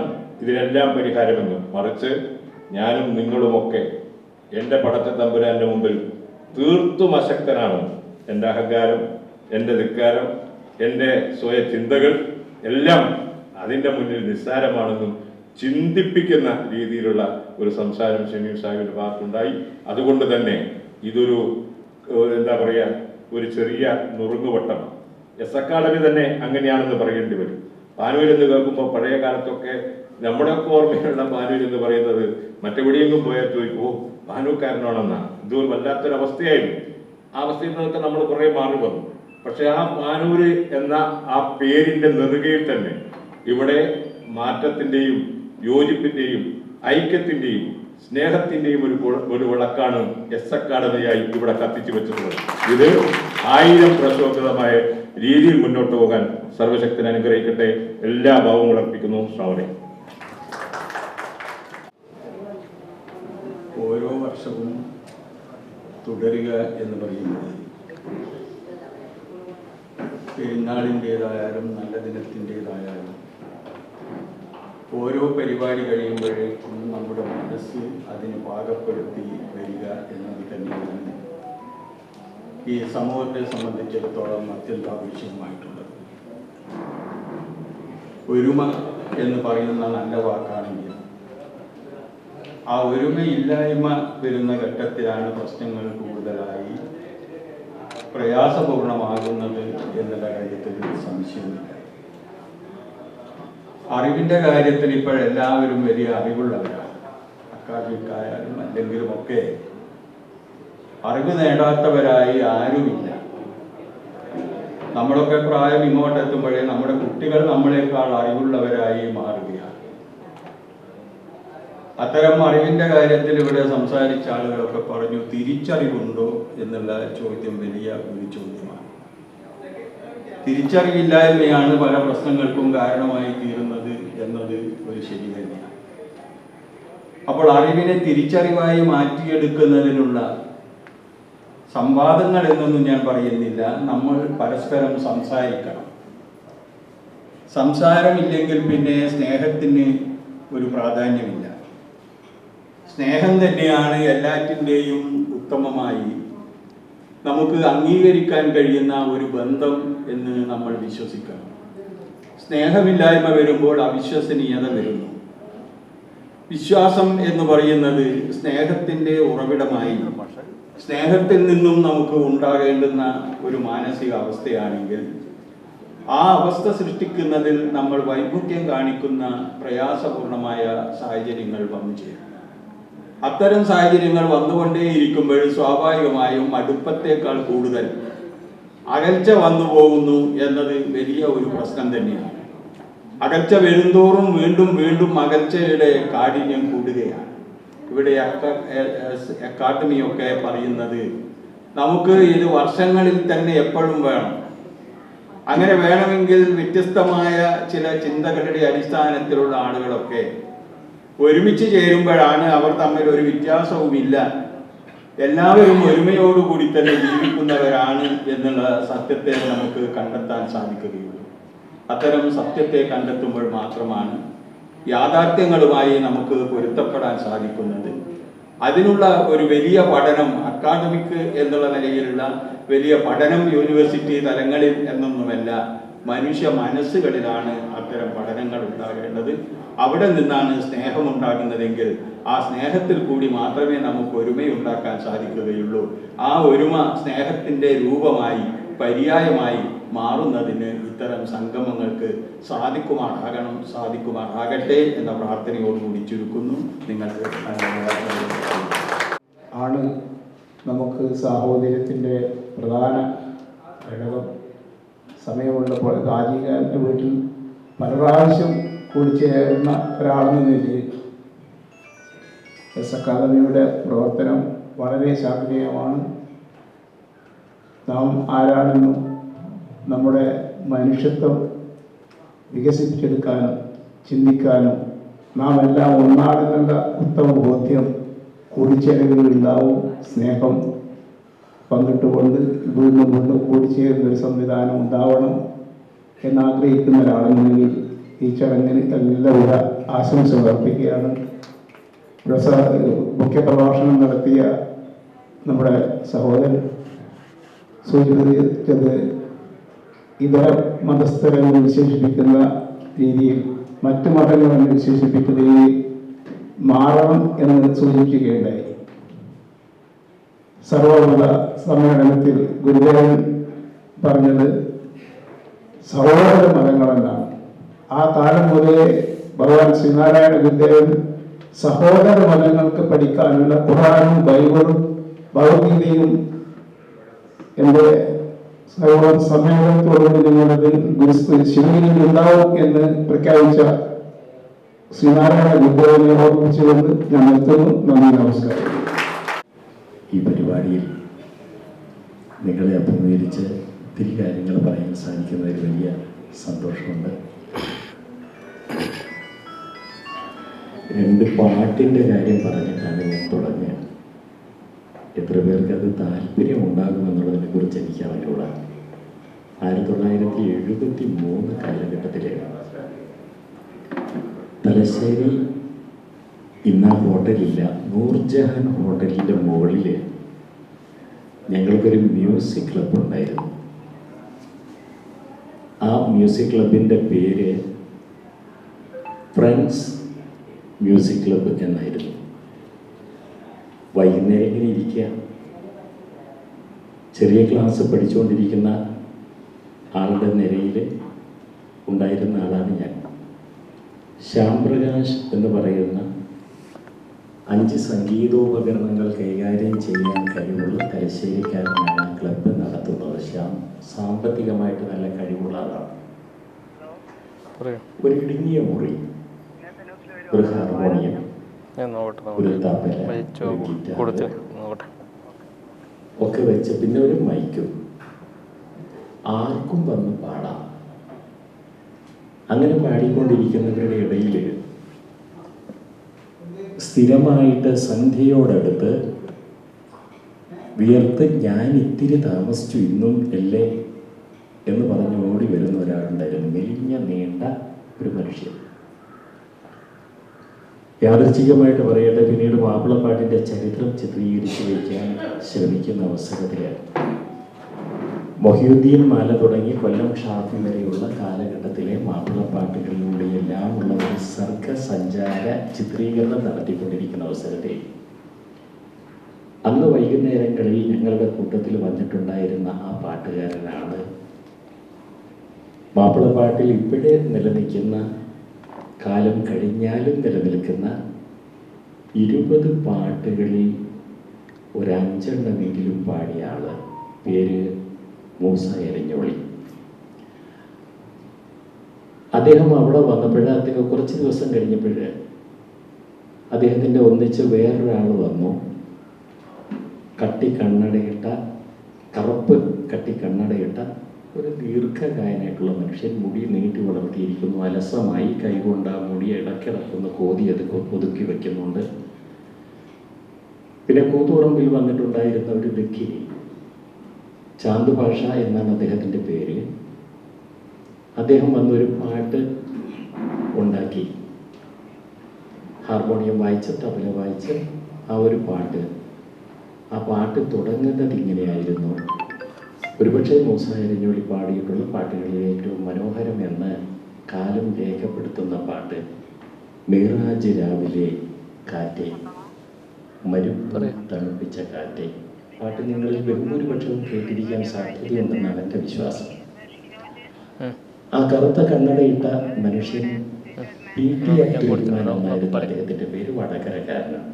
C: ഇതിനെല്ലാം പരിഹാരമെന്ന്. മറിച്ച് ഞാനും നിങ്ങളുമൊക്കെ എൻ്റെ പടച്ച തമ്പുരാൻ്റെ മുമ്പിൽ തീർത്തും അശക്തനാണ്. എൻ്റെ അഹങ്കാരം, എൻ്റെ ധിക്കാരം, എൻ്റെ സ്വയ ചിന്തകൾ എല്ലാം അതിൻ്റെ മുന്നിൽ നിസ്സാരമാണെന്നും ചിന്തിപ്പിക്കുന്ന രീതിയിലുള്ള ഒരു സംസാരം ഷമീം സാഹിബിൻ്റെ ഭാഗത്തുണ്ടായി. അതുകൊണ്ട് തന്നെ ഇതൊരു എന്താ പറയുക, ഒരു ചെറിയ നുറുങ്ങുവട്ടമാണ്. എസ് അക്കാഡമി തന്നെ അങ്ങനെയാണെന്ന് പറയേണ്ടി വരും. പാനൂരിൽ നിന്ന് കേൾക്കുമ്പോൾ പഴയ കാലത്തൊക്കെ
I: നമ്മുടെയൊക്കെ ഓർമ്മയിലുള്ള ബാനു എന്ന് പറയുന്നത് മറ്റെവിടെയെങ്കിലും പോയാൽ ചോദിക്കുമോ ബാനുക്കാരനാണെന്നാണ്. ഇതൊരു വല്ലാത്തൊരവസ്ഥയായിരുന്നു. ആ അവസ്ഥയിൽ നിന്നൊക്കെ നമ്മൾ കുറേ മാറി വന്നു. പക്ഷെ ആ ബാനൂര് എന്ന ആ പേരിന്റെ നെറുകയിൽ തന്നെ ഇവിടെ മാറ്റത്തിന്റെയും യോജിപ്പിന്റെയും ഐക്യത്തിന്റെയും സ്നേഹത്തിന്റെയും ഒരു വിളക്കാണ് എസ് അക്കാഡമിയായി ഇവിടെ കത്തിച്ചു വെച്ചിട്ടുള്ളത്. ഇത് 1000 പ്രശോഭിതമായ രീതിയിൽ മുന്നോട്ട് പോകാൻ സർവശക്തൻ അനുഗ്രഹിക്കട്ടെ. എല്ലാ ഭാവങ്ങളും അർപ്പിക്കുന്നു. ശ്രാവണേ.
G: ഓരോ വർഷവും തുടരുക എന്ന് പറയുന്നത് പെരുന്നാളിൻ്റേതായാലും നല്ല ദിനത്തിൻ്റേതായാലും ഓരോ പരിപാടി കഴിയുമ്പോഴേക്കും നമ്മുടെ മനസ്സ് അതിന് പാകപ്പെടുത്തി വരിക എന്നത് തന്നെയാണ് ഈ സമൂഹത്തെ സംബന്ധിച്ചിടത്തോളം അത്യന്താപേക്ഷിതമായിട്ടുള്ളത്. ഒരുമ എന്ന് പറയുന്ന നല്ല വാക്കാണെങ്കിൽ ആ ഒരുമയില്ലായ്മ വരുന്ന ഘട്ടത്തിലാണ് പ്രശ്നങ്ങൾ കൂടുതലായി പ്രയാസപൂർണമാകുന്നത് എന്നുള്ള കാര്യത്തിൽ സംശയമില്ല. അറിവിൻ്റെ കാര്യത്തിൽ ഇപ്പോഴെല്ലാവരും വലിയ അറിവുള്ളവരാണ്. അക്കാദമിക്കായാലും അല്ലെങ്കിലുമൊക്കെ അറിവ് നേടാത്തവരായി ആരുമില്ല. നമ്മളൊക്കെ പ്രായം ഇങ്ങോട്ടെത്തുമ്പോഴേ നമ്മുടെ കുട്ടികൾ നമ്മളെക്കാൾ അറിവുള്ളവരായി മാറുകയാണ്. അത്തരം അറിവിൻ്റെ കാര്യത്തിൽ ഇവിടെ സംസാരിച്ച ആളുകളൊക്കെ പറഞ്ഞു തിരിച്ചറിവുണ്ടോ എന്നുള്ള ചോദ്യം വലിയ ഒരു ചോദ്യമാണ്. തിരിച്ചറിവില്ലായ്മയാണ് പല പ്രശ്നങ്ങൾക്കും കാരണമായി തീരുന്നത് എന്നത് ഒരു ശരി തന്നെയാണ്. അപ്പോൾ അറിവിനെ തിരിച്ചറിവായി മാറ്റിയെടുക്കുന്നതിനുള്ള സംവാദങ്ങൾ എന്നൊന്നും ഞാൻ പറയുന്നില്ല. നമ്മൾ പരസ്പരം സംസാരിക്കണം. സംസാരമില്ലെങ്കിൽ പിന്നെ സ്നേഹത്തിന് ഒരു പ്രാധാന്യമില്ല. സ്നേഹം തന്നെയാണ് എല്ലാറ്റിൻ്റെയും ഉത്തമമായി നമുക്ക് അംഗീകരിക്കാൻ കഴിയുന്ന ഒരു ബന്ധം എന്ന് നമ്മൾ വിശ്വസിക്കണം. സ്നേഹമില്ലായ്മ വരുമ്പോൾ അവിശ്വസനീയത വരുന്നു. വിശ്വാസം എന്ന് പറയുന്നത് സ്നേഹത്തിൻ്റെ ഉറവിടമായി സ്നേഹത്തിൽ നിന്നും നമുക്ക് ഉണ്ടാകേണ്ടുന്ന ഒരു മാനസിക അവസ്ഥയാണെങ്കിൽ ആ അവസ്ഥ സൃഷ്ടിക്കുന്നതിൽ നമ്മൾ വൈമുഖ്യം കാണിക്കുന്ന പ്രയാസപൂർണമായ സാഹചര്യങ്ങൾ വന്നു ചേരും. അത്തരം സാഹചര്യങ്ങൾ വന്നുകൊണ്ടേയിരിക്കുമ്പോൾ സ്വാഭാവികമായും അടുപ്പത്തേക്കാൾ കൂടുതൽ അകൽച്ച വന്നു പോകുന്നു എന്നത് വലിയ ഒരു പ്രശ്നം തന്നെയാണ്. അകൽച്ച വരുന്തോറും വീണ്ടും വീണ്ടും അകൽച്ചയുടെ കാഠിന്യം കൂടുകയാണ്. ഇവിടെ അക്കാദമിയൊക്കെ പറയുന്നത് നമുക്ക് ഇത് വർഷങ്ങളിൽ തന്നെ എപ്പോഴും വേണം. അങ്ങനെ വേണമെങ്കിൽ വ്യത്യസ്തമായ ചില ചിന്തകളുടെ അടിസ്ഥാനത്തിലുള്ള ആളുകളൊക്കെ ഒരുമിച്ച് ചേരുമ്പോഴാണ് അവർ തമ്മിൽ ഒരു വ്യത്യാസവുമില്ല, എല്ലാവരും ഒരുമയോടുകൂടി തന്നെ ജീവിക്കുന്നവരാണ് എന്നുള്ള സത്യത്തെ നമുക്ക് കണ്ടെത്താൻ സാധിക്കുകയുള്ളൂ. അത്തരം സത്യത്തെ കണ്ടെത്തുമ്പോൾ മാത്രമാണ് യാഥാർത്ഥ്യങ്ങളുമായി നമുക്ക് പൊരുത്തപ്പെടാൻ സാധിക്കുന്നത്. അതിനുള്ള ഒരു വലിയ പഠനം അക്കാദമിക് എന്നുള്ള നിലയിലുള്ള വലിയ പഠനം യൂണിവേഴ്സിറ്റി തലങ്ങളിൽ എന്നൊന്നുമല്ല, മനുഷ്യ മനസ്സുകളിലാണ് അത്തരം പഠനങ്ങൾ ഉണ്ടാകേണ്ടത്. അവിടെ നിന്നാണ് സ്നേഹം ഉണ്ടാകുന്നതെങ്കിൽ ആ സ്നേഹത്തിൽ കൂടി മാത്രമേ നമുക്ക് ഒരുമയുണ്ടാക്കാൻ സാധിക്കുകയുള്ളൂ. ആ ഒരുമ സ്നേഹത്തിൻ്റെ രൂപമായി പര്യായമായി മാറുന്നതിന് ഇത്തരം സംഗമങ്ങൾക്ക് സാധിക്കുമാറാകട്ടെ എന്ന പ്രാർത്ഥനയോടുകൂടി ചുരുക്കുന്നു. നിങ്ങൾക്ക്
J: ആണ് നമുക്ക് സാഹോദര്യത്തിൻ്റെ പ്രധാന ഘടകം. സമയമുള്ളപ്പോൾ രാജീവൻ്റെ വീട്ടിൽ പല പ്രാവശ്യം കൂടിച്ചേരുന്ന ഒരാളെന്ന നിലയിൽ എസ് അക്കാദമിയുടെ പ്രവർത്തനം വളരെ ശാഖനീയമാണ്. നാം ആരാണെന്നും നമ്മുടെ മനുഷ്യത്വം വികസിപ്പിച്ചെടുക്കാനും ചിന്തിക്കാനും നാം എല്ലാം ഒന്നാണെന്നുള്ള ഉത്തമ ബോധ്യം കൂടിച്ചേരലുകളിൽ ഉണ്ടാവും. സ്നേഹം പങ്കിട്ടുകൊണ്ട് വീണ്ടും വീണ്ടും കൂടിച്ചേരുന്നൊരു സംവിധാനം ഉണ്ടാവണം എന്നാഗ്രഹിക്കുന്ന ഒരാളെങ്കിൽ ഈ ചടങ്ങിന് എല്ലാവിധ ആശംസകൾ അർപ്പിക്കുകയാണ്. മുഖ്യപ്രഭാഷണം നടത്തിയ നമ്മുടെ സഹോദരൻ സൂചിപ്പിച്ചത് ഇതര മതസ്ഥരെന്ന് വിശേഷിപ്പിക്കുന്ന രീതിയിൽ മറ്റു മതങ്ങളെന്ന് വിശേഷിപ്പിക്കുന്ന രീതിയിൽ മാറണം എന്ന് സൂചിപ്പിക്കുകയുണ്ടായി. സർവമത സമ്മേളനത്തിൽ ഗുരുദേവൻ പറഞ്ഞത് സഹോദര മതങ്ങളെന്നാണ്. ആ കാലം മുതലേ ഭഗവാൻ ശ്രീനാരായണ ഗുരുദേവൻ സഹോദര മതങ്ങൾക്ക് പഠിക്കാനുള്ള ഖുർആനും ബൈബിളും ഭഗവത്ഗീതയും എൻ്റെ സമ്മേളനത്തോടുകൂടി നിങ്ങളത് ശിവഗിരിയിൽ ഉണ്ടാവും എന്ന് പ്രഖ്യാപിച്ച ശ്രീനാരായണ ഗുരുദേവനെ ഓർമ്മിച്ചുകൊണ്ട് ഞാൻ നിർത്തുന്നു. നന്ദി, നമസ്കാരം.
K: ഈ പരിപാടിയിൽ നിങ്ങളെ അഭിമുഖീകരിച്ച് ഒത്തിരി കാര്യങ്ങൾ പറയാൻ സാധിക്കുന്നതിൽ വലിയ സന്തോഷമുണ്ട്. 2 പാട്ടിൻ്റെ കാര്യം പറഞ്ഞിട്ടാണ് ഞാൻ തുടങ്ങിയത്. എത്ര പേർക്ക് അത് താല്പര്യം ഉണ്ടാകുമെന്നുള്ളതിനെ കുറിച്ച് എനിക്ക് അറിഞ്ഞുകൂടാ. 1973 കാലഘട്ടത്തിലെ തലശ്ശേരി ഇന്ന് ആ ഹോട്ടലില്ല, നൂർജഹാൻ ഹോട്ടലിൻ്റെ മുകളിൽ ഞങ്ങൾക്കൊരു മ്യൂസിക് ക്ലബ് ഉണ്ടായിരുന്നു. ആ മ്യൂസിക് ക്ലബിൻ്റെ പേര് ഫ്രണ്ട്സ് മ്യൂസിക് ക്ലബ്ബ് എന്നായിരുന്നു. വൈകുന്നേരം ഇങ്ങനെ ഇരിക്കുക, ചെറിയ ക്ലാസ് പഠിച്ചുകൊണ്ടിരിക്കുന്ന ആളുടെ നിരയിൽ ഉണ്ടായിരുന്ന ആളാണ് ഞാൻ. ശ്യാം പ്രകാശ് എന്ന് പറയുന്ന 5 സംഗീതോപകരണങ്ങൾ കൈകാര്യം ചെയ്യാൻ കഴിവുള്ള തലശ്ശേരിക്കാരനാണ് ക്ലബ്ബ് നടത്തുന്നത്. ശ്യാം സാമ്പത്തികമായിട്ട് നല്ല കഴിവുള്ള ആളാണ്. ഒരു ഇടുങ്ങിയ മുറി, ഒരു ഹാർമോണിയം, ഒരു തബല, ഒരു ഗിറ്റാർ ഒക്കെ വെച്ച്, പിന്നെ ഒരു മൈക്കും. ആർക്കും വന്ന് പാടാം. അങ്ങനെ പാടിക്കൊണ്ടിരിക്കുന്നവരുടെ ഇടയിൽ സ്ഥിരമായിട്ട് സന്ധ്യയോടടുത്ത് വിയർത്ത് ഞാൻ ഇത്തിരി താമസിച്ചു ഇന്നും അല്ലേ എന്ന് പറഞ്ഞ് ഓടി വരുന്ന ഒരാളുണ്ടായിരുന്നു. മെലിഞ്ഞ നീണ്ട ഒരു മനുഷ്യൻ. യാദൃച്ഛികമായിട്ട് പറയട്ടെ, പിന്നീട് മാപ്പിളപ്പാട്ടിൻ്റെ ചരിത്രം ചിത്രീകരിച്ചു വയ്ക്കാൻ ശ്രമിക്കുന്ന അവസരത്തിൽ മൊഹിയുദ്ദീൻ മാല തുടങ്ങി കൊല്ലം ഷാഫി വരെയുള്ള കാലഘട്ടത്തിലെ മാപ്പിളപ്പാട്ടുകളിലൂടെയെല്ലാം ഉള്ള ഒരു സർഗസഞ്ചാര ചിത്രീകരണം നടത്തിക്കൊണ്ടിരിക്കുന്ന അവസരത്തിൽ അന്ന് വൈകുന്നേരങ്ങളിൽ ഞങ്ങളുടെ കൂട്ടത്തിൽ വന്നിട്ടുണ്ടായിരുന്ന ആ പാട്ടുകാരനാണ് മാപ്പിളപ്പാട്ടിൽ ഇപ്പോഴേ നിലനിൽക്കുന്ന, കാലം കഴിഞ്ഞാലും നിലനിൽക്കുന്ന 20 പാട്ടുകളിൽ ഒരു 5 എണ്ണമെങ്കിലും പാടിയ ആള്. പേര് മൂസ എരഞ്ഞോളി. അദ്ദേഹം അവിടെ വന്നപ്പോൾ, അദ്ദേഹം കുറച്ച് ദിവസം കഴിഞ്ഞപ്പോൾ അദ്ദേഹത്തിൻ്റെ ഒന്നിച്ച് വേറൊരാൾ വന്നു. കറുപ്പ് കട്ടി കണ്ണടയിട്ട ഒരു ദീർഘകായനായിട്ടുള്ള മനുഷ്യൻ, മുടി നീട്ടി വളർത്തിയിരിക്കുന്നു, അലസമായി കൈകൊണ്ട് ആ മുടി ഇടക്കിടക്കൊന്ന് കോതി ഒതുക്കി വെക്കുന്നുണ്ട്. പിന്നെ കൂത്തുപറമ്പിൽ വന്നിട്ടുണ്ടായിരുന്ന ഒരു ദക്കിനി, ചാന്ത് ഭാഷ എന്നാണ് അദ്ദേഹത്തിൻ്റെ പേര്. അദ്ദേഹം വന്നൊരു പാട്ട് ഉണ്ടാക്കി, ഹാർമോണിയം വായിച്ച് തബല വായിച്ച് ആ ഒരു പാട്ട്. ആ പാട്ട് തുടങ്ങുന്നത് ഇങ്ങനെയായിരുന്നു. ഒരുപക്ഷെ മൂസ എരഞ്ഞോളി പാടിയിട്ടുള്ള പാട്ടുകളിൽ ഏറ്റവും മനോഹരം എന്ന് കാലം രേഖപ്പെടുത്തുന്ന പാട്ട് മിറാജ് രാവിലെ കാറ്റേ, മരുപ്പ് തണുപ്പിച്ച കാറ്റേ. പാട്ട് നിങ്ങളിൽ ബഹുഭൂരിപക്ഷവും കേട്ടിരിക്കാൻ സാധ്യതയുണ്ടെന്നാണ് എൻ്റെ വിശ്വാസം. ആ കറുത്ത കണ്ണടയിട്ട മനുഷ്യൻ PT അബ്ദുറഹ്മാനായിരുന്നു അദ്ദേഹത്തിൻ്റെ പേര്. വടകരക്കാരനാണ്.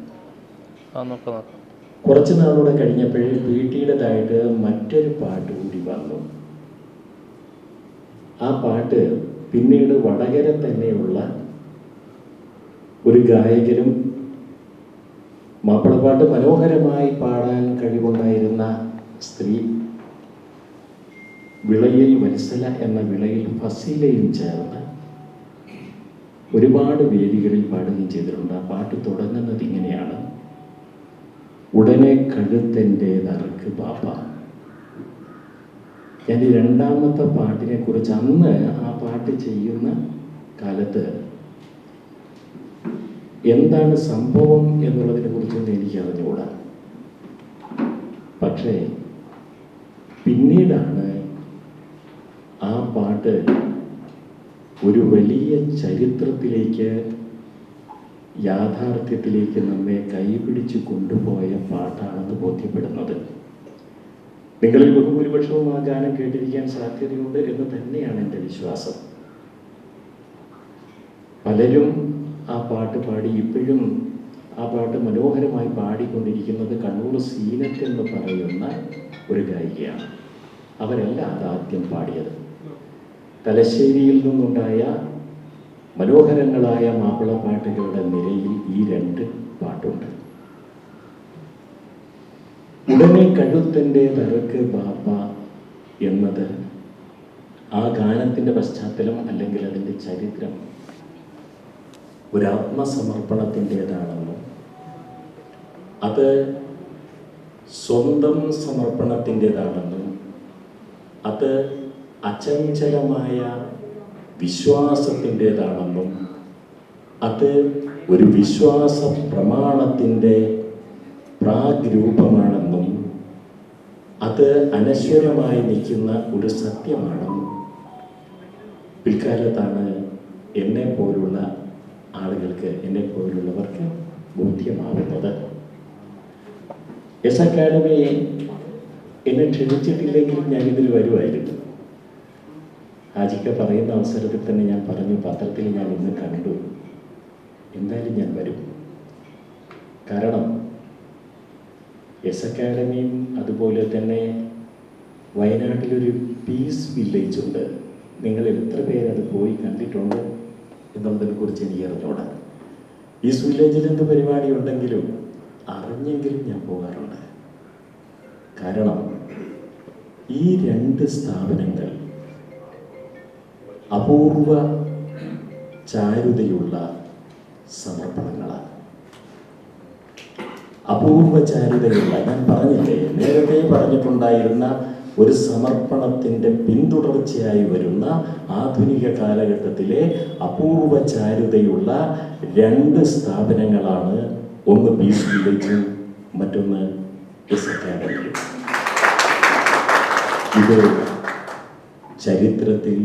K: കുറച്ച് നാളൂടെ കഴിഞ്ഞപ്പോൾ PTയുടേതായിട്ട് മറ്റൊരു പാട്ട് കൂടി വന്നു. ആ പാട്ട് പിന്നീട് വടകര തന്നെയുള്ള ഒരു ഗായകനും മാപ്പിളപ്പാട്ട് മനോഹരമായി പാടാൻ കഴിവുണ്ടായിരുന്ന സ്ത്രീ, വിളയിൽ വത്സല എന്ന വിളയിൽ ഫസീലയും ചേർന്ന് ഒരുപാട് വേദികളിൽ പാടുകയും ചെയ്തിട്ടുണ്ട്. ആ പാട്ട് തുടങ്ങുന്നത് ഇങ്ങനെയാണ്: ഉടനെ കഴുത്തെൻ്റേതറക്ക് ബാപ്പ. ഞാൻ ഈ 2ാമത്തെ പാട്ടിനെ കുറിച്ച് അന്ന് ആ പാട്ട് ചെയ്യുന്ന കാലത്ത് എന്താണ് സംഭവം എന്നുള്ളതിനെ കുറിച്ചൊന്നും എനിക്ക് അറിഞ്ഞുകൂടാ. പക്ഷേ പിന്നീടാണ് ആ പാട്ട് ഒരു വലിയ ചരിത്രത്തിലേക്ക്, യാഥാർത്ഥ്യത്തിലേക്ക് നമ്മെ കൈപിടിച്ച് കൊണ്ടുപോയ പാട്ടാണെന്ന് ബോധ്യപ്പെടുന്നത്. നിങ്ങളിൽ ബഹുഭൂരിപക്ഷവും ആ ഗാനം കേട്ടിരിക്കാൻ സാധ്യതയുണ്ട് എന്ന് തന്നെയാണ് എൻ്റെ വിശ്വാസം. പലരും ആ പാട്ട് പാടി ഇപ്പോഴും ആ പാട്ട് മനോഹരമായി പാടിക്കൊണ്ടിരിക്കുന്നത് കണ്ണൂർ സീനത്ത് എന്ന് പറയുന്ന ഒരു ഗായികയാണ്. അവരല്ല അതാദ്യം പാടിയത്. തലശ്ശേരിയിൽ നിന്നുണ്ടായ മനോഹരങ്ങളായ മാപ്പിളപ്പാട്ടുകളുടെ നിരയിൽ ഈ രണ്ട് പാട്ടുണ്ട്. ഉടനെ കഴുത്തൻ്റെ തറക്ക് ബാപ്പ എന്നത് ആ ഗാനത്തിൻ്റെ പശ്ചാത്തലം അല്ലെങ്കിൽ അതിൻ്റെ ചരിത്രം ഒരു ആത്മസമർപ്പണത്തിൻ്റെതാണെന്നും അത് സ്വന്തം സമർപ്പണത്തിൻ്റെതാണെന്നും അത് അചഞ്ചലമായ വിശ്വാസത്തിൻ്റെതാണെന്നും അത് ഒരു വിശ്വാസ പ്രമാണത്തിൻ്റെ പ്രാഗ്രൂപമാണെന്നും അത് അനശ്വരമായി നിൽക്കുന്ന ഒരു സത്യമാണെന്നും പിൽക്കാലത്താണ് എന്നെപ്പോലുള്ള ആളുകൾക്ക്, എന്നെപ്പോലുള്ളവർക്ക് ബോധ്യമാവുന്നത്. എസ് അക്കാഡമി എന്നെ ക്ഷണിച്ചിട്ടില്ലെങ്കിലും ഞാനിതിൽ വരുമായിരുന്നു. ഹാജിക്ക പറയുന്ന അവസരത്തിൽ തന്നെ ഞാൻ പറഞ്ഞു, പത്രത്തിൽ ഞാൻ ഇന്ന് കണ്ടു, എന്തായാലും ഞാൻ വരും. കാരണം എസ് അക്കാഡമിയും അതുപോലെ തന്നെ വയനാട്ടിലൊരു പീസ് വില്ലേജ് ഉണ്ട്. നിങ്ങൾ എത്ര പേരത് പോയി കണ്ടിട്ടുണ്ട് എന്നുള്ളതിനെ കുറിച്ച് എനിക്ക് അറിഞ്ഞൂടാ. പീസ് വില്ലേജിൽ എന്ത് പരിപാടി ഉണ്ടെങ്കിലും അറിഞ്ഞെങ്കിലും ഞാൻ പോകാറുണ്ട്. കാരണം ഈ രണ്ട് സ്ഥാപനങ്ങൾ അപൂർവ ചാരുതയുള്ള സമർപ്പണങ്ങളാണ്. അപൂർവ ചാരുതയുള്ള, ഞാൻ പറഞ്ഞില്ലേ, നേരത്തെ പറഞ്ഞിട്ടുണ്ടായിരുന്ന ഒരു സമർപ്പണത്തിൻ്റെ പിന്തുടർച്ചയായി വരുന്ന ആധുനിക കാലഘട്ടത്തിലെ അപൂർവ ചാരുതയുള്ള രണ്ട് സ്ഥാപനങ്ങളാണ്, ഒന്ന് പീസ് വില്ലേജും മറ്റൊന്ന് എസ് അക്കാഡമിയും. ഇത് ചരിത്രത്തിൽ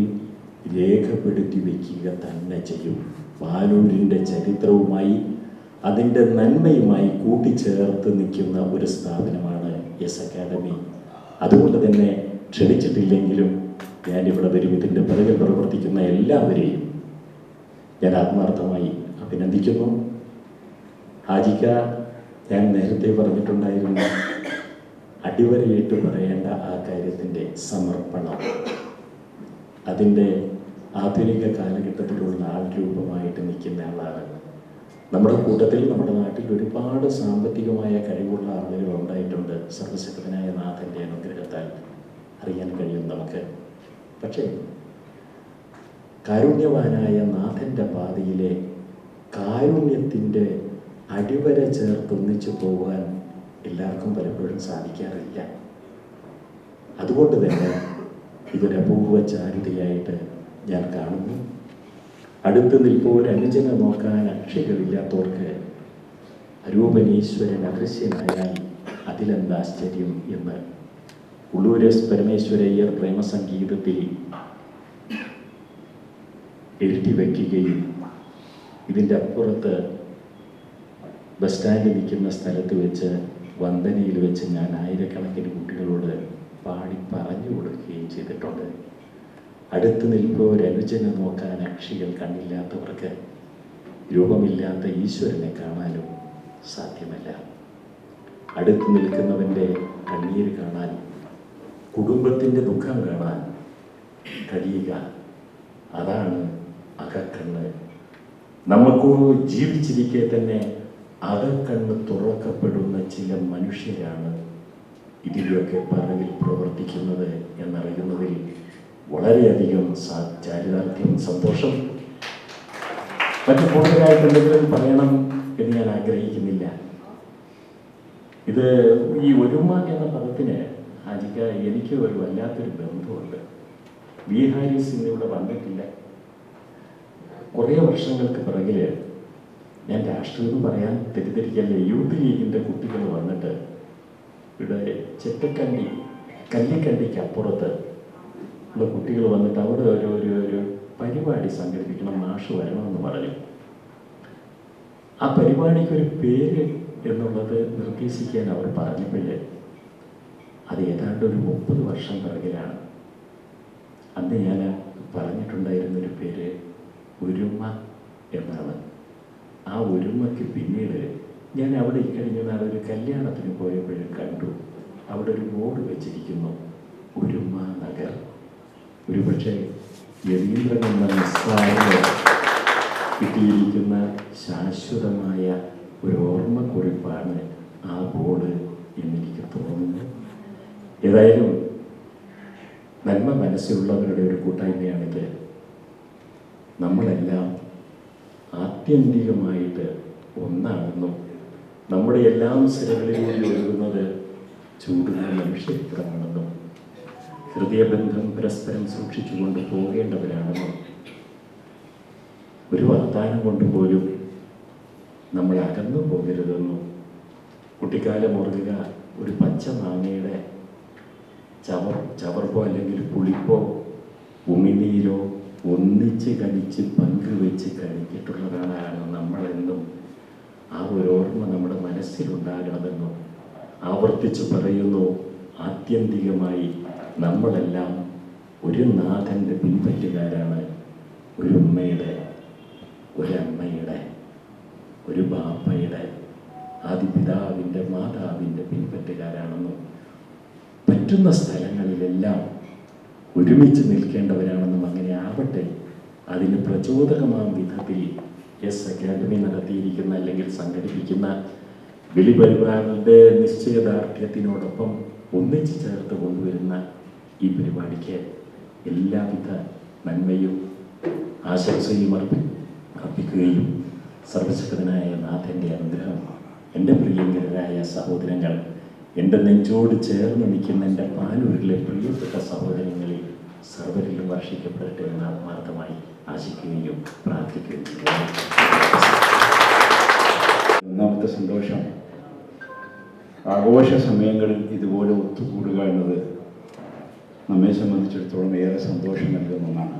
K: രേഖപ്പെടുത്തി വയ്ക്കുക തന്നെ ചെയ്യും. പാനൂരിൻ്റെ ചരിത്രവുമായി അതിൻ്റെ നന്മയുമായി കൂട്ടിച്ചേർത്ത് നിൽക്കുന്ന ഒരു സ്ഥാപനമാണ് എസ് അക്കാഡമി. അതുകൊണ്ട് തന്നെ ക്ഷണിച്ചിട്ടില്ലെങ്കിലും ഞാനിവിടെ വരും. ഇതിൻ്റെ പിറകിൽ പ്രവർത്തിക്കുന്ന എല്ലാവരെയും ഞാൻ ആത്മാർത്ഥമായി അഭിനന്ദിക്കുന്നു. ഹാജിക്ക, ഞാൻ നേരത്തെ പറഞ്ഞിട്ടുണ്ടായിരുന്നു, അടിവരയിട്ട് പറയേണ്ട ആ കാര്യത്തിൻ്റെ സമർപ്പണം, അതിൻ്റെ ആധുനിക കാലഘട്ടത്തിലുള്ള ആൾ രൂപമായിട്ട് നിൽക്കുന്ന ആളാണ്. നമ്മുടെ കൂട്ടത്തിൽ, നമ്മുടെ നാട്ടിൽ ഒരുപാട് സാമ്പത്തികമായ കഴിവുള്ള ആളുകൾ ഉണ്ടായിട്ടുണ്ട്. സർവശക്തനായ നാഥൻ്റെ അനുഗ്രഹത്താൽ അറിയാൻ കഴിയും നമുക്ക്. പക്ഷേ കാരുണ്യവാനായ നാഥൻ്റെ പാതയിലെ കാരുണ്യത്തിൻ്റെ അടിവര ചേർത്തൊന്നിച്ചു പോകാൻ എല്ലാവർക്കും പലപ്പോഴും സാധിക്കാറില്ല. അതുകൊണ്ട് തന്നെ ഇതൊരു അപൂർവ ചാരുതയായിട്ട് ഞാൻ കാണുന്നു. അടുത്ത് നിൽപ്പോൾ അനുജനെ നോക്കാൻ അക്ഷരമില്ലാത്തവർക്ക് അരൂപനീശ്വരൻ അദൃശ്യനായാൽ അതിലെന്താ ആശ്ചര്യം എന്ന് ഉള്ളൂരസ് പരമേശ്വരയ്യർ പ്രേമസംഗീതത്തിൽ എഴുതി വയ്ക്കുകയും ഇതിൻ്റെ അപ്പുറത്ത് ബസ് സ്റ്റാൻഡിൽ നിൽക്കുന്ന സ്ഥലത്ത് വെച്ച് വന്ദനയിൽ വെച്ച് ഞാൻ ആയിരക്കണക്കിന് കുട്ടികളോട് പാടി പറഞ്ഞു കൊടുക്കുകയും ചെയ്തിട്ടുണ്ട്. അടുത്ത് നിൽപ്പോൾ ഒരനുജനെ നോക്കാൻ അക്ഷികൾ കണ്ണില്ലാത്തവർക്ക് രൂപമില്ലാത്ത ഈശ്വരനെ കാണാനും സാധ്യമല്ല. അടുത്ത് നിൽക്കുന്നവൻ്റെ കണ്ണീര് കാണാൻ, കുടുംബത്തിൻ്റെ ദുഃഖം കാണാൻ കഴിയുക, അതാണ് അകക്കണ്ണ്. നമുക്ക് ജീവിച്ചിരിക്കെ തന്നെ അകക്കണ്ണ് തുറക്കപ്പെടുന്ന ചില മനുഷ്യരാണ് ഇതിലൊക്കെ പിറകിൽ പ്രവർത്തിക്കുന്നത് എന്നറിയുന്നതിൽ വളരെയധികം ചാരിതാർത്ഥ്യം, സന്തോഷം. മറ്റു കൂടുതലായിട്ട് എന്തെങ്കിലും പറയണം എന്ന് ഞാൻ ആഗ്രഹിക്കുന്നില്ല. ഇത് ഈ ഒരുമ എന്ന പദത്തിന് ഹാജിക്ക എനിക്ക് ഒരു വല്ലാത്തൊരു ബന്ധമുണ്ട്. ബീഹാരി സിംഗ് ഇവിടെ വന്നിട്ടില്ല. കുറേ വർഷങ്ങൾക്ക് പിറകിൽ, ഞാൻ രാഷ്ട്രീയം പറയാൻ തെറ്റിദ്ധരിക്കല്ലേ, യൂത്ത് ലീഗിൻ്റെ കുട്ടികൾ വന്നിട്ട് ഇവിടെ ചെറ്റക്കണ്ടി, കല്ലിക്കണ്ടിക്ക് അപ്പുറത്ത് ഉള്ള കുട്ടികൾ വന്നിട്ട് അവിടെ ഒരു പരിപാടി സംഘടിപ്പിക്കണം, മാഷ് വരണമെന്ന് പറഞ്ഞു. ആ പരിപാടിക്കൊരു പേര് എന്നുള്ളത് നിർദ്ദേശിക്കാൻ അവർ പറഞ്ഞപ്പോഴേ അത് ഏതാണ്ട് ഒരു 30 വർഷം പിറകിലാണ്. അന്ന് ഞാൻ പറഞ്ഞിട്ടുണ്ടായിരുന്നൊരു പേര് ഒരുമ എന്നാണ്. ആ ഒരുമയ്ക്ക് പിന്നീട് ഞാൻ അവിടെ കഴിഞ്ഞ നാൾ ഒരു കല്യാണത്തിന് പോയപ്പോഴും കണ്ടു, അവിടെ ഒരു ബോർഡ് വെച്ചിരിക്കുന്നു, ഒരുമ നഗർ. ഒരുപക്ഷെ യതീന്ദ്രൻ എന്ന നിസ്സാരന് കിട്ടിയിരിക്കുന്ന ശാശ്വതമായ ഒരു ഓർമ്മക്കുറിപ്പാണ് ആ ബോർഡ് എന്നെനിക്ക് തോന്നുന്നു. ഏതായാലും നന്മ മനസ്സിലുള്ളവരുടെ ഒരു കൂട്ടായ്മയാണിത്. നമ്മളെല്ലാം ആത്യന്തികമായിട്ട് ഒന്നാണെന്നും നമ്മുടെ എല്ലാം സിരകളിലൂടെ ഒഴുകുന്നത് ചൂടുള്ള മനുഷ്യത്വമാണെന്നും ഹൃദയബന്ധം പരസ്പരം സൂക്ഷിച്ചുകൊണ്ട് പോകേണ്ടവരാണെന്നും ഒരു വർത്താനം കൊണ്ടുപോലും നമ്മൾ അകന്നു പോകരുതെന്നും കുട്ടിക്കാലം ഓർക്കുക, ഒരു പച്ച മാങ്ങയുടെ ചവർപ്പോ അല്ലെങ്കിൽ പുളിപ്പോ ഉമിനീരോ ഒന്നിച്ച് കഴിച്ച് പങ്കുവെച്ച് കഴിച്ചിട്ടുള്ളവരാണ് നമ്മളെന്നും ആ ഒരു ഓർമ്മ നമ്മുടെ മനസ്സിലുണ്ടാകണമെന്നും ആവർത്തിച്ച് പറയുന്നു. ആത്യന്തികമായി നമ്മളെല്ലാം ഒരു നാഥൻ്റെ പിൻപറ്റുകാരാണ്. ഒരു ഉമ്മയുടെ, ഒരമ്മയുടെ, ഒരു ബാപ്പയുടെ, ആദിപിതാവിൻ്റെ, മാതാവിൻ്റെ പിൻപറ്റുകാരാണെന്നും പറ്റുന്ന സ്ഥലങ്ങളിലെല്ലാം ഒരുമിച്ച് നിൽക്കേണ്ടവരാണെന്നും അങ്ങനെ ആവട്ടെ. അതിന് പ്രചോദകമാം വിധത്തിൽ എസ് അക്കാദമി നടത്തിയിരിക്കുന്ന അല്ലെങ്കിൽ സംഘടിപ്പിക്കുന്ന വെളിപരിപാടികളുടെ നിശ്ചയദാർഢ്യത്തിനോടൊപ്പം ഒന്നിച്ചു ചേർത്ത് കൊണ്ടുവരുന്ന ഈ പരിപാടിക്ക് എല്ലാവിധ നന്മയും ആശംസയും അർപ്പിക്കുകയും സർവശക്തനായ നാഥൻ്റെ അനുഗ്രഹം എൻ്റെ പ്രിയങ്കരായ സഹോദരങ്ങൾ, എൻ്റെ നെഞ്ചോട് ചേർന്ന് നിൽക്കുന്ന എൻ്റെ പാനൂരിലെ പ്രിയപ്പെട്ട സഹോദരങ്ങളിൽ സർവരിലും വർഷിക്കപ്പെടട്ടെ എന്ന് ആത്മാർത്ഥമായി ആശിക്കുകയും പ്രാർത്ഥിക്കുകയും ചെയ്യുന്നു.
L: ഒന്നാമത്തെ സന്തോഷം, ആഘോഷ സമയങ്ങളിൽ ഇതുപോലെ ഒത്തുകൂടുക എന്നത് നമ്മെ സംബന്ധിച്ചിടത്തോളം ഏറെ സന്തോഷം നൽകുന്ന ഒന്നാണ്.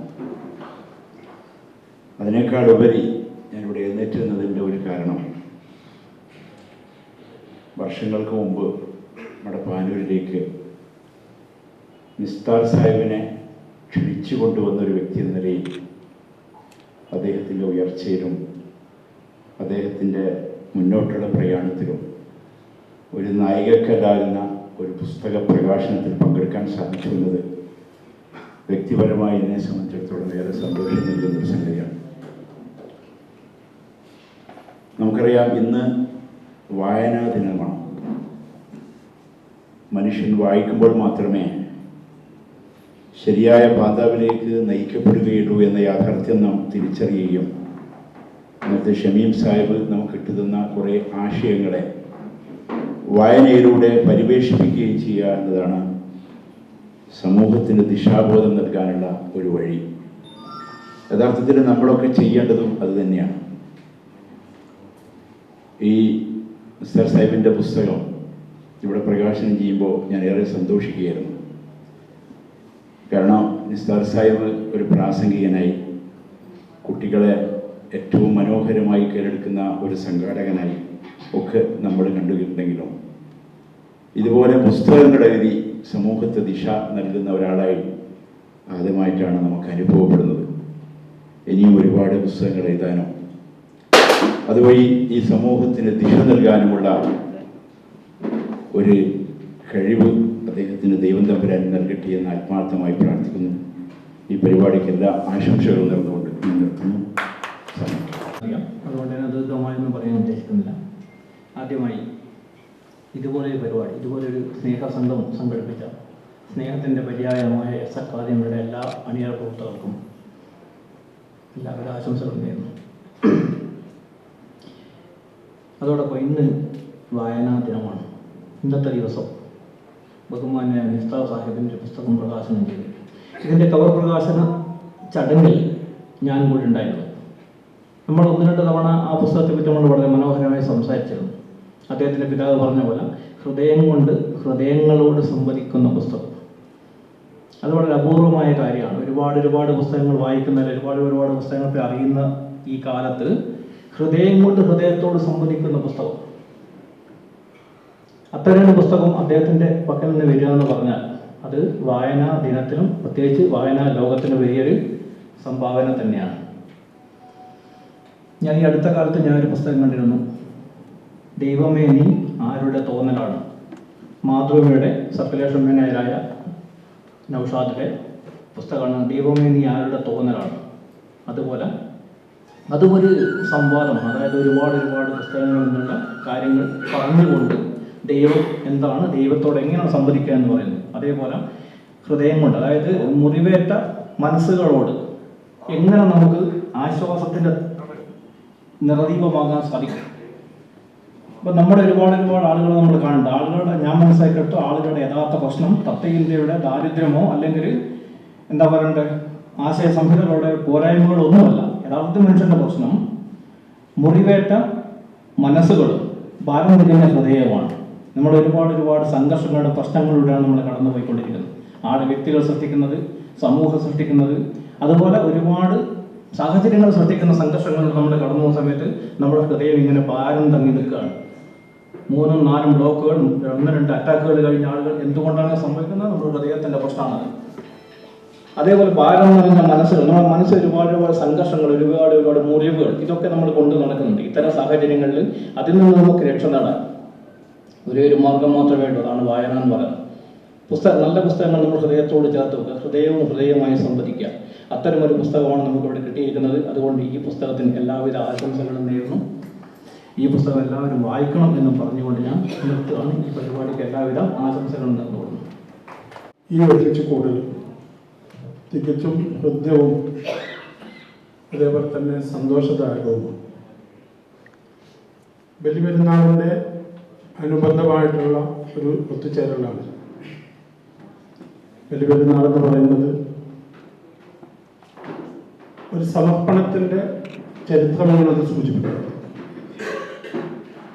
L: അതിനേക്കാൾ ഉപരി ഞാനിവിടെ എഴുന്നേറ്റുന്നതിൻ്റെ ഒരു കാരണം, വർഷങ്ങൾക്ക് മുമ്പ് നമ്മുടെ പാനൂരിലേക്ക് നിസ്താർ സാഹിബിനെ ക്ഷണിച്ചു കൊണ്ടുവന്നൊരു വ്യക്തി എന്ന നിലയിൽ അദ്ദേഹത്തിൻ്റെ ഉയർച്ചയിലും അദ്ദേഹത്തിൻ്റെ മുന്നോട്ടുള്ള പ്രയാണത്തിലും ഒരു നായികക്കല്ലാകുന്ന ഒരു പുസ്തക പ്രകാശനത്തിൽ പങ്കെടുക്കാൻ സാധിച്ചു എന്നത് വ്യക്തിപരമായി എന്നെ സംബന്ധിച്ചിടത്തോളം ഏറെ സന്തോഷം നൽകുന്നൊരു സംഗതിയാണ്. നമുക്കറിയാം, ഇന്ന് വായനാ ദിനമാണ്. മനുഷ്യൻ വായിക്കുമ്പോൾ മാത്രമേ ശരിയായ പാതാവിലേക്ക് നയിക്കപ്പെടുകയുള്ളൂ എന്ന യാഥാർത്ഥ്യം നാം തിരിച്ചറിയുകയും ഇന്നത്തെ ഷമീം സാഹിബ് നമുക്ക് ഇട്ടുതന്ന കുറേ ആശയങ്ങളെ വായനയിലൂടെ പരിവേഷിപ്പിക്കുകയും ചെയ്യുക എന്നതാണ് സമൂഹത്തിന് ദിശാബോധം നൽകാനുള്ള ഒരു വഴി. യഥാർത്ഥത്തിൽ നമ്മളൊക്കെ ചെയ്യേണ്ടതും അതുതന്നെയാണ്. ഈ നിസ്താർ സാഹിബിൻ്റെ പുസ്തകം ഇവിടെ പ്രകാശനം ചെയ്യുമ്പോൾ ഞാൻ ഏറെ സന്തോഷിക്കുകയായിരുന്നു. കാരണം നിസ്താർ സാഹിബ് ഒരു പ്രാസംഗികനായി, കുട്ടികളെ ഏറ്റവും മനോഹരമായി കീഴടക്കുന്ന ഒരു സംഘാടകനായി ഒക്കെ നമ്മൾ കണ്ടിട്ടുണ്ടെങ്കിലും ഇതുപോലെ പുസ്തകങ്ങൾ എഴുതി സമൂഹത്തെ ദിശ നൽകുന്ന ഒരാളായി ആദ്യമായിട്ടാണ് നമുക്ക് അനുഭവപ്പെടുന്നത്. ഇനിയും ഒരുപാട് പുസ്തകങ്ങൾ എഴുതാനും അതുവഴി ഈ സമൂഹത്തിന് ദിശ നൽകാനുമുള്ള ഒരു കഴിവ് അദ്ദേഹത്തിന് ദൈവം തമ്പുരാൻ നൽകട്ടെ എന്ന് ആത്മാർത്ഥമായി പ്രാർത്ഥിക്കുന്നു. ഈ പരിപാടിക്ക് എല്ലാ ആശംസകളും നേർന്നുകൊണ്ട് നിർത്തുന്നു.
D: അതുകൊണ്ട് തന്നെ ദീർഘമായൊന്നും പറയാൻ ഉദ്ദേശിക്കുന്നില്ല. ആദ്യമായി ഇതുപോലൊരു പരിപാടി, ഇതുപോലൊരു സ്നേഹസംഘം സംഘടിപ്പിച്ച സ്നേഹത്തിൻ്റെ പര്യായമായ എസ് അക്കാദമിയുടെ എല്ലാ അണിയറ പ്രവർത്തകർക്കും എല്ലാവരും ആശംസകളും നേരുന്നു. അതോടൊപ്പം ഇന്ന് വായനാ ദിനമാണ്. ഇന്നത്തെ ദിവസം ബഹുമാന്യ നിസ്താർ സാഹിബിൻ്റെ പുസ്തകം പ്രകാശനം ചെയ്തു. ഇതിൻ്റെ കവർ പ്രകാശന ചടങ്ങിൽ ഞാൻ കൂടി ഉണ്ടായിരുന്നു. നമ്മൾ ഒന്ന് രണ്ട് തവണ ആ പുസ്തകത്തെ പറ്റി നമ്മൾ വളരെ മനോഹരമായി സംസാരിച്ചിരുന്നു. അദ്ദേഹത്തിൻ്റെ പിതാവ് പറഞ്ഞ പോലെ ഹൃദയം കൊണ്ട് ഹൃദയങ്ങളോട് സംവദിക്കുന്ന പുസ്തകം, അത് വളരെ അപൂർവമായ കാര്യമാണ്. ഒരുപാട് പുസ്തകങ്ങൾ വായിക്കുന്നതിൽ ഒരുപാട് പുസ്തകങ്ങളെ അറിയുന്ന ഈ കാലത്ത് ഹൃദയം കൊണ്ട് ഹൃദയത്തോട് സംവദിക്കുന്ന പുസ്തകം, അത്തരമൊരു പുസ്തകം അദ്ദേഹത്തിൻ്റെ പക്കൽ നിന്ന് വരിക എന്ന് പറഞ്ഞാൽ അത് വായനാ ദിനത്തിനും പ്രത്യേകിച്ച് വായനാ ലോകത്തിന് വലിയൊരു സംഭാവന തന്നെയാണ്. ഞാൻ ഈ അടുത്ത കാലത്ത് ഞാനൊരു പുസ്തകം കണ്ടിരുന്നു, ദൈവമേ നീ ആരുടെ തോന്നലാണ്. മാതൃഭൂമിയുടെ സർക്കുലേഷൻ മാനേജരായ നൗഷാദിലെ പുസ്തകമാണ് ദൈവമേ നീ ആരുടെ തോന്നലാണ്. അതുപോലെ അതും ഒരു സംവാദമാണ്. അതായത് ഒരുപാട് പുസ്തകങ്ങളിൽ നിന്നുള്ള കാര്യങ്ങൾ പറഞ്ഞുകൊണ്ട് ദൈവം എന്താണ്, ദൈവത്തോട് എങ്ങനെയാണ് സംവദിക്കുക എന്ന് പറയുന്നത്. അതേപോലെ ഹൃദയം കൊണ്ട്, അതായത് മുറിവേറ്റ മനസ്സുകളോട് എങ്ങനെ നമുക്ക് ആശ്വാസത്തിൻ്റെ നിറദീപമാകാൻ സാധിക്കും. അപ്പം നമ്മുടെ ഒരുപാട് ആളുകൾ നമ്മൾ കാണുന്നുണ്ട്. ആളുകളുടെ, ഞാൻ മനസ്സിലാക്കിയിട്ട് ആളുകളുടെ യഥാർത്ഥ പ്രശ്നം തത്വചിന്തയുടെ ദാരിദ്ര്യമോ അല്ലെങ്കിൽ എന്താ പറയണ്ടേ ആശയ സംഹിതകളുടെ പോരായ്മകളൊന്നുമല്ല. യഥാർത്ഥ മനുഷ്യൻ്റെ പ്രശ്നം മുറിവേറ്റ മനസ്സുകളും ഭാരം നിറഞ്ഞ ഹൃദയവുമാണ്. നമ്മൾ ഒരുപാട് സംഘർഷങ്ങളുടെ പ്രശ്നങ്ങളിലൂടെയാണ് നമ്മൾ കടന്നു പോയിക്കൊണ്ടിരിക്കുന്നത്. വ്യക്തികൾ സൃഷ്ടിക്കുന്നത്, സമൂഹം സൃഷ്ടിക്കുന്നത്, അതുപോലെ ഒരുപാട് സാഹചര്യങ്ങൾ സൃഷ്ടിക്കുന്ന സംഘർഷങ്ങളിൽ നമ്മൾ കടന്നു പോകുന്ന സമയത്ത് നമ്മുടെ ഹൃദയം ഇങ്ങനെ ഭാരം തങ്ങി നിൽക്കുകയാണ്. 3-4 ബ്ലോക്കുകൾ, 1-2 അറ്റാക്കുകൾ കഴിഞ്ഞ ആളുകൾ എന്തുകൊണ്ടാണ് സംഭവിക്കുന്നത്? നമ്മുടെ ഹൃദയത്തിൻ്റെ പ്രശ്നമാണ്. അതേപോലെ ഭാരം നിറഞ്ഞ മനസ്സുകൾ, നമ്മുടെ മനസ്സിൽ ഒരുപാട് സംഘർഷങ്ങൾ, ഒരുപാട് മുറിവുകൾ, ഇതൊക്കെ നമ്മൾ കൊണ്ട് നടക്കുന്നുണ്ട്. ഇത്തരം സാഹചര്യങ്ങളിൽ അതിൽ നിന്ന് നമുക്ക് രക്ഷ നേടാൻ ഒരു മാർഗം മാത്രമേ ഉള്ളൂ. അതാണ് വായന എന്ന് പറയുന്നത്. നല്ല പുസ്തകങ്ങൾ നമ്മൾ ഹൃദയത്തോട് ചേർത്ത് വെക്കുക, ഹൃദയവുമായി സംവദിക്കുക. അത്തരമൊരു പുസ്തകമാണ് നമുക്കിവിടെ കിട്ടിയിരിക്കുന്നത്. അതുകൊണ്ട് ഈ പുസ്തകത്തിന് എല്ലാവിധ ആശംസകളും നേരുന്നു. ഈ പുസ്തകം എല്ലാവരും വായിക്കണം എന്ന് പറഞ്ഞുകൊണ്ട് ഞാൻ നിർത്തുകയാണ്. ഈ പരിപാടിക്ക് എല്ലാവിധ ആശംസകളും നേർന്നുകൊള്ളുന്നു.
J: ഈ ഒരുമിച്ച് കൂടുതൽ തികച്ചും ഹൃദ്യവും അതേപോലെ തന്നെ സന്തോഷദായകവുമാണ്. ബലിപെരുന്നാളിൻ്റെ അനുബന്ധമായിട്ടുള്ള ഒരു ഒത്തുചേരലാണ്. ബലിപെരുന്നാൾ എന്ന് പറയുന്നത് ഒരു സമർപ്പണത്തിൻ്റെ ചരിത്രമാണ് അത് സൂചിപ്പിക്കുന്നത്.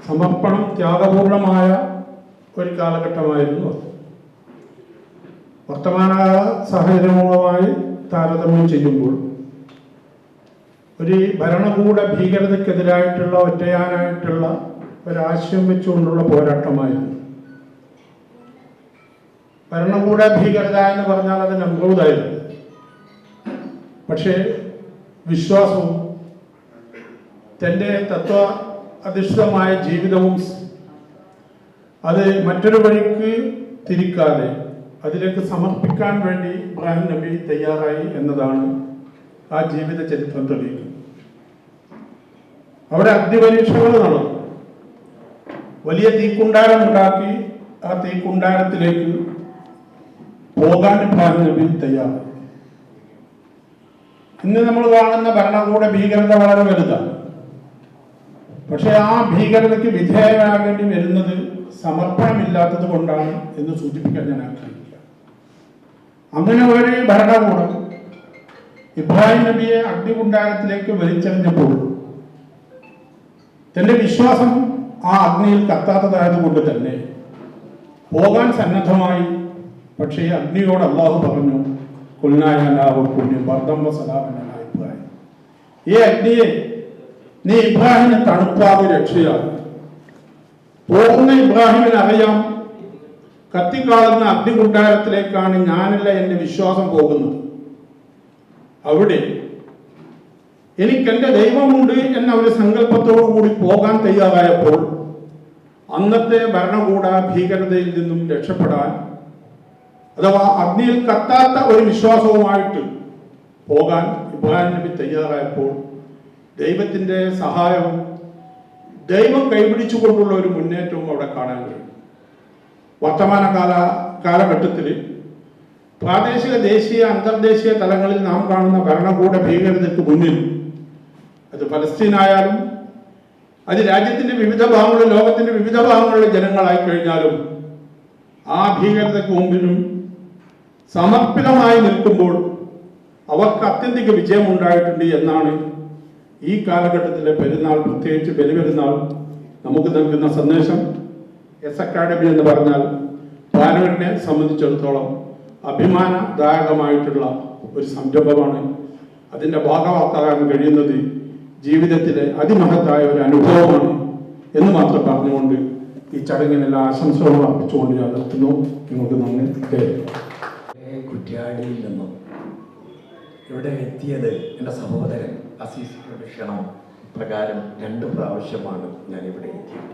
J: സമർപ്പണം ത്യാഗപൂർണമായ ഒരു കാലഘട്ടമായിരുന്നു അത്. വർത്തമാന സാഹചര്യങ്ങളുമായി താരതമ്യം ചെയ്യുമ്പോൾ ഒരു ഭരണകൂട ഭീകരതയ്ക്കെതിരായിട്ടുള്ള ഒറ്റയാനായിട്ടുള്ള ഒരാശയം വെച്ചുകൊണ്ടുള്ള പോരാട്ടമായിരുന്നു. ഭരണകൂട ഭീകരത എന്ന് പറഞ്ഞാൽ അത് നമ്രൂദായിരുന്നു. പക്ഷേ വിശ്വാസവും തൻ്റെ തത്വ അധിഷ്ഠിതമായ ജീവിതവും അത് മറ്റൊരു വഴിക്ക് തിരിക്കാതെ അതിലേക്ക് സമർപ്പിക്കാൻ വേണ്ടി ഇബ്രാഹിം നബി തയ്യാറായി എന്നതാണ് ആ ജീവിത ചരിത്രം തെളിയിക്കുന്നത്. അവിടെ അഗ്നിപരീക്ഷകൾ നടന്നു. വലിയ തീക്കുണ്ടാരം ഉണ്ടാക്കി ആ തീക്കുണ്ടാരത്തിലേക്ക് പോകാൻ ഇബ്രാഹിം നബി തയ്യാറായി. ഇന്ന് നമ്മൾ കാണുന്ന ഭരണകൂട ഭീകരത വളരെ വലുതാണ്. പക്ഷെ ആ ഭീകരതയ്ക്ക് വിധേയമാകേണ്ടി വരുന്നത് സമർപ്പണമില്ലാത്തത് കൊണ്ടാണ് എന്ന് സൂചിപ്പിക്കാൻ ഞാൻ ആഗ്രഹിക്കുക. അങ്ങനെ ഒരു ഭരണകൂടം ഇബ്രാഹിം നബിയെ അഗ്നികുണ്ടാരത്തിലേക്ക് വലിച്ചെറിഞ്ഞപ്പോൾ തന്റെ വിശ്വാസം ആ അഗ്നിയിൽ കത്താത്തതായതുകൊണ്ട് തന്നെ പോകാൻ സന്നദ്ധമായി. പക്ഷേ അഗ്നിയോട് അള്ളാഹു പറഞ്ഞു, ഈ അഗ്നിയെ നീ ഇബ്രാഹിമിനെ തണുപ്പാതെ രക്ഷയാകും. പോകുന്ന ഇബ്രാഹിമിന് അറിയാം, കത്തിക്കാളുന്ന അഗ്നികുണ്ടാരത്തിലേക്കാണ് ഞാനല്ല എൻ്റെ വിശ്വാസം പോകുന്നത്. അവിടെ എനിക്കെൻ്റെ ദൈവമുണ്ട് എന്ന ഒരു സങ്കല്പത്തോടു കൂടി പോകാൻ തയ്യാറായപ്പോൾ അന്നത്തെ ഭരണകൂട ഭീകരതയിൽ നിന്നും രക്ഷപ്പെടാൻ, അഥവാ അഗ്നിയിൽ കത്താത്ത ഒരു വിശ്വാസവുമായിട്ട് പോകാൻ ഇബ്രാഹിം നബി തയ്യാറായപ്പോൾ ദൈവത്തിൻ്റെ സഹായവും ദൈവം കൈപിടിച്ചുകൊണ്ടുള്ള ഒരു മുന്നേറ്റവും അവിടെ കാണാൻ കഴിയും. വർത്തമാന കാലഘട്ടത്തിൽ പ്രാദേശിക, ദേശീയ, അന്തർദേശീയ തലങ്ങളിൽ നാം കാണുന്ന ഭരണകൂട ഭീകരതയ്ക്ക് മുന്നിൽ അത് പലസ്തീനായാലും അത് രാജ്യത്തിൻ്റെ വിവിധ ഭാഗങ്ങളിൽ, ലോകത്തിൻ്റെ വിവിധ ഭാഗങ്ങളിലെ ജനങ്ങളായി കഴിഞ്ഞാലും ആ ഭീകരതയ്ക്ക് മുമ്പിലും സമർപ്പിതമായി നിൽക്കുമ്പോൾ അവർക്ക് അത്യന്തിക വിജയമുണ്ടായിട്ടുണ്ട് എന്നാണ് ഈ കാലഘട്ടത്തിലെ പെരുന്നാൾ, പ്രത്യേകിച്ച് ബലിപെരുന്നാൾ നമുക്ക് നൽകുന്ന സന്ദേശം. എസ് അക്കാഡമി എന്ന് പറഞ്ഞാൽ പാനൂരിനെ സംബന്ധിച്ചിടത്തോളം അഭിമാനദായകമായിട്ടുള്ള ഒരു സംരംഭമാണ്. അതിൻ്റെ ഭാഗമാക്കാൻ കഴിയുന്നത് ജീവിതത്തിലെ അതിമഹത്തായ ഒരു അനുഭവമാണ് എന്ന് മാത്രം പറഞ്ഞുകൊണ്ട് ഈ ചടങ്ങിനെല്ലാം ആശംസകളും അർപ്പിച്ചുകൊണ്ട് ഞാൻ നിർത്തുന്നു. നിങ്ങൾക്ക് നന്ദി.
M: കുറ്റ്യാടിയിൽ നിന്നും ഇവിടെ എത്തിയത് എൻ്റെ സഹോദരൻ അസീസിയുടെ ക്ഷണം പ്രകാരം 2 പ്രാവശ്യമാണ് ഞാനിവിടെ എത്തിയത്.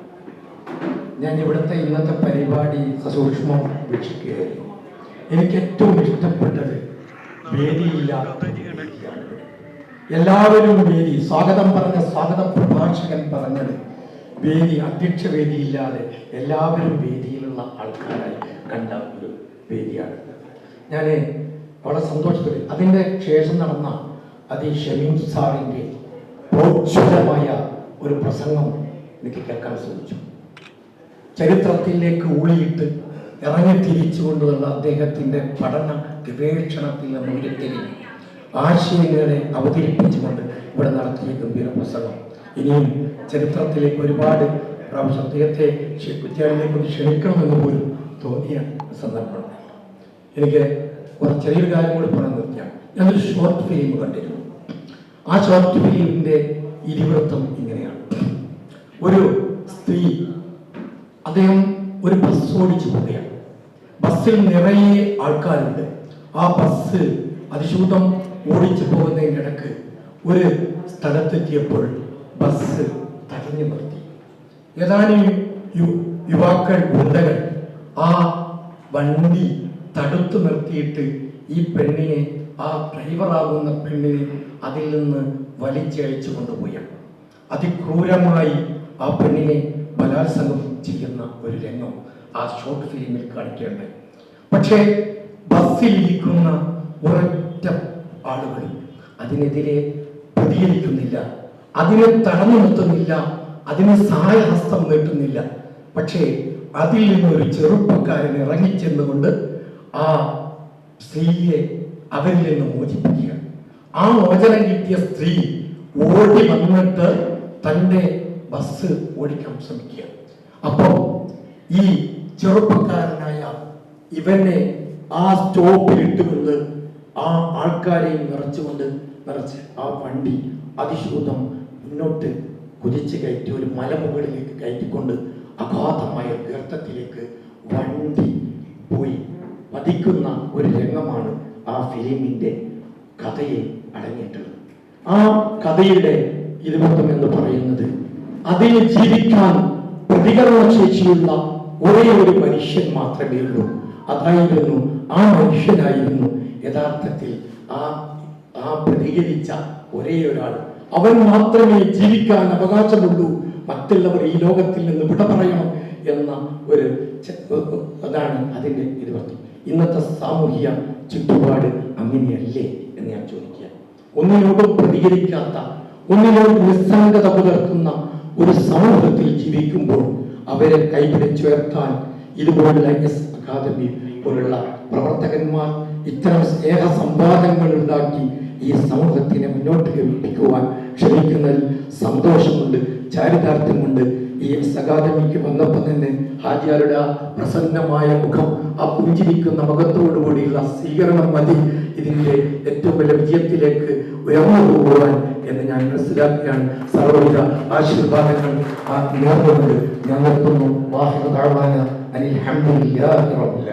M: ഞാൻ ഇവിടുത്തെ ഇന്നത്തെ പരിപാടി സസൂക്ഷ്മം വീക്ഷിക്കുകയായിരുന്നു. എനിക്ക് ഏറ്റവും ഇഷ്ടപ്പെട്ടത് വേദിയില്ലാത്ത വേദിയാണ്. എല്ലാവരും വേദി സ്വാഗതം പറഞ്ഞ സ്വാഗത പ്രഭാഷകൻ പറഞ്ഞത് വേദി അധ്യക്ഷ വേദിയില്ലാതെ എല്ലാവരും വേദിയിലുള്ള ആൾക്കാരായി കണ്ട ഒരു വേദിയാണ്. ഞാൻ വളരെ സന്തോഷത്തോടെ അതിൻ്റെ ശേഷം നടന്ന ഷമീം സാറിൻ്റെ പ്രോജ്വലമായ ഒരു പ്രസംഗം എനിക്ക് കേൾക്കാൻ ശ്രമിച്ചു. ചരിത്രത്തിലേക്ക് ഊളിയിട്ട് ഇറങ്ങി തിരിച്ചുകൊണ്ടുള്ള അദ്ദേഹത്തിൻ്റെ പഠന ഗവേഷണത്തിൽ നിന്ന് ഉരുത്തിരിഞ്ഞ് ആശയങ്ങളെ അവതരിപ്പിച്ചുകൊണ്ട് ഇവിടെ നടത്തിയ ഗംഭീര പ്രസംഗം ഇനിയും ചരിത്രത്തിലേക്ക് ഒരുപാട് പ്രാവശ്യം അദ്ദേഹത്തെ വിദ്യാലയത്തിലേക്ക് ഒന്ന് ക്ഷണിക്കണമെന്ന് പോലും തോന്നിയ സന്ദർഭമാണ്. എനിക്ക് ചെറിയൊരു കാര്യം കൂടി പറഞ്ഞു നിർത്തിയാണ്. ഞാനൊരു ഷോർട്ട് ഫിലിം കണ്ടിരുന്നു. ആ ഷോർട്ട് ഫിലിമിൻ്റെ ഇതിവൃത്തം ഇങ്ങനെയാണ്. ഒരു സ്ത്രീ, അദ്ദേഹം ഒരു ബസ് ഓടിച്ചു പോവുകയാണ്. ബസ്സിൽ നിറയെ ആൾക്കാരുണ്ട്. ആ ബസ് അതിശൂതം ഓടിച്ചു പോകുന്നതിൻ്റെ ഇടക്ക് ഒരു സ്ഥലത്തെത്തിയപ്പോൾ ബസ് തടഞ്ഞു നിർത്തി. ഏതാനും യുവാക്കൾ ഗുണ്ടകൾ ആ വണ്ടി തടുത്തു നിർത്തിയിട്ട് ഈ പെണ്ണിനെ, ആ ഡ്രൈവറാകുന്ന പെണ്ണിനെ അതിൽ നിന്ന് വലിച്ചയച്ചു കൊണ്ടുപോയാണ്. അതിക്രൂരമായി ആ പെണ്ണിനെ ബലാത്സംഗം ചെയ്യുന്ന ഒരു രംഗം ആ ഷോർട്ട് ഫിലിമിൽ കാണിക്കേണ്ടത്. പക്ഷേ ബസ്സിലിരിക്കുന്ന ഒരൊറ്റ ആളുകൾ അതിനെതിരെ പ്രതികരിക്കുന്നില്ല, അതിനെ തടഞ്ഞു നിർത്തുന്നില്ല, അതിന് സഹായഹസ്തം നീട്ടുന്നില്ല. പക്ഷേ അതിൽ നിന്നൊരു ചെറുപ്പക്കാരൻ ഇറങ്ങിച്ചെന്നുകൊണ്ട് ആ സ്ത്രീയെ അവരിൽ നിന്ന് മോചിപ്പിക്കുക. ആ മോചനം കിട്ടിയ സ്ത്രീ ഓടി വന്നിട്ട് തൻ്റെ ബസ് ഓടിക്കാൻ ശ്രമിക്കുക. അപ്പോൾ ഈ ചെറുപ്പക്കാരനായ ഇവനെ ആ സ്റ്റോപ്പിൽ ഇട്ടുകൊണ്ട് ആ ആൾക്കാരെയും നിറച്ച് ആ വണ്ടി അതിശൂതം മുന്നോട്ട് കുതിച്ച് കയറ്റി ഒരു മലമുകളിലേക്ക് കയറ്റിക്കൊണ്ട് അഗാധമായ ഗർത്തത്തിലേക്ക് വണ്ടി പോയി പതിക്കുന്ന ഒരു രംഗമാണ് ആ ഫിലിമിൻ്റെ കഥയിൽ അടങ്ങിയിട്ടുള്ളത്. ആ കഥയുടെ ഇതിവൃത്തം എന്ന് പറയുന്നത് അതിന് ജീവിക്കാൻ പ്രതികരണശേഷിയുള്ള ഒരേ ഒരു മനുഷ്യൻ മാത്രമേ ഉള്ളൂ. അതായിരുന്നു, ആ മനുഷ്യനായിരുന്നു യഥാർത്ഥത്തിൽ ആ പ്രതികരിച്ച ഒരേ ഒരാൾ. അവൻ മാത്രമേ ജീവിക്കാൻ അവകാശമുള്ളൂ, മറ്റുള്ളവർ ഈ ലോകത്തിൽ നിന്ന് വിട പറയണം എന്ന ഒരു അതാണ് അതിൻ്റെ ഇതിവൃത്തം. ഇന്നത്തെ സാമൂഹിക ചുറ്റുപാട് അങ്ങനെയല്ലേ എന്ന് ഞാൻ ചോദിക്കുക. ഒന്നിനോടും പ്രതികരിക്കാത്ത, ഒന്നിനോട് നിസ്സംഗത പുലർത്തുന്ന ഒരു സമൂഹത്തിൽ ജീവിക്കുമ്പോൾ അവരെ കൈപിടിച്ചുയർത്താൻ ഇതുപോലുള്ള അക്കാദമി പോലുള്ള പ്രവർത്തകന്മാർ ഇത്തരം സ്നേഹ സംവാദങ്ങൾ ഉണ്ടാക്കി ഈ സമൂഹത്തിനെ മുന്നോട്ട് എത്തിക്കുവാൻ ശ്രമിക്കുന്നതിൽ സന്തോഷമുണ്ട്, ചാരിതാർത്ഥ്യമുണ്ട്. ഈ അക്കാദമിക്ക് വന്നപ്പോൾ തന്നെ ഹാജിയാരുടെ ആ പ്രസന്നമായ മുഖം, ആ പുഞ്ചിരിക്കുന്ന മുഖത്തോടുകൂടിയുള്ള സ്വീകരണം മതി ഇതിൻ്റെ ഏറ്റവും വലിയ വിജയത്തിലേക്ക് ഉയർന്നു പോകുവാൻ എന്ന് ഞാൻ മനസ്സിലാക്കുകയാണ്. സർവ്വവിധ ആശീർവാദങ്ങൾ നേർന്നുകൊണ്ട് ഞാൻ നിർത്തുന്നു. വാഹിദ് ദഅവാന അനിൽ ഹംദുലില്ലാഹി റബ്ബിൽ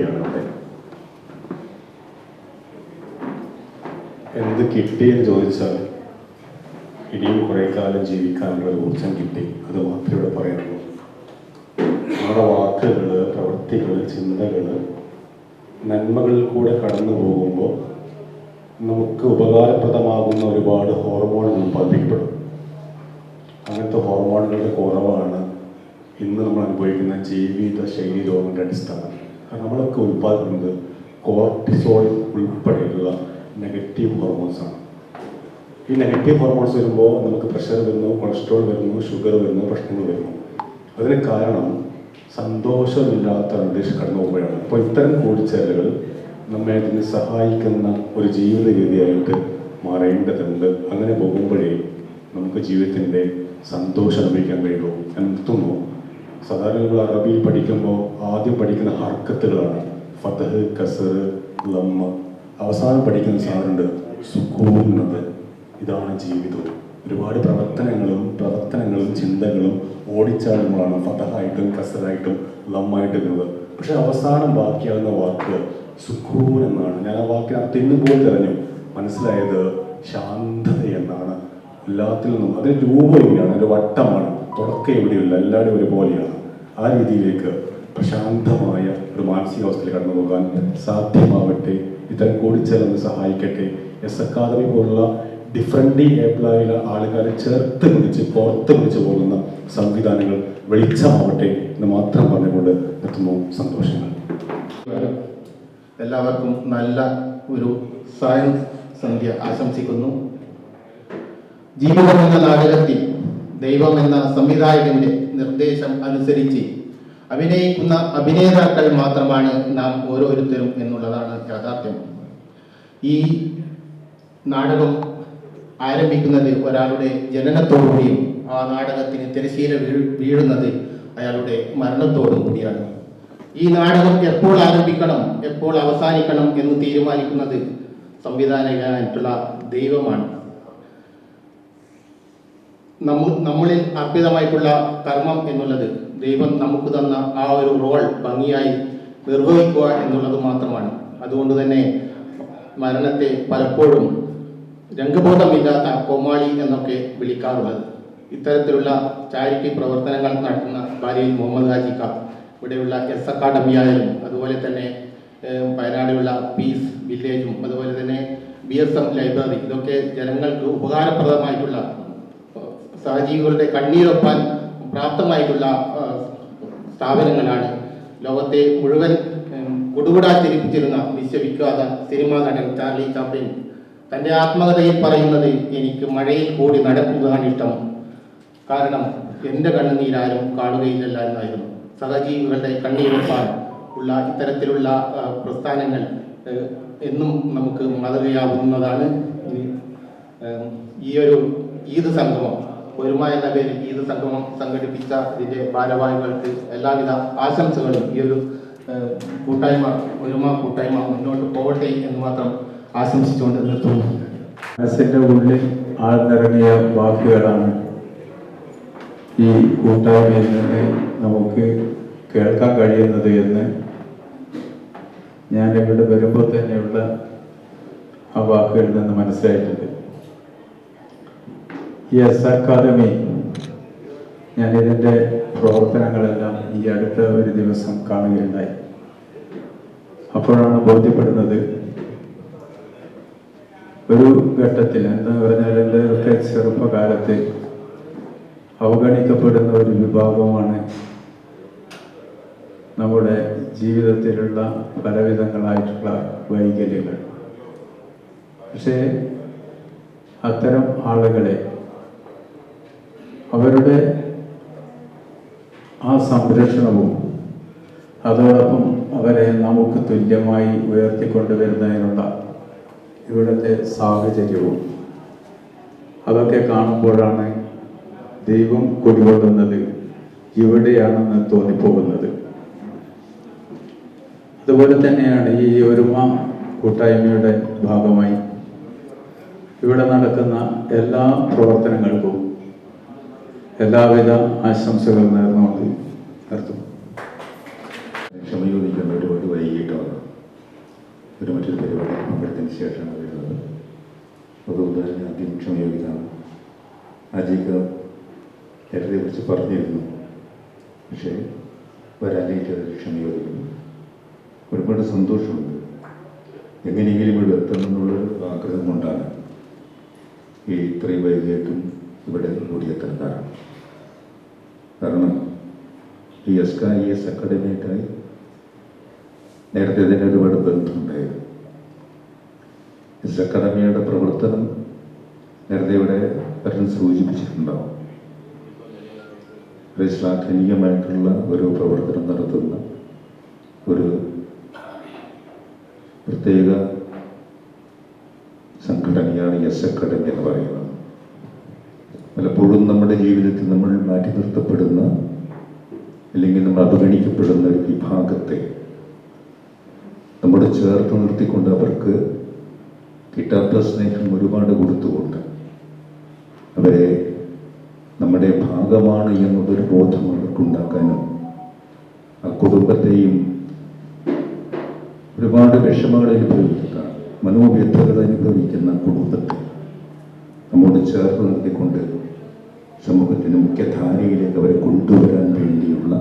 M: ആലമീൻ.
N: എന്ത് കിട്ടിയെന്ന് ചോദിച്ചാൽ ഇനിയും കുറേ കാലം ജീവിക്കാനുള്ള ഒരു ഊർജം കിട്ടി, അത് മാത്രമേ ഇവിടെ പറയാനുള്ളൂ. നമ്മുടെ വാക്കുകൾ, പ്രവൃത്തികൾ, ചിന്തകൾ നന്മകളിൽ കൂടെ കടന്നു പോകുമ്പോൾ നമുക്ക് ഉപകാരപ്രദമാകുന്ന ഒരുപാട് ഹോർമോണുകൾ ഉൽപ്പാദിപ്പിക്കപ്പെടും. അങ്ങനത്തെ ഹോർമോണുകളുടെ കുറവാണ് ഇന്ന് നമ്മൾ അനുഭവിക്കുന്ന ജീവിത ശൈലി രോഗങ്ങളുടെ അടിസ്ഥാനം. കാരണം നമ്മളൊക്കെ ഉൽപ്പാദിപ്പിക്കുന്നത് കോർട്ടിസോൾ ഉൾപ്പെടെയുള്ള നെഗറ്റീവ് ഹോർമോൺസാണ്. ഈ നെഗറ്റീവ് ഹോർമോൺസ് വരുമ്പോൾ നമുക്ക് പ്രഷർ വരുന്നു, കൊളസ്ട്രോൾ വരുന്നു, ഷുഗർ വരുന്നു, പ്രശ്നങ്ങൾ വരുന്നു. അതിന് കാരണം സന്തോഷമില്ലാത്ത അന്തരീക്ഷം കടന്നു പോകുമ്പോഴാണ്. അപ്പോൾ ഇത്തരം കൂടിച്ചേരലുകൾ നമ്മെ അതിന് സഹായിക്കുന്ന ഒരു ജീവിത രീതിയായിട്ട് മാറേണ്ടതുണ്ട്. അങ്ങനെ പോകുമ്പോഴേ നമുക്ക് ജീവിതത്തിൻ്റെ സന്തോഷം അനുഭവിക്കാൻ കഴിയുള്ളൂ. നിർത്തുന്നു. സാധാരണ നമ്മൾ അറബിയിൽ പഠിക്കുമ്പോൾ ആദ്യം പഠിക്കുന്ന ഹർക്കത്തുകളാണ് ഫതഹ്, കസർ, ലമ്മ. അവസാനം പഠിക്കുന്ന സാധനമുണ്ട് സുക്കൂൻ എന്നത്. ഇതാണ് ജീവിതം. ഒരുപാട് പ്രവർത്തനങ്ങളും ചിന്തകളും ഓടിച്ചാടുമ്പോഴാണ് ഫതഹായിട്ടും കസറായിട്ടും ലമ്മായിട്ടും വരുന്നത്. പക്ഷെ അവസാനം ബാക്കിയാകുന്ന വാക്ക് സുക്കൂൻ എന്നാണ്. ഞാൻ ആ വാക്കിന് അർത്ഥം ഇന്ന് പോലും തെരഞ്ഞു മനസ്സിലായത് ശാന്തത എന്നാണ്. എല്ലാത്തിൽ നിന്നും അതിന് രൂപമില്ലാണ്, ഒരു വട്ടമാണ്, തുടക്കം എവിടെയില്ല, എല്ലാവരും ഒരുപോലെയാണ്. ആ രീതിയിലേക്ക് പ്രശാന്തമായ ഒരു മാനസികാവസ്ഥയിൽ കടന്നു പോകാൻ സാധ്യമാവട്ടെ. ഇത്തരം കൂടിച്ചേർന്ന് സഹായിക്കട്ടെ. എസ് അക്കാദമി പോലുള്ള ഡിഫറൻ്റ് ഏബിളായുള്ള ആളുകളെ ചേർത്ത് പിടിച്ച് പുറത്ത് പിടിച്ച് പോകുന്ന സംവിധാനങ്ങൾ വെളിച്ചമാവട്ടെ എന്ന് മാത്രം പറഞ്ഞുകൊണ്ട് നിർത്തുന്നു. സന്തോഷങ്ങൾ.
O: എല്ലാവർക്കും നല്ല ഒരു സായം സന്ധ്യ ആശംസിക്കുന്നു. ജീവിതം എന്ന നാടകത്തിൽ ദൈവം എന്ന സംവിധായകന്റെ നിർദ്ദേശം അനുസരിച്ച് അഭിനയിക്കുന്ന അഭിനേതാക്കൾ മാത്രമാണ് നാം ഓരോരുത്തരും എന്നുള്ളതാണ് യാഥാർത്ഥ്യം. ഈ നാടകം ആരംഭിക്കുന്നത് ഒരാളുടെ ജനനത്തോടുകൂടിയും ആ നാടകത്തിന് തിരശ്ശീല വീഴുന്നത് അയാളുടെ മരണത്തോടും കൂടിയാണ്. ഈ നാടകം എപ്പോൾ ആരംഭിക്കണം, എപ്പോൾ അവസാനിക്കണം എന്ന് തീരുമാനിക്കുന്നത് സംവിധായകനായിട്ടുള്ള ദൈവമാണ്. നമ്മളിൽ അർപ്പിതമായിട്ടുള്ള കർമ്മം എന്നുള്ളത് ദൈവം നമുക്ക് തന്ന ആ ഒരു റോൾ ഭംഗിയായി നിർവഹിക്കുക എന്നുള്ളത് മാത്രമാണ്. അതുകൊണ്ട് തന്നെ മരണത്തെ പലപ്പോഴും രംഗബോധമില്ലാത്ത കോമാളി എന്നൊക്കെ വിളിക്കാറുള്ളത്. ഇത്തരത്തിലുള്ള ചാരിറ്റി പ്രവർത്തനങ്ങൾ നടത്തുന്ന ഭാര്യയിൽ മുഹമ്മദ് ഹാജിക്ക, ഇവിടെയുള്ള എസ് അക്കാഡമി ആയാലും, അതുപോലെ തന്നെ വയനാടുള്ള പീസ് വില്ലേജും, അതുപോലെ തന്നെ BSM ലൈബ്രറി, ഇതൊക്കെ ജനങ്ങൾക്ക് ഉപകാരപ്രദമായിട്ടുള്ള സഹജീവികളുടെ കണ്ണീരൊപ്പാൻ പ്രാപ്തമായിട്ടുള്ള സ്ഥാപനങ്ങളാണ്. ലോകത്തെ മുഴുവൻ കുടുകുടാ തിരിപ്പിച്ചിരുന്ന വിശ്വവിഖ്യാത സിനിമാ നടൻ ചാർലി ചാപ്ലിൻ തൻ്റെ ആത്മകഥയിൽ പറയുന്നത്, എനിക്ക് മഴയിൽ കൂടി നടക്കുന്നതാണ് ഇഷ്ടം, കാരണം എൻ്റെ കണ്ണുനീരാരും കാണുകയില്ല എന്നായിരുന്നു. സഹജീവികളുടെ കണ്ണീരൊപ്പാൻ ഉള്ള ഇത്തരത്തിലുള്ള പ്രസ്ഥാനങ്ങൾ എന്നും നമുക്ക് മാതൃകയാവുന്നതാണ്. ഈ ഒരു ഈദ് സംഗമം, ഒരുമ എന്ന പേരിൽ ഈദ് സംഗമം സംഘടിപ്പിച്ച ഇതിൻ്റെ ഭാരവാഹികൾക്ക് എല്ലാവിധ ആശംസകളും. ഈ ഒരു കൂട്ടായ്മ, ഒരുമ കൂട്ടായ്മ മുന്നോട്ട് പോകട്ടെ എന്ന് മാത്രം ആശംസിച്ചുകൊണ്ട് നിർത്തുന്നു.
C: മനസ്സിൻ്റെ ഉള്ളിൽ ആഴ്ന്നിറങ്ങിയ വാക്കുകളാണ് ഈ കൂട്ടായ്മയിൽ നിന്ന് നമുക്ക് കേൾക്കാൻ കഴിയുന്നത് എന്ന് ഞാനിവിടെ വരുമ്പോൾ തന്നെയുള്ള ആ വാക്കുകളിൽ നിന്ന് മനസ്സിലായിട്ടുണ്ട്. ഈ എസ് അക്കാദമി, ഞാനിതിൻ്റെ പ്രവർത്തനങ്ങളെല്ലാം ഈ അടുത്ത ഒരു ദിവസം കാണുകയുണ്ടായി. അപ്പോഴാണ് ബോധ്യപ്പെടുന്നത്, ഒരു ഘട്ടത്തിൽ എന്ന് പറഞ്ഞാൽ എല്ലാവരുടെ ചെറുപ്പകാലത്ത് അവഗണിക്കപ്പെടുന്ന ഒരു വിഭാഗമാണ് നമ്മുടെ ജീവിതത്തിലുള്ള പലവിധങ്ങളായിട്ടുള്ള വൈകല്യങ്ങൾ. പക്ഷേ അത്തരം ആളുകളെ, അവരുടെ ആ സംരക്ഷണവും അതോടൊപ്പം അവരെ നമുക്ക് തുല്യമായി ഉയർത്തിക്കൊണ്ടുവരുന്നതിനുള്ള ഇവിടുത്തെ സാഹചര്യവും അതൊക്കെ കാണുമ്പോഴാണ് ദൈവം കുടികൊള്ളുന്നത് ഇവിടെയാണെന്ന് തോന്നിപ്പോകുന്നത്. അതുപോലെ തന്നെയാണ് ഈ ഒരുമ കൂട്ടായ്മയുടെ ഭാഗമായി ഇവിടെ നടക്കുന്ന എല്ലാ പ്രവർത്തനങ്ങൾക്കും എല്ലാവിധ ആശംസകൾ നേർന്നുകൊണ്ട് നിർത്തും.
L: ക്ഷമയോദിക്കേണ്ട ഒരുപാട് വൈകിട്ടാണ് ഒരു മറ്റൊരു പരിപാടി പങ്കെടുത്തതിന് ശേഷമാണ് വരുന്നത്. അതുകൊണ്ട് തന്നെ ആദ്യം ക്ഷമയോദിക്കാണ്. അജിക്ക് എന്നെ കുറിച്ച് പറഞ്ഞിരുന്നു, പക്ഷേ വരാനായിട്ട് അതിൽ ക്ഷമയോദിക്കുന്നു. ഒരുപാട് സന്തോഷമുണ്ട്. എങ്ങനെയെങ്കിലും ഇവിടെ എത്തണമെന്നുള്ളൊരു ആഗ്രഹം കൊണ്ടാണ് ഈ ഇത്രയും വൈകിട്ടും ഇവിടെ ഓടിയെത്താൻ കാരണം ഈ എസ് അക്കാഡമിയായിട്ടായി നേരത്തെ ഇതിന് ഒരുപാട് ബന്ധമുണ്ടായിരുന്നു. എസ് അക്കാഡമിയുടെ പ്രവർത്തനം നേരത്തെ ഇവിടെ പലരും സൂചിപ്പിച്ചിട്ടുണ്ടാവും. ഒരു ശ്ലാഘനീയമായിട്ടുള്ള ഒരു പ്രവർത്തനം നടത്തുന്ന ഒരു പ്രത്യേക സംഘടനയാണ് എസ് അക്കാഡമി എന്ന് പറയുന്നത്. പലപ്പോഴും നമ്മുടെ ജീവിതത്തിൽ നമ്മൾ മാറ്റി നിർത്തപ്പെടുന്ന അല്ലെങ്കിൽ നമ്മൾ അവഗണിക്കപ്പെടുന്ന ഒരു വിഭാഗത്തെ നമ്മുടെ ചേർത്ത് നിർത്തിക്കൊണ്ട് അവർക്ക് കിട്ടാത്ത സ്നേഹം ഒരുപാട് കൊടുത്തുകൊണ്ട് അവരെ നമ്മുടെ ഭാഗമാണ് എന്നുള്ളൊരു ബോധം അവർക്കുണ്ടാക്കാനും ആ കുടുംബത്തെയും ഒരുപാട് വിഷമങ്ങൾ അനുഭവിക്കുന്ന മനോവ്യഥകൾ അനുഭവിക്കുന്ന കുടുംബത്തെ നമ്മോട് ചേർത്ത് നിർത്തിക്കൊണ്ട് സമൂഹത്തിൻ്റെ മുഖ്യധാരയിലേക്ക് അവരെ കൊണ്ടുവരാൻ വേണ്ടിയുള്ള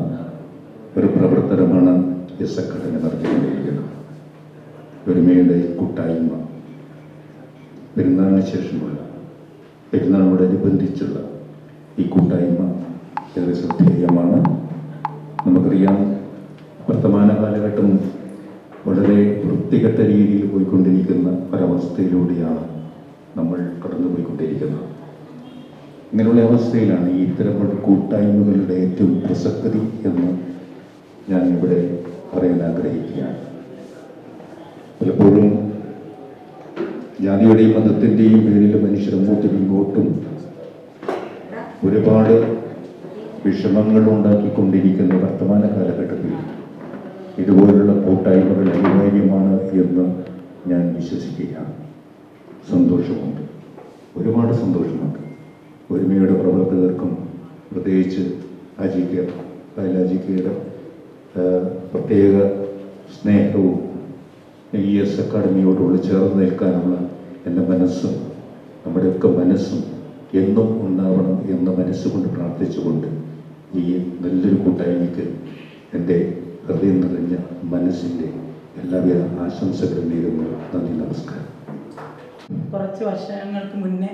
L: ഒരു പ്രവർത്തനമാണ് എസ്എക്കടന നടത്തിക്കൊണ്ടിരിക്കുന്നത്. ഒരുമയുടെ കൂട്ടായ്മ, പെരുന്നാളിന് ശേഷമുള്ള, പെരുന്നാളിനോടനുബന്ധിച്ചുള്ള ഈ കൂട്ടായ്മ ഏറെ ശ്രദ്ധേയമാണ്. നമുക്കറിയാം, വർത്തമാന കാലഘട്ടം വളരെ വൃത്തികെട്ട രീതിയിൽ പോയിക്കൊണ്ടിരിക്കുന്ന ഒരവസ്ഥയിലൂടെയാണ് നമ്മൾ കടന്നുപോയിക്കൊണ്ടിരിക്കുന്നത്. ഇങ്ങനെയുള്ള അവസ്ഥയിലാണ് ഈ ഇത്തരമുള്ള കൂട്ടായ്മകളുടെ ഏറ്റവും പ്രസക്തി എന്ന് ഞാൻ ഇവിടെ പറയാൻ ആഗ്രഹിക്കുകയാണ്. പലപ്പോഴും ജാതിയുടെയും മതത്തിൻ്റെയും പേരിൽ മനുഷ്യർ അങ്ങോട്ടും ഇങ്ങോട്ടും ഒരുപാട് വിഷമങ്ങൾ ഉണ്ടാക്കിക്കൊണ്ടിരിക്കുന്ന വർത്തമാന കാലഘട്ടത്തിൽ ഇതുപോലുള്ള കൂട്ടായ്മകൾ അനിവാര്യമാണ് എന്ന് ഞാൻ വിശ്വസിക്കുകയാണ്. സന്തോഷമുണ്ട്, ഒരുപാട് സന്തോഷമുണ്ട്. ഒരുമയുടെ പ്രവർത്തകർക്കും പ്രത്യേകിച്ച് ലാജിക്കയുടെ പ്രത്യേക സ്നേഹവും ഈ എസ് അക്കാഡമിയോടുള്ള ചേർന്ന് നിൽക്കാനുള്ള എൻ്റെ മനസ്സും നമ്മുടെയൊക്കെ മനസ്സും എന്നും ഉണ്ടാവണം എന്ന് മനസ്സുകൊണ്ട് പ്രാർത്ഥിച്ചുകൊണ്ട് ഈ നല്ലൊരു കൂട്ടായ്മയ്ക്ക് എൻ്റെ ഹൃദയം നിറഞ്ഞ മനസ്സിൻ്റെ എല്ലാവിധ ആശംസകളും നേരുന്നു. നന്ദി, നമസ്കാരം.
P: കുറച്ച് വർഷങ്ങൾക്ക് മുന്നേ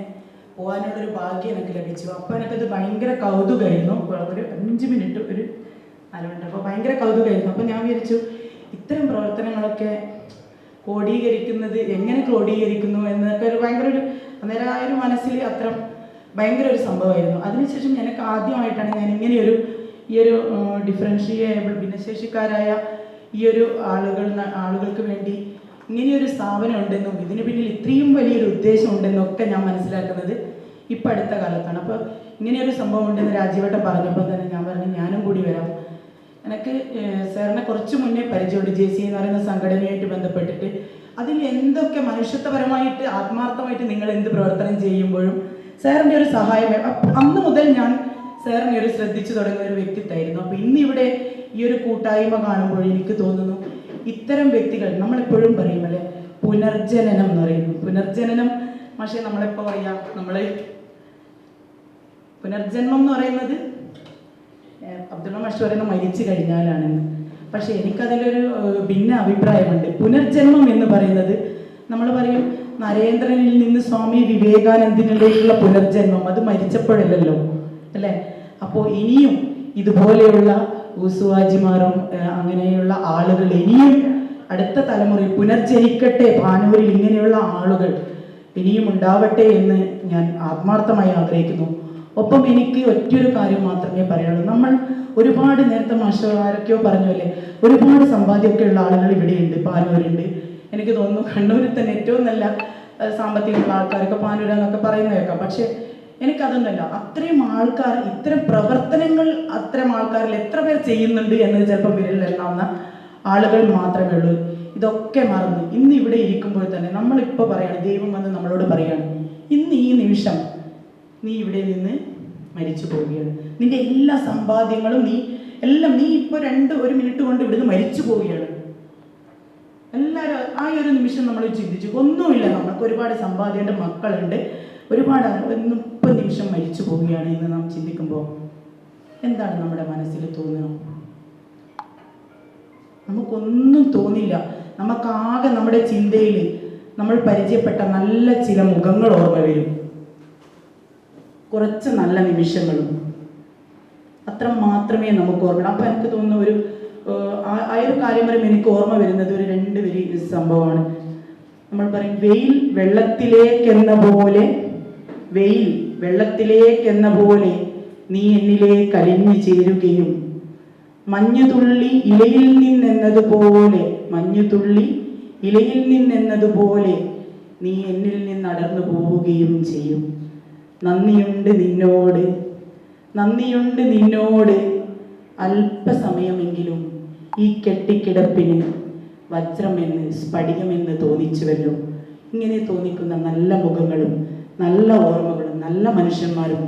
P: പോകാനുള്ളൊരു ഭാഗ്യം എനിക്ക് ലഭിച്ചു. അപ്പോൾ എനിക്കത് ഭയങ്കര കൗതുകമായിരുന്നു. ഒരു 5 മിനിറ്റ്, ഒരു 4 മിനിറ്റ്, അപ്പോൾ ഭയങ്കര കൗതുകമായിരുന്നു. അപ്പോൾ ഞാൻ വിചാരിച്ചു, ഇത്തരം പ്രവർത്തനങ്ങളൊക്കെ ക്രോഡീകരിക്കുന്നത് എങ്ങനെ ക്രോഡീകരിക്കുന്നു എന്നൊക്കെ ഭയങ്കര അന്നേരം ഒരു മനസ്സിൽ അത്ര ഭയങ്കര ഒരു സംഭവമായിരുന്നു. അതിനുശേഷം എനിക്ക് ആദ്യമായിട്ടാണ് ഞാൻ ഇങ്ങനെയൊരു ഈ ഒരു ഡിഫറൻഷിയേബിൾ ഭിന്നശേഷിക്കാരായ ഈ ഒരു ആളുകൾക്ക് വേണ്ടി ഇങ്ങനെയൊരു സ്ഥാപനം ഉണ്ടെന്നും ഇതിന് പിന്നിൽ ഇത്രയും വലിയൊരു ഉദ്ദേശം ഉണ്ടെന്നും ഒക്കെ ഞാൻ മനസ്സിലാക്കുന്നത് ഇപ്പം അടുത്ത കാലത്താണ്. അപ്പോൾ ഇങ്ങനെയൊരു സംഭവം ഉണ്ടെന്ന് രാജീവേട്ടൻ പറഞ്ഞപ്പോൾ തന്നെ ഞാൻ പറഞ്ഞു ഞാനും കൂടി വരാം. എനിക്ക് സാറിനെ കുറച്ച് മുന്നേ പരിചയമുണ്ട്. JC എന്ന് പറയുന്ന സംഘടനയായിട്ട് ബന്ധപ്പെട്ടിട്ട് അതിൽ എന്തൊക്കെ മനുഷ്യത്വപരമായിട്ട് ആത്മാർത്ഥമായിട്ട് നിങ്ങൾ എന്ത് പ്രവർത്തനം ചെയ്യുമ്പോഴും സാറിൻ്റെ ഒരു സഹായം അന്ന് മുതൽ ഞാൻ സാറിനെ ഒരു ശ്രദ്ധിച്ചു തുടങ്ങുന്ന ഒരു വ്യക്തിത്വമായിരുന്നു. അപ്പോൾ ഇന്നിവിടെ ഈ ഒരു കൂട്ടായ്മ കാണുമ്പോൾ എനിക്ക് തോന്നുന്നു ഇത്തരം വ്യക്തികൾ, നമ്മളെപ്പോഴും പറയുമല്ലേ പുനർജനനം എന്ന് പറയുന്നു. പുനർജനനം പക്ഷേ നമ്മളെപ്പോൾ പറയാം, നമ്മൾ പുനർജന്മം എന്ന് പറയുന്നത് അബ്ദുള്ള മാഷ് പറയുന്നത് മരിച്ചു കഴിഞ്ഞാലാണെന്ന്. പക്ഷേ എനിക്കതിലൊരു ഭിന്ന അഭിപ്രായമുണ്ട്. പുനർജന്മം എന്ന് പറയുന്നത് നമ്മൾ പറയും നരേന്ദ്രനിൽ നിന്ന് സ്വാമി വിവേകാനന്ദനിലേക്കുള്ള പുനർജന്മം, അത് മരിച്ചപ്പോഴല്ലല്ലോ അല്ലേ. അപ്പോൾ ഇനിയും ഇതുപോലെയുള്ള ഊസുവാജിമാരും അങ്ങനെയുള്ള ആളുകൾ ഇനിയും അടുത്ത തലമുറയിൽ പുനർജനിക്കട്ടെ. പാനൂരിൽ ഇങ്ങനെയുള്ള ആളുകൾ ഇനിയും ഉണ്ടാവട്ടെ എന്ന് ഞാൻ ആത്മാർത്ഥമായി ആഗ്രഹിക്കുന്നു. ഒപ്പം എനിക്ക് ഒറ്റൊരു കാര്യം മാത്രമേ പറയുള്ളൂ. നമ്മൾ ഒരുപാട് നേരത്തെ മാഷാരൊക്കെയോ പറഞ്ഞല്ലേ, ഒരുപാട് സമ്പാദ്യമൊക്കെ ഉള്ള ആളുകൾ ഇവിടെയുണ്ട്, പാനൂരുണ്ട്. എനിക്ക് തോന്നുന്നു കണ്ണൂരിൽ തന്നെ ഏറ്റവും നല്ല സാമ്പത്തികമുള്ള ആൾക്കാരൊക്കെ പാനൂരാന്നൊക്കെ പറയുന്നത് കേൾക്കാം. പക്ഷേ എനിക്കതൊന്നുമല്ല. അത്രയും ആൾക്കാർ, ഇത്തരം പ്രവർത്തനങ്ങൾ അത്തരം ആൾക്കാരിൽ എത്ര പേർ ചെയ്യുന്നുണ്ട് എന്നത് ചിലപ്പോൾ വിരലിലെണ്ണാവുന്ന ആളുകൾ മാത്രമേ ഉള്ളൂ. ഇതൊക്കെ മറന്ന് ഇന്ന് ഇവിടെ ഇരിക്കുമ്പോൾ തന്നെ നമ്മളിപ്പോൾ പറയാണ്, ദൈവം വന്ന് നമ്മളോട് പറയാണ്, ഇന്ന് ഈ നിമിഷം നീ ഇവിടെ നിന്ന് മരിച്ചു പോവുകയാണ്. നിന്റെ എല്ലാ സമ്പാദ്യങ്ങളും നീ ഇപ്പോൾ 1 മിനിറ്റ് കൊണ്ട് ഇവിടുന്ന് മരിച്ചു പോവുകയാണ്. എല്ലാവരും ആ ഒരു നിമിഷം നമ്മൾ ചിന്തിച്ചു, ഒന്നുമില്ല, നമ്മൾക്ക് ഒരുപാട് സമ്പാദ്യമുണ്ട്, മക്കളുണ്ട്, ഒരുപാട് 30 നിമിഷം മരിച്ചു പോവുകയാണ് എന്ന് നാം ചിന്തിക്കുമ്പോൾ എന്താണ് നമ്മുടെ മനസ്സിൽ തോന്നുന്നത്? നമുക്കൊന്നും തോന്നില്ല. നമുക്കാകെ നമ്മുടെ ചിന്തയിൽ നമ്മൾ പരിചയപ്പെട്ട നല്ല ചില മുഖങ്ങൾ ഓർമ്മ വരും, കുറച്ച് നല്ല നിമിഷങ്ങളും, അത്ര മാത്രമേ നമുക്ക് ഓർമ്മ. അപ്പം എനിക്ക് തോന്നുന്നു ആ ഒരു കാര്യം പറയും എനിക്ക് ഓർമ്മ വരുന്നത് ഒരു 2 വരി സംഭവമാണ്. നമ്മൾ പറയും വെയിൽ വെള്ളത്തിലേക്കെന്ന പോലെ നീ എന്നിലേക്ക് അലിഞ്ഞു ചേരുകയും മഞ്ഞുതുള്ളി ഇലയിൽ നിന്നെന്നതുപോലെ നീ എന്നിൽ നിന്ന് അടർന്നു പോവുകയും ചെയ്യും. നന്ദിയുണ്ട് നിന്നോട് അല്പസമയമെങ്കിലും ഈ കെട്ടിക്കിടപ്പിന് വജ്രമെന്ന് സ്ഫടികമെന്ന് തോന്നിച്ചുവല്ലോ. ഇങ്ങനെ തോന്നിക്കുന്ന നല്ല മുഖങ്ങളും നല്ല ഓർമ്മകളും നല്ല മനുഷ്യന്മാരും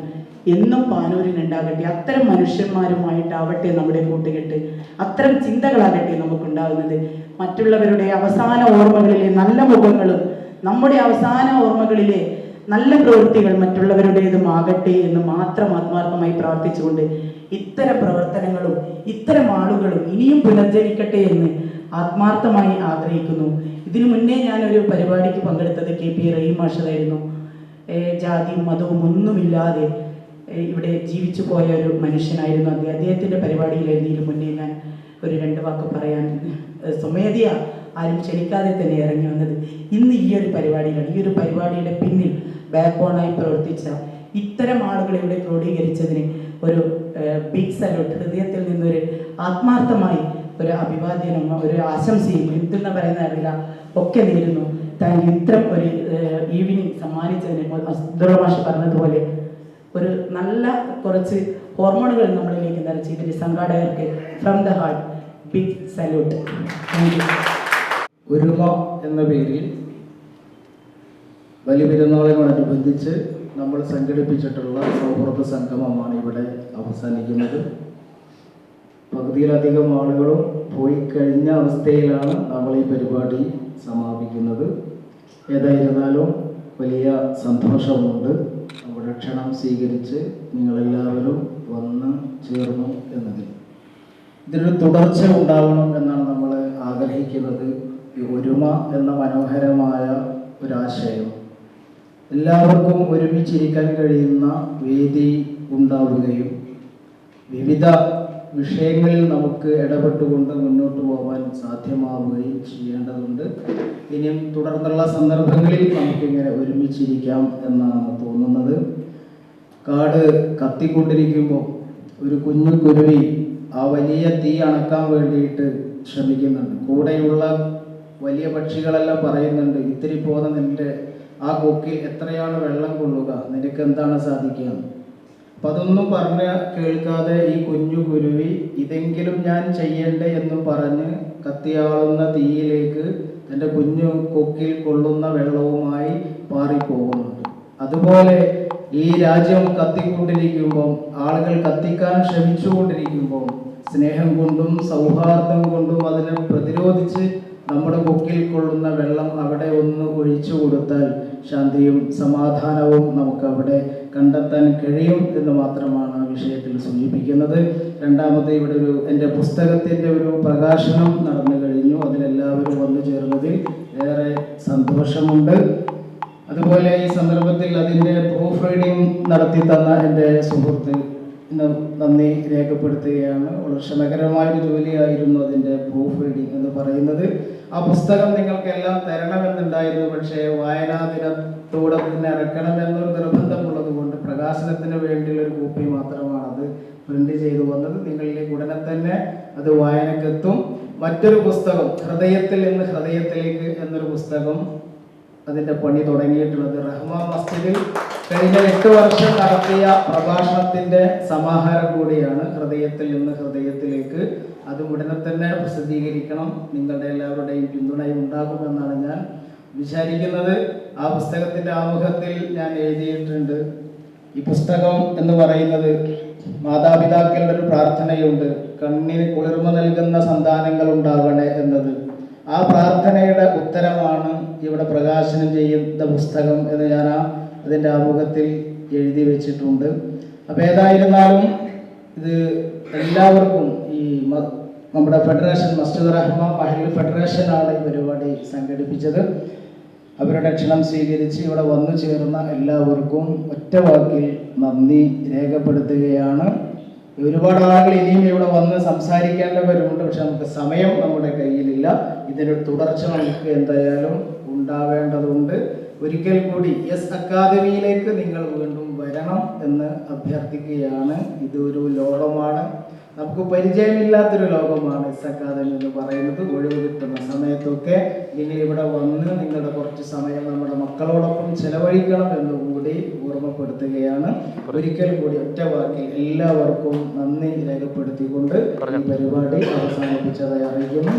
P: എന്നും പാനൂരിനുണ്ടാകട്ടെ. അത്തരം മനുഷ്യന്മാരുമായിട്ടാവട്ടെ നമ്മുടെ കൂട്ടുകെട്ട്, അത്തരം ചിന്തകളാകട്ടെ നമുക്കുണ്ടാകുന്നത്. മറ്റുള്ളവരുടെ അവസാന ഓർമ്മകളിലെ നല്ല മുഖങ്ങളും നമ്മുടെ അവസാന ഓർമ്മകളിലെ നല്ല പ്രവൃത്തികൾ മറ്റുള്ളവരുടേതുമാകട്ടെ എന്ന് മാത്രം ആത്മാർത്ഥമായി പ്രാർത്ഥിച്ചുകൊണ്ട് ഇത്തരം പ്രവർത്തനങ്ങളും ഇത്തരം ആളുകളും ഇനിയും പുനർജനിക്കട്ടെ എന്ന് ആത്മാർത്ഥമായി ആഗ്രഹിക്കുന്നു. ഇതിനു മുന്നേ ഞാനൊരു പരിപാടിക്ക് പങ്കെടുത്തത് KP റഹീം മാഷായിരുന്നു. ജാതിയും മതവും ഒന്നുമില്ലാതെ ഇവിടെ ജീവിച്ചു പോയ ഒരു മനുഷ്യനായിരുന്നു അദ്ദേഹത്തിൻ്റെ പരിപാടിയിലായിരുന്നു ഇതിനു മുന്നേ ഞാൻ ഒരു 2 വാക്ക് പറയാൻ സ്വമേധയ ആരും ക്ഷണിക്കാതെ തന്നെ ഇറങ്ങി വന്നത്. ഇന്ന് ഈ ഒരു പരിപാടിയിലാണ്. ഈ ഒരു പരിപാടിയുടെ പിന്നിൽ ബാക്ക് ബോണായി പ്രവർത്തിച്ച ഇത്തരം ആളുകളെ ഇവിടെ ക്രോഡീകരിച്ചതിന് ഒരു ബിഗ് സല്യൂട്ട്, ഹൃദയത്തിൽ നിന്നൊരു ആത്മാർത്ഥമായി ഒരു അഭിവാദ്യനും ഒരു ആശംസയും എന്തെന്ന് പറയുന്ന അറിയില്ല ഒക്കെ നേരുന്നു. Thank you. ഇത്തരം ഒരു ഈവനിങ് സമ്മാനിച്ചതിന് അബ്ദുള്ള മാഷ് പറഞ്ഞതുപോലെ ഒരു നല്ല കുറച്ച് ഹോർമോണുകൾ നമ്മളിലേക്ക് നിറച്ച് ഇതിൻ്റെ സംഘാടകർക്ക് from the heart big salute. Thank you.
Q: ഒരുമ എന്ന പേരിൽ ബലിപെരുന്നാളിനോടനുബന്ധിച്ച് നമ്മൾ സംഘടിപ്പിച്ചിട്ടുള്ള സൗഹൃദ സംഗമമാണ് ഇവിടെ അവസാനിക്കുന്നത്. പകുതിയിലധികം ആളുകളും പോയി കഴിഞ്ഞ അവസ്ഥയിലാണ് നമ്മൾ ഈ പരിപാടി സമാപിക്കുന്നത്. ഏതായിരുന്നാലും വലിയ സന്തോഷമുണ്ട് നമ്മുടെ ക്ഷണം സ്വീകരിച്ച് നിങ്ങളെല്ലാവരും വന്ന് ചേർന്നു എന്നതിൽ. ഇതിനൊരു തുടർച്ച ഉണ്ടാവണം എന്നാണ് നമ്മൾ ആഗ്രഹിക്കുന്നത്. ഈ ഒരുമ എന്ന മനോഹരമായ ഒരാശയം എല്ലാവർക്കും ഒരുമിച്ചിരിക്കാൻ കഴിയുന്ന വേദി ഉണ്ടാവുകയും വിവിധ വിഷയങ്ങളിൽ നമുക്ക് ഇടപെട്ടുകൊണ്ട് മുന്നോട്ട് പോകാൻ സാധ്യമാവുകയും ചെയ്യേണ്ടതുണ്ട്. ഇനിയും തുടർന്നുള്ള സന്ദർഭങ്ങളിൽ നമുക്കിങ്ങനെ ഒരുമിച്ചിരിക്കാം എന്നാണ് തോന്നുന്നത്. കാട് കത്തിക്കൊണ്ടിരിക്കുമ്പോൾ ഒരു കുഞ്ഞു കുരുവി ആ വലിയ തീ അണക്കാൻ വേണ്ടിയിട്ട് ശ്രമിക്കുന്നുണ്ട്. കൂടെയുള്ള വലിയ പക്ഷികളെല്ലാം പറയുന്നുണ്ട്, ഇത്തിരി പോകുന്ന നിന്റെ ആ കൊക്കിൽ എത്രയാണ് വെള്ളം കൊള്ളുക, നിനക്ക് എന്താണ് സാധിക്കുക. അപ്പം അതൊന്നും പറഞ്ഞ് കേൾക്കാതെ ഈ കുഞ്ഞു കുരുവി ഇതെങ്കിലും ഞാൻ ചെയ്യണ്ടേ എന്നും പറഞ്ഞ് കത്തിയാളുന്ന തീയിലേക്ക് തൻ്റെ കുഞ്ഞു കൊക്കിൽ കൊള്ളുന്ന വെള്ളവുമായി പാറിപ്പോകുന്നുണ്ട്. അതുപോലെ ഈ രാജ്യം കത്തിക്കൊണ്ടിരിക്കുമ്പോൾ, ആളുകൾ കത്തിക്കാൻ ശ്രമിച്ചുകൊണ്ടിരിക്കുമ്പോൾ സ്നേഹം കൊണ്ടും സൗഹാർദ്ദം കൊണ്ടും അതിനെ പ്രതിരോധിച്ച് നമ്മുടെ കൊക്കിൽ കൊള്ളുന്ന വെള്ളം അവിടെ ഒന്ന് ഒഴിച്ചു കൊടുത്താൽ ശാന്തിയും സമാധാനവും നമുക്ക് അവിടെ കണ്ടെത്താൻ കഴിയും എന്ന് മാത്രമാണ് ആ വിഷയത്തിൽ സൂചിപ്പിക്കുന്നത്. രണ്ടാമത് ഇവിടെ എൻ്റെ പുസ്തകത്തിൻ്റെ ഒരു പ്രകാശനം നടന്നു കഴിഞ്ഞു. അതിലെല്ലാവരും വന്നു ചേർന്നതിൽ ഏറെ സന്തോഷമുണ്ട്. അതുപോലെ ഈ സന്ദർഭത്തിൽ അതിൻ്റെ പ്രൂഫ് റീഡിംഗ് നടത്തി തന്ന എൻ്റെ സുഹൃത്ത് നന്ദി രേഖപ്പെടുത്തുകയാണ്. വളരെ ശ്രമകരമായൊരു ജോലിയായിരുന്നു അതിൻ്റെ പ്രൂഫ് റീഡിംഗ് എന്ന് പറയുന്നത്. ആ പുസ്തകം നിങ്ങൾക്കെല്ലാം തരണമെന്നുണ്ടായിരുന്നു, പക്ഷേ വായനാ ദിനത്തോടെ തന്നെ ഇറക്കണമെന്നൊരു നിർബന്ധമുള്ളത് കൊണ്ട് പ്രകാശനത്തിന് വേണ്ടിയുള്ള ഒരു കോപ്പി മാത്രമാണ് അത് പ്രിന്റ് ചെയ്തു വന്നത്. നിങ്ങളിലേക്ക് ഉടനെ തന്നെ അത് വായനക്കെത്തും. മറ്റൊരു പുസ്തകം ഹൃദയത്തിൽ നിന്ന് ഹൃദയത്തിലേക്ക് എന്നൊരു പുസ്തകം അതിൻ്റെ പണി തുടങ്ങിയിട്ടുള്ളത് റഹ്മാൻ മസ്ജിദിൽ കഴിഞ്ഞ 8 വർഷം നടത്തിയ പ്രഭാഷണത്തിൻ്റെ സമാഹാരം കൂടിയാണ്. ഹൃദയത്തിൽ നിന്ന് ഹൃദയത്തിലേക്ക് അത് ഉടനെ തന്നെ പ്രസിദ്ധീകരിക്കണം. നിങ്ങളുടെ എല്ലാവരുടെയും പിന്തുണയും ഉണ്ടാകുമെന്നാണ് ഞാൻ വിചാരിക്കുന്നത്. ആ പുസ്തകത്തിൻ്റെ ആമുഖത്തിൽ ഞാൻ എഴുതിയിട്ടുണ്ട്, ഈ പുസ്തകം എന്ന് പറയുന്നത് മാതാപിതാക്കളുടെ ഒരു പ്രാർത്ഥനയുണ്ട്, കണ്ണിന് കുളിർമ നൽകുന്ന സന്താനങ്ങൾ ഉണ്ടാകണേ എന്നത്. ആ പ്രാർത്ഥനയുടെ ഉത്തരമാണ് ഇവിടെ പ്രകാശനം ചെയ്യുന്ന പുസ്തകം എന്ന് ഞാൻ അതിൻ്റെ ആമുഖത്തിൽ എഴുതി വെച്ചിട്ടുണ്ട്. അപ്പോൾ ഏതായിരുന്നാലും ഇത് എല്ലാവർക്കും ഈ നമ്മുടെ ഫെഡറേഷൻ മസ്ജിദ് റഹ്മ മഹല്ല് ഫെഡറേഷനാണ് ഈ പരിപാടി സംഘടിപ്പിച്ചത്. അവരുടെ ക്ഷണം സ്വീകരിച്ച് ഇവിടെ വന്നു ചേർന്ന എല്ലാവർക്കും ഒറ്റ വാക്കിൽ നന്ദി രേഖപ്പെടുത്തുകയാണ്. ഒരുപാട് ആളുകൾ ഇനിയും ഇവിടെ വന്ന് സംസാരിക്കേണ്ടവരുണ്ട്, പക്ഷെ നമുക്ക് സമയം നമ്മുടെ കയ്യിലില്ല. ഇതിൻ്റെ തുടർച്ച നമുക്ക് എന്തായാലും ഉണ്ടാവേണ്ടതുണ്ട്. ഒരിക്കൽ കൂടി അക്കാദമിയിലേക്ക് നിങ്ങൾ വീണ്ടും വരണം എന്ന് അഭ്യർത്ഥിക്കുകയാണ്. ഇതൊരു ലോകമാണ്, നമുക്ക് പരിചയമില്ലാത്തൊരു ലോകമാണ് അക്കാദമി എന്ന് പറയുന്നത്. ഒഴിവ് കിട്ടുന്ന സമയത്തൊക്കെ നിങ്ങൾ ഇവിടെ വന്ന് നിങ്ങളുടെ കുറച്ച് സമയം നമ്മുടെ മക്കളോടൊപ്പം ചെലവഴിക്കണം എന്നുകൂടി ഓർമ്മപ്പെടുത്തുകയാണ്. ഒരിക്കൽ കൂടി ഒറ്റ വാക്കിൽ എല്ലാവർക്കും നന്ദി രേഖപ്പെടുത്തിക്കൊണ്ട് ഈ പരിപാടി അവസാനിപ്പിച്ചതായി അറിയിക്കുന്നു.